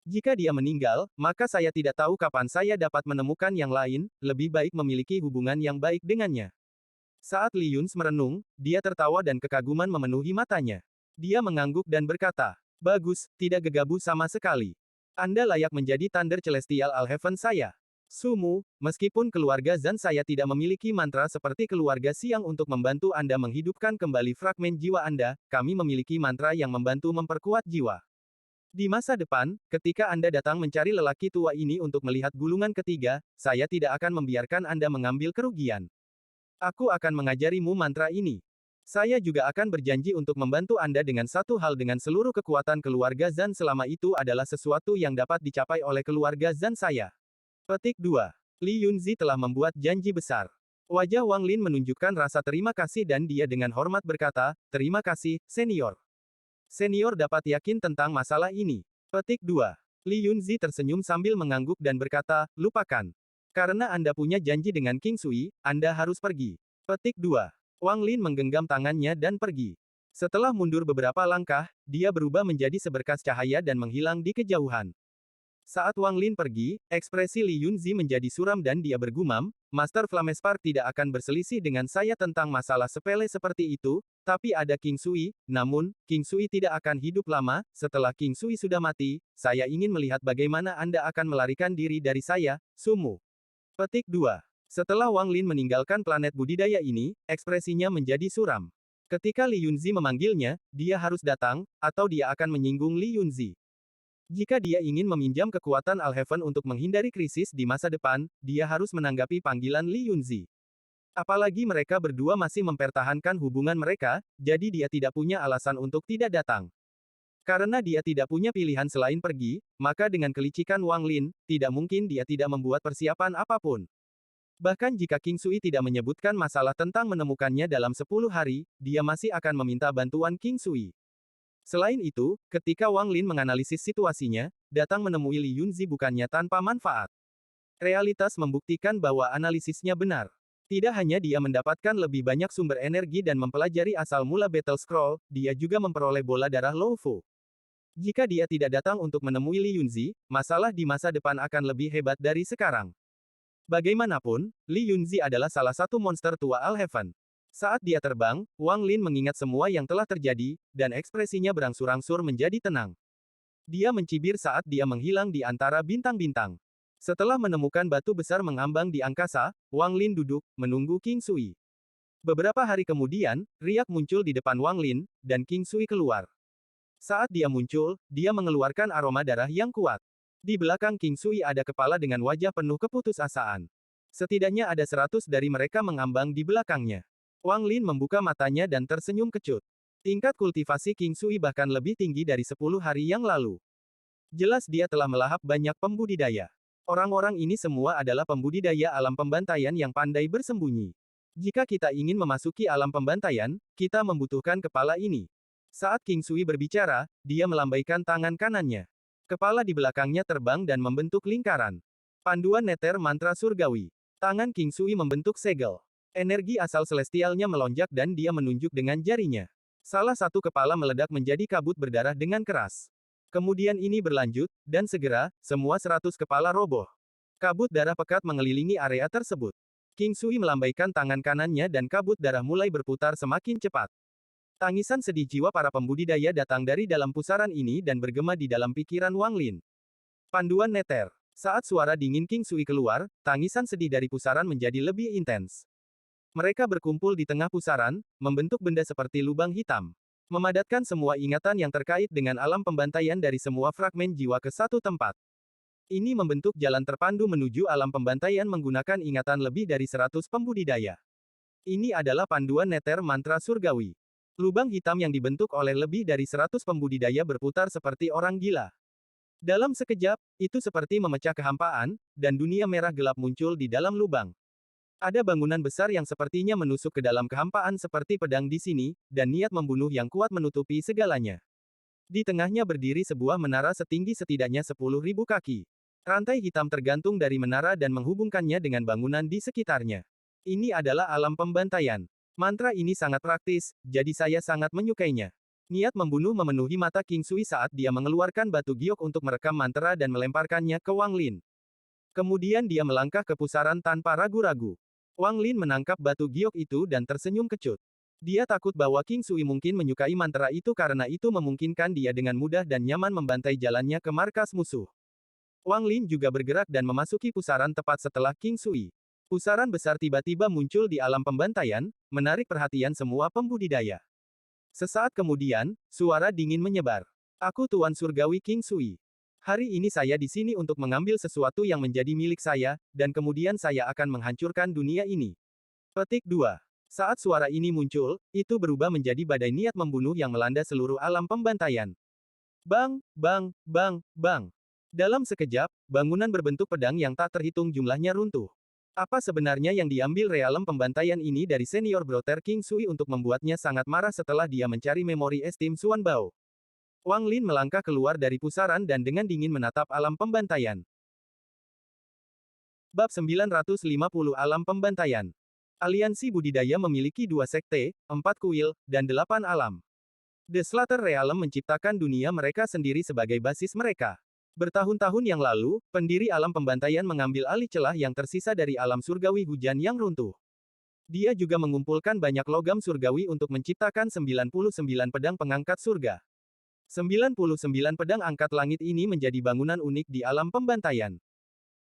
Jika dia meninggal, maka saya tidak tahu kapan saya dapat menemukan yang lain, lebih baik memiliki hubungan yang baik dengannya. Saat Li Yuns merenung, dia tertawa dan kekaguman memenuhi matanya. Dia mengangguk dan berkata, "Bagus, tidak gegabah sama sekali. Anda layak menjadi Thunder Celestial Alheaven saya. Sumu, meskipun keluarga Zan saya tidak memiliki mantra seperti keluarga Siang untuk membantu Anda menghidupkan kembali fragmen jiwa Anda, kami memiliki mantra yang membantu memperkuat jiwa. Di masa depan, ketika Anda datang mencari lelaki tua ini untuk melihat gulungan ketiga, saya tidak akan membiarkan Anda mengambil kerugian. Aku akan mengajarimu mantra ini. Saya juga akan berjanji untuk membantu Anda dengan satu hal dengan seluruh kekuatan keluarga Zan selama itu adalah sesuatu yang dapat dicapai oleh keluarga Zan saya." Petik 2. Li Yunzi telah membuat janji besar. Wajah Wang Lin menunjukkan rasa terima kasih dan dia dengan hormat berkata, "Terima kasih, senior. Senior dapat yakin tentang masalah ini." Petik 2. Li Yunzi tersenyum sambil mengangguk dan berkata, "Lupakan. Karena Anda punya janji dengan King Sui, Anda harus pergi." Petik 2. Wang Lin menggenggam tangannya dan pergi. Setelah mundur beberapa langkah, dia berubah menjadi seberkas cahaya dan menghilang di kejauhan. Saat Wang Lin pergi, ekspresi Li Yunzi menjadi suram dan dia bergumam, "Master Flamespark tidak akan berselisih dengan saya tentang masalah sepele seperti itu, tapi ada King Sui, namun, King Sui tidak akan hidup lama, setelah King Sui sudah mati, saya ingin melihat bagaimana Anda akan melarikan diri dari saya, Sumu." Petik 2. Setelah Wang Lin meninggalkan planet budidaya ini, ekspresinya menjadi suram. Ketika Li Yunzi memanggilnya, dia harus datang, atau dia akan menyinggung Li Yunzi. Jika dia ingin meminjam kekuatan Alheaven untuk menghindari krisis di masa depan, dia harus menanggapi panggilan Li Yunzi. Apalagi mereka berdua masih mempertahankan hubungan mereka, jadi dia tidak punya alasan untuk tidak datang. Karena dia tidak punya pilihan selain pergi, maka dengan kelicikan Wang Lin, tidak mungkin dia tidak membuat persiapan apapun. Bahkan jika King Sui tidak menyebutkan masalah tentang menemukannya dalam 10 hari, dia masih akan meminta bantuan King Sui. Selain itu, ketika Wang Lin menganalisis situasinya, datang menemui Li Yunzi bukannya tanpa manfaat. Realitas membuktikan bahwa analisisnya benar. Tidak hanya dia mendapatkan lebih banyak sumber energi dan mempelajari asal mula Battle Scroll, dia juga memperoleh bola darah Lou Fu. Jika dia tidak datang untuk menemui Li Yunzi, masalah di masa depan akan lebih hebat dari sekarang. Bagaimanapun, Li Yunzi adalah salah satu monster tua Alheaven. Saat dia terbang, Wang Lin mengingat semua yang telah terjadi, dan ekspresinya berangsur-angsur menjadi tenang. Dia mencibir saat dia menghilang di antara bintang-bintang. Setelah menemukan batu besar mengambang di angkasa, Wang Lin duduk, menunggu King Sui. Beberapa hari kemudian, riak muncul di depan Wang Lin, dan King Sui keluar. Saat dia muncul, dia mengeluarkan aroma darah yang kuat. Di belakang King Sui ada kepala dengan wajah penuh keputusasaan. Setidaknya ada 100 dari mereka mengambang di belakangnya. Wang Lin membuka matanya dan tersenyum kecut. Tingkat kultivasi King Sui bahkan lebih tinggi dari 10 hari yang lalu. Jelas dia telah melahap banyak pembudidaya. Orang-orang ini semua adalah pembudidaya alam pembantaian yang pandai bersembunyi. Jika kita ingin memasuki alam pembantaian, kita membutuhkan kepala ini. Saat King Sui berbicara, dia melambaikan tangan kanannya. Kepala di belakangnya terbang dan membentuk lingkaran. Panduan neter mantra surgawi. Tangan King Sui membentuk segel. Energi asal celestialnya melonjak dan dia menunjuk dengan jarinya. Salah satu kepala meledak menjadi kabut berdarah dengan keras. Kemudian ini berlanjut, dan segera, semua 100 kepala roboh. Kabut darah pekat mengelilingi area tersebut. King Sui melambaikan tangan kanannya dan kabut darah mulai berputar semakin cepat. Tangisan sedih jiwa para pembudidaya datang dari dalam pusaran ini dan bergema di dalam pikiran Wang Lin. Panduan neter. Saat suara dingin King Sui keluar, tangisan sedih dari pusaran menjadi lebih intens. Mereka berkumpul di tengah pusaran, membentuk benda seperti lubang hitam. Memadatkan semua ingatan yang terkait dengan alam pembantaian dari semua fragmen jiwa ke satu tempat. Ini membentuk jalan terpandu menuju alam pembantaian menggunakan ingatan lebih dari 100 pembudidaya. Ini adalah panduan neter mantra surgawi. Lubang hitam yang dibentuk oleh lebih dari 100 pembudidaya berputar seperti orang gila. Dalam sekejap, itu seperti memecah kehampaan, dan dunia merah gelap muncul di dalam lubang. Ada bangunan besar yang sepertinya menusuk ke dalam kehampaan seperti pedang di sini, dan niat membunuh yang kuat menutupi segalanya. Di tengahnya berdiri sebuah menara setinggi setidaknya 10.000 kaki. Rantai hitam tergantung dari menara dan menghubungkannya dengan bangunan di sekitarnya. Ini adalah alam pembantaian. Mantra ini sangat praktis, jadi saya sangat menyukainya. Niat membunuh memenuhi mata King Sui saat dia mengeluarkan batu giok untuk merekam mantra dan melemparkannya ke Wang Lin. Kemudian dia melangkah ke pusaran tanpa ragu-ragu. Wang Lin menangkap batu giok itu dan tersenyum kecut. Dia takut bahwa King Sui mungkin menyukai mantra itu karena itu memungkinkan dia dengan mudah dan nyaman membantai jalannya ke markas musuh. Wang Lin juga bergerak dan memasuki pusaran tepat setelah King Sui. Pusaran besar tiba-tiba muncul di alam pembantaian, menarik perhatian semua pembudidaya. Sesaat kemudian, suara dingin menyebar. Aku Tuan Surgawi King Sui. Hari ini saya di sini untuk mengambil sesuatu yang menjadi milik saya, dan kemudian saya akan menghancurkan dunia ini. Petik 2. Saat suara ini muncul, itu berubah menjadi badai niat membunuh yang melanda seluruh alam pembantaian. Bang, bang, bang, bang. Dalam sekejap, bangunan berbentuk pedang yang tak terhitung jumlahnya runtuh. Apa sebenarnya yang diambil realem pembantaian ini dari senior brother King Sui untuk membuatnya sangat marah setelah dia mencari memori estim Xuan Bao? Wang Lin melangkah keluar dari pusaran dan dengan dingin menatap alam pembantaian. Bab 950 Alam Pembantaian. Aliansi budidaya memiliki 2 sekte, 4 kuil, dan 8 alam. The Slaughter Realm menciptakan dunia mereka sendiri sebagai basis mereka. Bertahun-tahun yang lalu, pendiri alam pembantaian mengambil alih celah yang tersisa dari alam surgawi hujan yang runtuh. Dia juga mengumpulkan banyak logam surgawi untuk menciptakan 99 pedang pengangkat surga. 99 pedang angkat langit ini menjadi bangunan unik di alam pembantaian.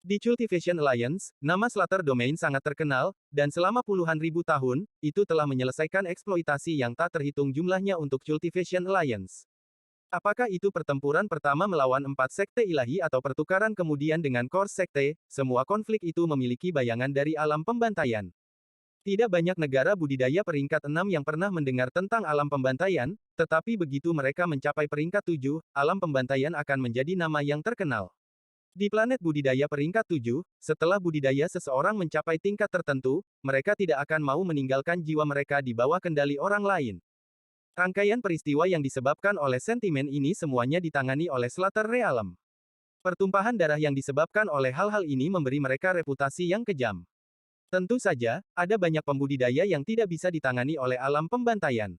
Di Cultivation Alliance, nama Slaughter Domain sangat terkenal, dan selama puluhan ribu tahun, itu telah menyelesaikan eksploitasi yang tak terhitung jumlahnya untuk Cultivation Alliance. Apakah itu pertempuran pertama melawan 4 sekte ilahi atau pertukaran kemudian dengan Core Sekte, semua konflik itu memiliki bayangan dari alam pembantaian. Tidak banyak negara budidaya peringkat 6 yang pernah mendengar tentang alam pembantaian, tetapi begitu mereka mencapai peringkat 7, alam pembantaian akan menjadi nama yang terkenal. Di planet budidaya peringkat 7, setelah budidaya seseorang mencapai tingkat tertentu, mereka tidak akan mau meninggalkan jiwa mereka di bawah kendali orang lain. Rangkaian peristiwa yang disebabkan oleh sentimen ini semuanya ditangani oleh Slaughter Realm. Pertumpahan darah yang disebabkan oleh hal-hal ini memberi mereka reputasi yang kejam. Tentu saja, ada banyak pembudidaya yang tidak bisa ditangani oleh alam pembantaian.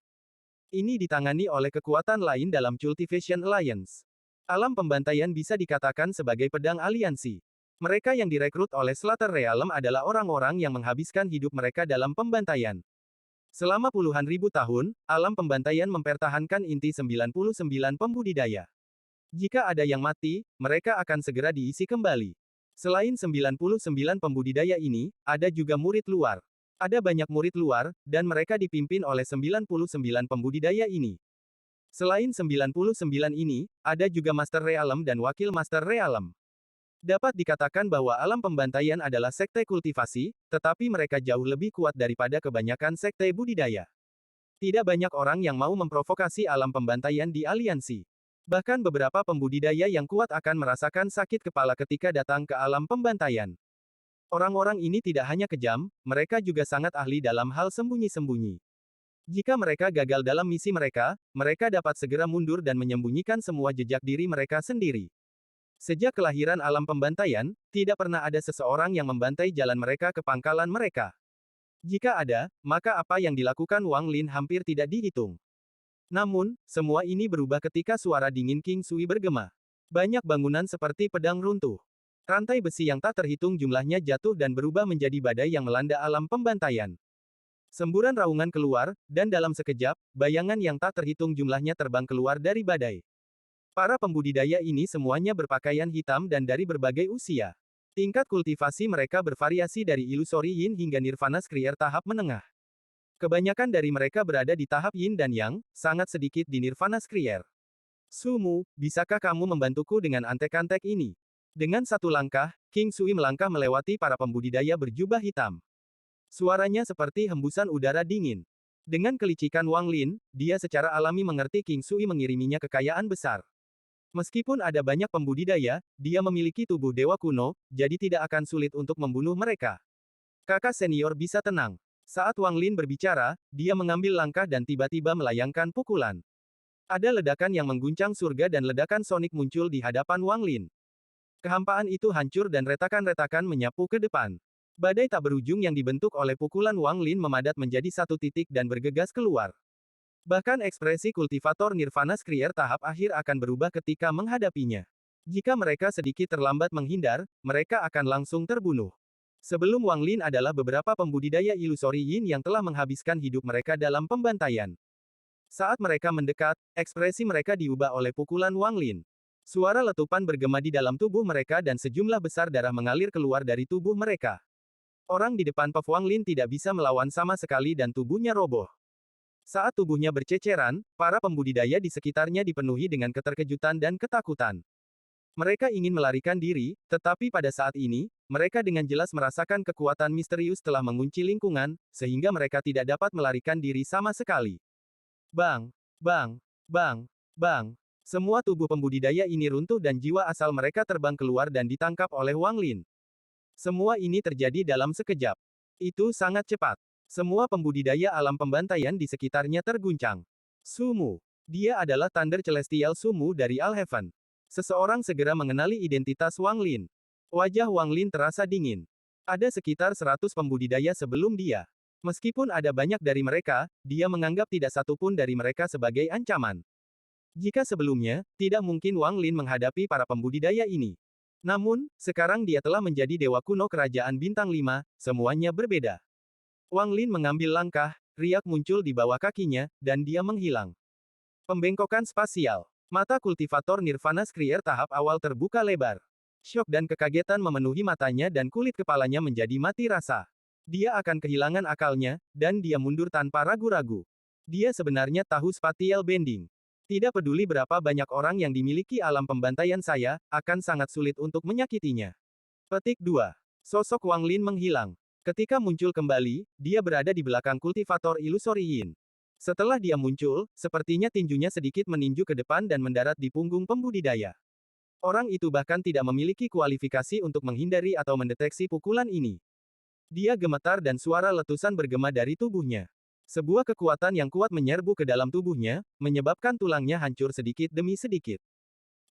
Ini ditangani oleh kekuatan lain dalam Cultivation Alliance. Alam pembantaian bisa dikatakan sebagai pedang aliansi. Mereka yang direkrut oleh Slaughter Realm adalah orang-orang yang menghabiskan hidup mereka dalam pembantaian. Selama puluhan ribu tahun, alam pembantaian mempertahankan inti 99 pembudidaya. Jika ada yang mati, mereka akan segera diisi kembali. Selain 99 pembudidaya ini, ada juga murid luar. Ada banyak murid luar, dan mereka dipimpin oleh 99 pembudidaya ini. Selain 99 ini, ada juga Master Realm dan Wakil Master Realm. Dapat dikatakan bahwa alam pembantaian adalah sekte kultivasi, tetapi mereka jauh lebih kuat daripada kebanyakan sekte budidaya. Tidak banyak orang yang mau memprovokasi alam pembantaian di aliansi. Bahkan beberapa pembudidaya yang kuat akan merasakan sakit kepala ketika datang ke alam pembantaian. Orang-orang ini tidak hanya kejam, mereka juga sangat ahli dalam hal sembunyi-sembunyi. Jika mereka gagal dalam misi mereka, mereka dapat segera mundur dan menyembunyikan semua jejak diri mereka sendiri. Sejak kelahiran alam pembantaian, tidak pernah ada seseorang yang membantai jalan mereka ke pangkalan mereka. Jika ada, maka apa yang dilakukan Wang Lin hampir tidak dihitung. Namun, semua ini berubah ketika suara dingin King Sui bergema. Banyak bangunan seperti pedang runtuh. Rantai besi yang tak terhitung jumlahnya jatuh dan berubah menjadi badai yang melanda alam pembantaian. Semburan raungan keluar, dan dalam sekejap, bayangan yang tak terhitung jumlahnya terbang keluar dari badai. Para pembudidaya ini semuanya berpakaian hitam dan dari berbagai usia. Tingkat kultivasi mereka bervariasi dari ilusori yin hingga nirvana skrier tahap menengah. Kebanyakan dari mereka berada di tahap yin dan yang, sangat sedikit di nirvana skrier. Sumu, bisakah kamu membantuku dengan antek-antek ini? Dengan satu langkah, King Sui melangkah melewati para pembudidaya berjubah hitam. Suaranya seperti hembusan udara dingin. Dengan kelicikan Wang Lin, dia secara alami mengerti King Sui mengiriminya kekayaan besar. Meskipun ada banyak pembudidaya, dia memiliki tubuh dewa kuno, jadi tidak akan sulit untuk membunuh mereka. Kakak senior bisa tenang. Saat Wang Lin berbicara, dia mengambil langkah dan tiba-tiba melayangkan pukulan. Ada ledakan yang mengguncang surga dan ledakan sonik muncul di hadapan Wang Lin. Kehampaan itu hancur dan retakan-retakan menyapu ke depan. Badai tak berujung yang dibentuk oleh pukulan Wang Lin memadat menjadi satu titik dan bergegas keluar. Bahkan ekspresi kultivator Nirvana Skrier tahap akhir akan berubah ketika menghadapinya. Jika mereka sedikit terlambat menghindar, mereka akan langsung terbunuh. Sebelum Wang Lin adalah beberapa pembudidaya ilusori yin yang telah menghabiskan hidup mereka dalam pembantaian. Saat mereka mendekat, ekspresi mereka diubah oleh pukulan Wang Lin. Suara letupan bergema di dalam tubuh mereka dan sejumlah besar darah mengalir keluar dari tubuh mereka. Orang di depan Pov Wang Lin tidak bisa melawan sama sekali dan tubuhnya roboh. Saat tubuhnya berceceran, para pembudidaya di sekitarnya dipenuhi dengan keterkejutan dan ketakutan. Mereka ingin melarikan diri, tetapi pada saat ini, mereka dengan jelas merasakan kekuatan misterius telah mengunci lingkungan, sehingga mereka tidak dapat melarikan diri sama sekali. Bang! Bang! Bang! Bang! Semua tubuh pembudidaya ini runtuh dan jiwa asal mereka terbang keluar dan ditangkap oleh Wang Lin. Semua ini terjadi dalam sekejap. Itu sangat cepat. Semua pembudidaya alam pembantaian di sekitarnya terguncang. Sumu. Dia adalah Thunder Celestial Sumu dari Alheaven. Seseorang segera mengenali identitas Wang Lin. Wajah Wang Lin terasa dingin. Ada sekitar 100 pembudidaya sebelum dia. Meskipun ada banyak dari mereka, dia menganggap tidak satupun dari mereka sebagai ancaman. Jika sebelumnya, tidak mungkin Wang Lin menghadapi para pembudidaya ini. Namun, sekarang dia telah menjadi dewa kuno kerajaan bintang 5, semuanya berbeda. Wang Lin mengambil langkah, riak muncul di bawah kakinya, dan dia menghilang. Pembengkokan spasial. Mata kultivator Nirvana Skrier tahap awal terbuka lebar. Syok dan kekagetan memenuhi matanya dan kulit kepalanya menjadi mati rasa. Dia akan kehilangan akalnya, dan dia mundur tanpa ragu-ragu. Dia sebenarnya tahu spatial bending. Tidak peduli berapa banyak orang yang dimiliki alam pembantaian saya, akan sangat sulit untuk menyakitinya. Petik 2. Sosok Wang Lin menghilang. Ketika muncul kembali, dia berada di belakang kultivator ilusori yin. Setelah dia muncul, sepertinya tinjunya sedikit meninju ke depan dan mendarat di punggung pembudidaya. Orang itu bahkan tidak memiliki kualifikasi untuk menghindari atau mendeteksi pukulan ini. Dia gemetar dan suara letusan bergema dari tubuhnya. Sebuah kekuatan yang kuat menyerbu ke dalam tubuhnya, menyebabkan tulangnya hancur sedikit demi sedikit.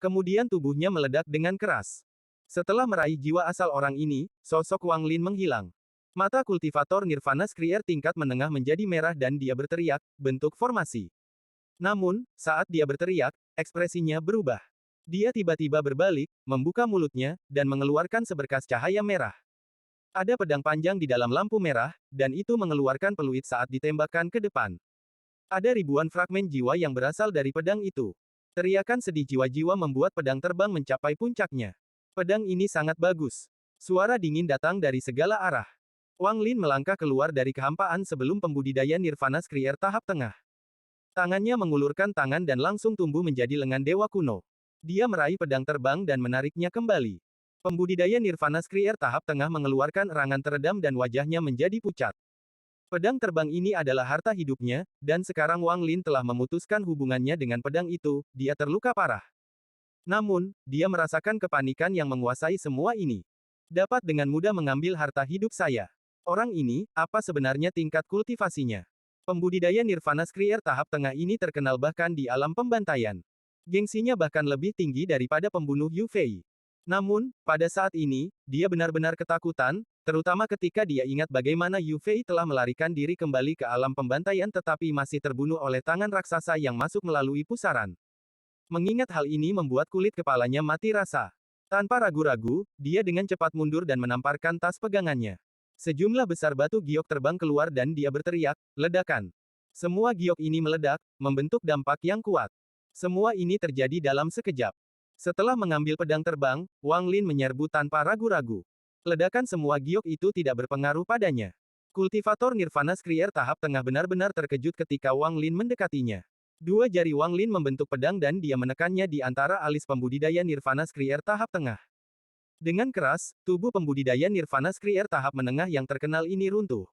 Kemudian tubuhnya meledak dengan keras. Setelah meraih jiwa asal orang ini, sosok Wang Lin menghilang. Mata kultivator Nirvana Skrier tingkat menengah menjadi merah dan dia berteriak, bentuk formasi. Namun, saat dia berteriak, ekspresinya berubah. Dia tiba-tiba berbalik, membuka mulutnya, dan mengeluarkan seberkas cahaya merah. Ada pedang panjang di dalam lampu merah, dan itu mengeluarkan peluit saat ditembakkan ke depan. Ada ribuan fragmen jiwa yang berasal dari pedang itu. Teriakan sedih jiwa-jiwa membuat pedang terbang mencapai puncaknya. Pedang ini sangat bagus. Suara dingin datang dari segala arah. Wang Lin melangkah keluar dari kehampaan sebelum pembudidaya Nirvana Skrier tahap tengah. Tangannya mengulurkan tangan dan langsung tumbuh menjadi lengan dewa kuno. Dia meraih pedang terbang dan menariknya kembali. Pembudidaya Nirvana Skrier tahap tengah mengeluarkan erangan teredam dan wajahnya menjadi pucat. Pedang terbang ini adalah harta hidupnya, dan sekarang Wang Lin telah memutuskan hubungannya dengan pedang itu, dia terluka parah. Namun, dia merasakan kepanikan yang menguasai semua ini. Dapat dengan mudah mengambil harta hidup saya. Orang ini, apa sebenarnya tingkat kultivasinya? Pembudidaya Nirvana Skrier tahap tengah ini terkenal bahkan di alam pembantaian. Gengsinya bahkan lebih tinggi daripada pembunuh Yu Fei. Namun, pada saat ini, dia benar-benar ketakutan, terutama ketika dia ingat bagaimana Yu Fei telah melarikan diri kembali ke alam pembantaian tetapi masih terbunuh oleh tangan raksasa yang masuk melalui pusaran. Mengingat hal ini membuat kulit kepalanya mati rasa. Tanpa ragu-ragu, dia dengan cepat mundur dan menamparkan tas pegangannya. Sejumlah besar batu giok terbang keluar dan dia berteriak, ledakan. Semua giok ini meledak, membentuk dampak yang kuat. Semua ini terjadi dalam sekejap. Setelah mengambil pedang terbang, Wang Lin menyerbu tanpa ragu-ragu. Ledakan semua giok itu tidak berpengaruh padanya. Kultivator Nirvana Skrier tahap tengah benar-benar terkejut ketika Wang Lin mendekatinya. Dua jari Wang Lin membentuk pedang dan dia menekannya di antara alis pembudidaya Nirvana Skrier tahap tengah. Dengan keras, tubuh pembudidaya Nirvana Skrier tahap menengah yang terkenal ini runtuh.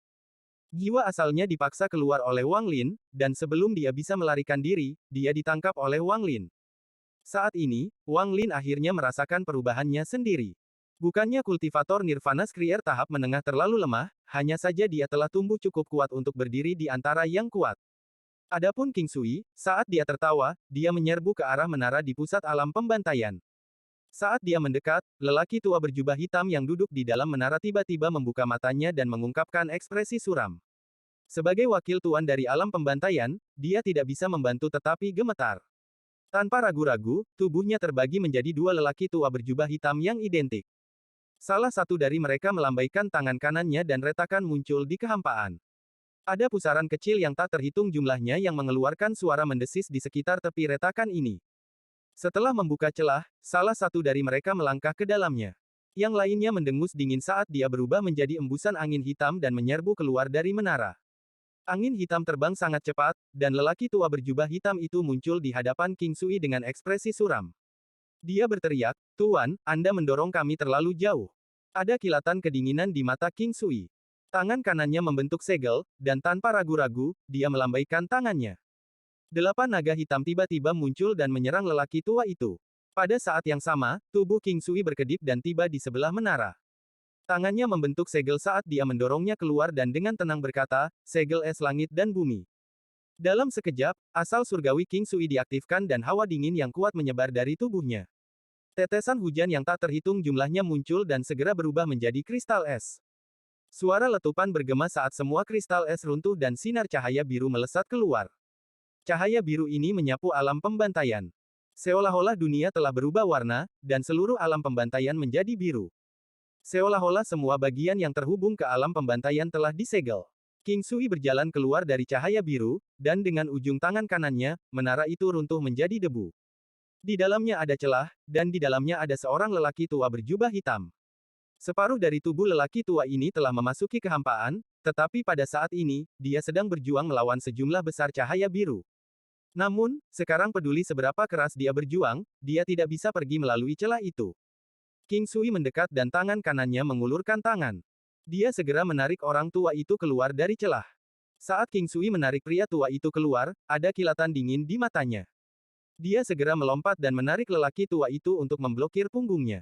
Jiwa asalnya dipaksa keluar oleh Wang Lin, dan sebelum dia bisa melarikan diri, dia ditangkap oleh Wang Lin. Saat ini, Wang Lin akhirnya merasakan perubahannya sendiri. Bukannya kultivator Nirvana Skrier tahap menengah terlalu lemah, hanya saja dia telah tumbuh cukup kuat untuk berdiri di antara yang kuat. Adapun King Sui, saat dia tertawa, dia menyerbu ke arah menara di pusat alam pembantaian. Saat dia mendekat, lelaki tua berjubah hitam yang duduk di dalam menara tiba-tiba membuka matanya dan mengungkapkan ekspresi suram. Sebagai wakil tuan dari alam pembantaian, dia tidak bisa membantu tetapi gemetar. Tanpa ragu-ragu, tubuhnya terbagi menjadi dua lelaki tua berjubah hitam yang identik. Salah satu dari mereka melambaikan tangan kanannya dan retakan muncul di kehampaan. Ada pusaran kecil yang tak terhitung jumlahnya yang mengeluarkan suara mendesis di sekitar tepi retakan ini. Setelah membuka celah, salah satu dari mereka melangkah ke dalamnya. Yang lainnya mendengus dingin saat dia berubah menjadi embusan angin hitam dan menyerbu keluar dari menara. Angin hitam terbang sangat cepat, dan lelaki tua berjubah hitam itu muncul di hadapan King Sui dengan ekspresi suram. Dia berteriak, "Tuan, Anda mendorong kami terlalu jauh." Ada kilatan kedinginan di mata King Sui. Tangan kanannya membentuk segel, dan tanpa ragu-ragu, dia melambaikan tangannya. 8 naga hitam tiba-tiba muncul dan menyerang lelaki tua itu. Pada saat yang sama, tubuh King Sui berkedip dan tiba di sebelah menara. Tangannya membentuk segel saat dia mendorongnya keluar dan dengan tenang berkata, segel es langit dan bumi. Dalam sekejap, asal surgawi King Sui diaktifkan dan hawa dingin yang kuat menyebar dari tubuhnya. Tetesan hujan yang tak terhitung jumlahnya muncul dan segera berubah menjadi kristal es. Suara letupan bergema saat semua kristal es runtuh dan sinar cahaya biru melesat keluar. Cahaya biru ini menyapu alam pembantaian. Seolah-olah dunia telah berubah warna, dan seluruh alam pembantaian menjadi biru. Seolah-olah semua bagian yang terhubung ke alam pembantaian telah disegel. King Sui berjalan keluar dari cahaya biru, dan dengan ujung tangan kanannya, menara itu runtuh menjadi debu. Di dalamnya ada celah, dan di dalamnya ada seorang lelaki tua berjubah hitam. Separuh dari tubuh lelaki tua ini telah memasuki kehampaan, tetapi pada saat ini, dia sedang berjuang melawan sejumlah besar cahaya biru. Namun, sekarang peduli seberapa keras dia berjuang, dia tidak bisa pergi melalui celah itu. King Sui mendekat dan tangan kanannya mengulurkan tangan. Dia segera menarik orang tua itu keluar dari celah. Saat King Sui menarik pria tua itu keluar, ada kilatan dingin di matanya. Dia segera melompat dan menarik lelaki tua itu untuk memblokir punggungnya.